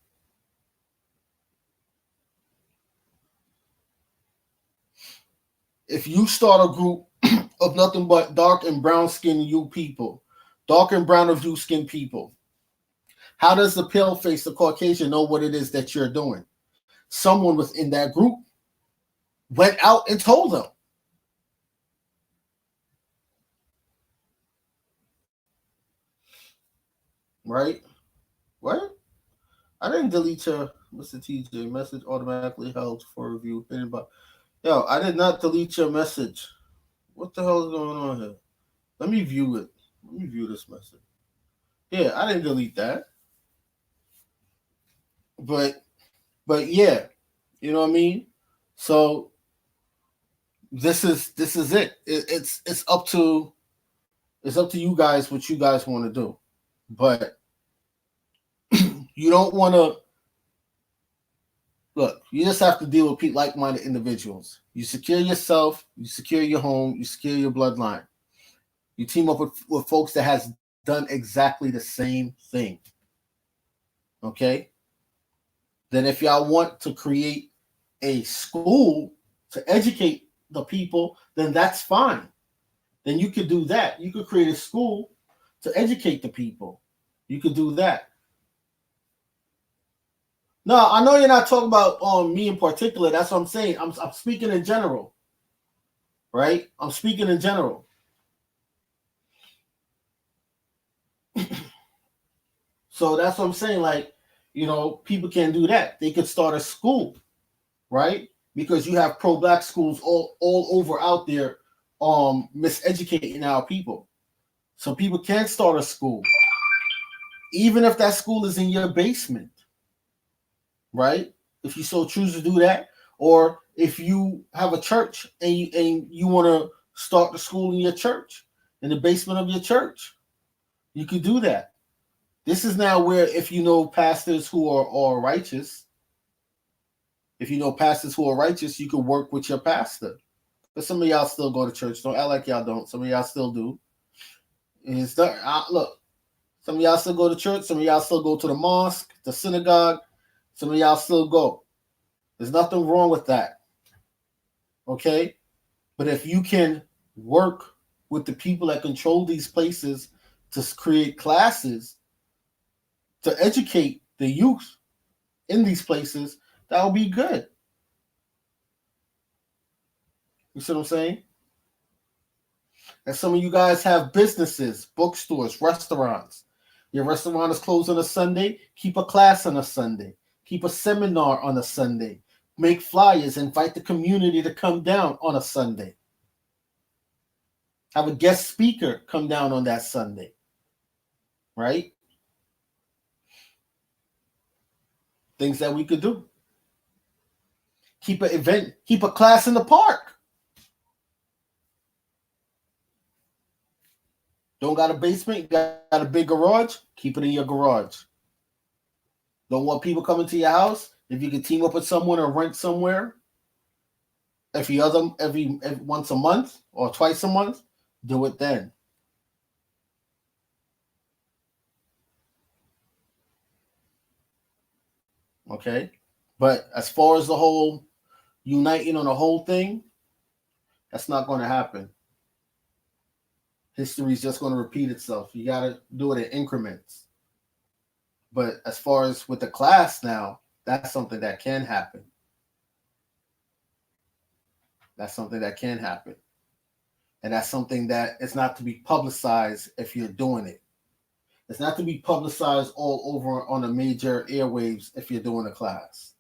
If you start a group of nothing but dark and brown skinned you people, dark and brown of you skin people, how does the pale face, the Caucasian, know what it is that you're doing? Someone within that group went out and told them. Right? What? I didn't delete your Mr. TJ message automatically held for review. Yo, I did not delete your message. What the hell is going on here? Let me view it. Let me view this message. Yeah, I didn't delete that. But yeah, you know what I mean? So this is it. It's up to you guys what you guys want to do. But you don't want to Look, you just have to deal with like-minded individuals. You secure yourself, you secure your home, you secure your bloodline. You team up with folks that has done exactly the same thing. Okay? Then if y'all want to create a school to educate the people, then that's fine. Then you could do that. You could create a school to educate the people. You could do that. No, I know you're not talking about me in particular. That's what I'm saying. I'm speaking in general, right? I'm speaking in general. So that's what I'm saying. Like, you know, people can do that. They could start a school, right? Because you have pro-black schools all over out there miseducating our people. So people can start a school, even if that school is in your basement, right? If you so choose to do that, or if you have a church and you want to start the school in your church, in the basement of your church, you could do that. This is now where, if you know pastors who are righteous, you can work with your pastor. But some of y'all still go to church. Don't act like y'all don't. Some of y'all still do. And it's look, some of y'all still go to church. Some of y'all still go to the mosque, the synagogue. Some of y'all still go. There's nothing wrong with that. Okay? But if you can work with the people that control these places to create classes to educate the youth in these places, that would be good. You see what I'm saying? And some of you guys have businesses, bookstores, restaurants. Your restaurant is closed on a Sunday. Keep a class on a Sunday. Keep a seminar on a Sunday. Make flyers. Invite the community to come down on a Sunday. Have a guest speaker come down on that Sunday. Right? Things that we could do. Keep an event. Keep a class in the park. Don't got a basement, got a big garage, keep it in your garage. Don't want people coming to your house? If you can team up with someone or rent somewhere every once a month or twice a month, do it then. Okay? But as far as the whole uniting on the whole thing, that's not going to happen. History is just going to repeat itself. You got to do it in increments. But as far as with the class now, that's something that can happen. That's something that can happen. And that's something that is not to be publicized if you're doing it. It's not to be publicized all over on the major airwaves if you're doing a class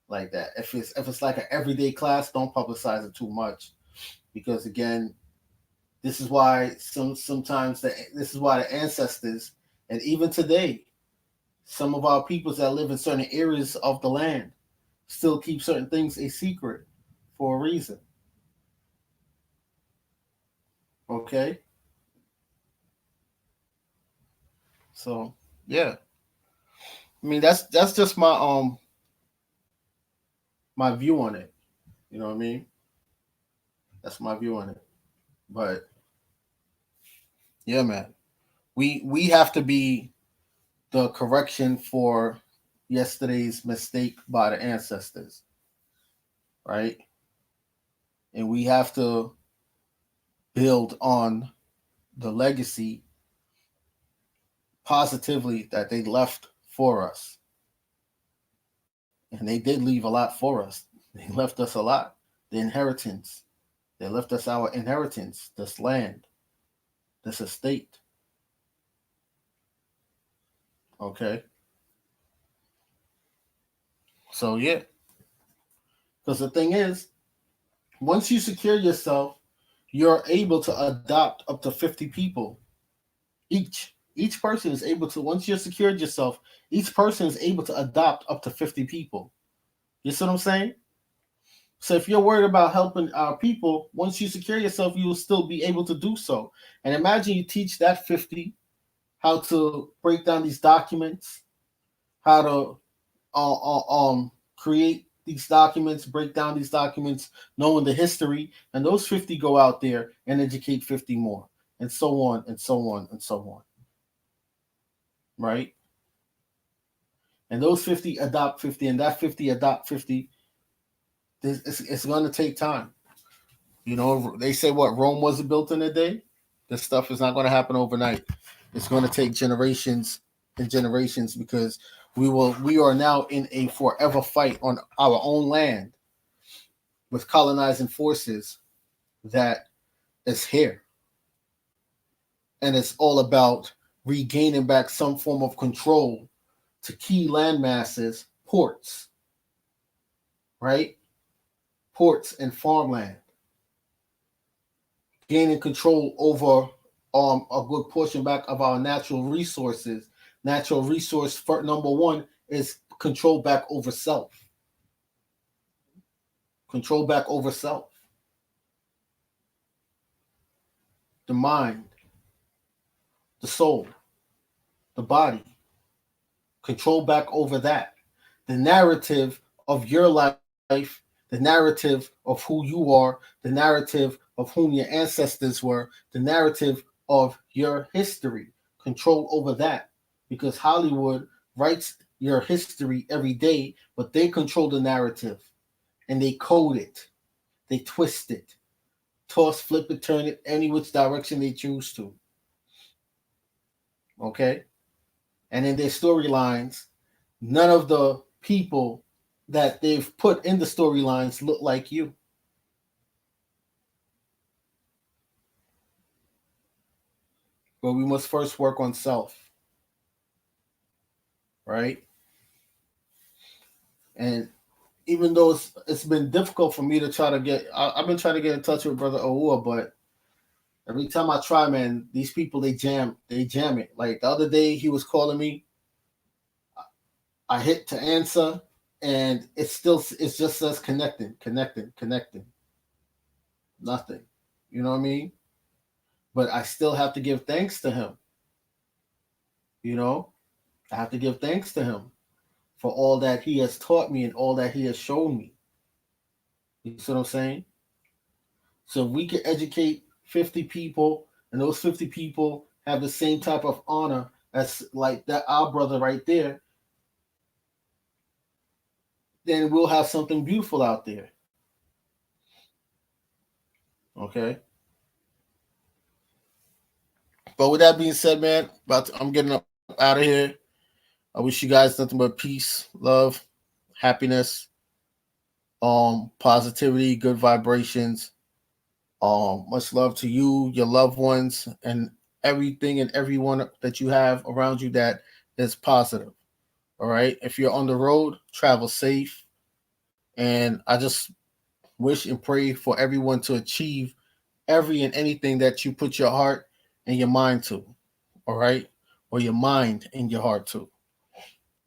like that. If it's like an everyday class, don't publicize it too much. Because again, this is why sometimes this is why the ancestors, and even today, some of our peoples that live in certain areas of the land still keep certain things a secret for a reason. Okay? So, yeah. I mean, that's just my my view on it. You know what I mean? That's my view on it. But yeah, man. We have to be the correction for yesterday's mistake by the ancestors. Right? And we have to build on the legacy positively that they left for us. And they did leave a lot for us. They left us a lot. The inheritance. They left us our inheritance, this land, this estate. Okay? So, yeah. Because the thing is, once you secure yourself, you're able to adopt up to 50 people each. Each person is able to, once you've secured yourself, each person is able to adopt up to 50 people. You see what I'm saying? So if you're worried about helping our people, once you secure yourself, you will still be able to do so. And imagine you teach that 50 how to break down these documents, how to create these documents, break down these documents, knowing the history, and those 50 go out there and educate 50 more, and so on and so on and so on. Right? And those 50 adopt 50, and that 50 adopt 50. It's going to take time. You know, they say what, Rome wasn't built in a day. This stuff is not going to happen overnight. It's going to take generations and generations, because we are now in a forever fight on our own land with colonizing forces that is here. And it's all about regaining back some form of control to key land masses, ports, right? Ports and farmland. Gaining control over a good portion back of our natural resources. Natural resource for number one is control back over self. Control back over self. The mind, the soul, the body. Control back over that. The narrative of your life, the narrative of who you are, the narrative of whom your ancestors were, the narrative of your history. Control over that. Because Hollywood writes your history every day, but they control the narrative. And they code it. They twist it. Toss, flip it, turn it any which direction they choose to. Okay? And in their storylines, none of the people that they've put in the storylines look like you. But we must first work on self. Right? And even though it's been difficult for me to try to get, I've been trying to get in touch with Brother Awua, but every time I try, man, these people, they jam it. Like the other day, he was calling me. I hit to answer, and it just says connecting. Nothing. You know what I mean? But I still have to give thanks to him. You know? I have to give thanks to him for all that he has taught me and all that he has shown me. You see what I'm saying? So if we can educate 50 people, and those 50 people have the same type of honor as like that our brother right there, then we'll have something beautiful out there. Okay? But with that being said, man, I'm getting up out of here. I wish you guys nothing but peace, love, happiness, positivity, good vibrations. Much love to you, your loved ones, and everything and everyone that you have around you that is positive. All right. If you're on the road, travel safe. And I just wish and pray for everyone to achieve every and anything that you put your heart and your mind to. All right. Or your mind and your heart to.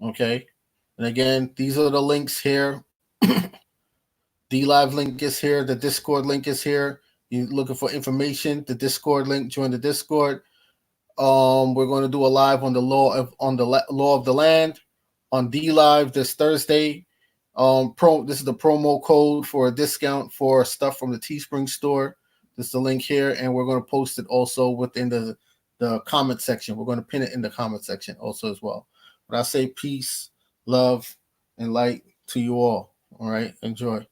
Okay. And again, these are the links here. The live link is here. The Discord link is here. You're looking for information, the Discord link, join the Discord. We're going to do a live on the law of the land on D Live this Thursday. This is the promo code for a discount for stuff from the Teespring store. This is the link here, and we're going to post it also within the comment section. We're going to pin it in the comment section also as well. But I say peace, love, and light to you all. All right, enjoy.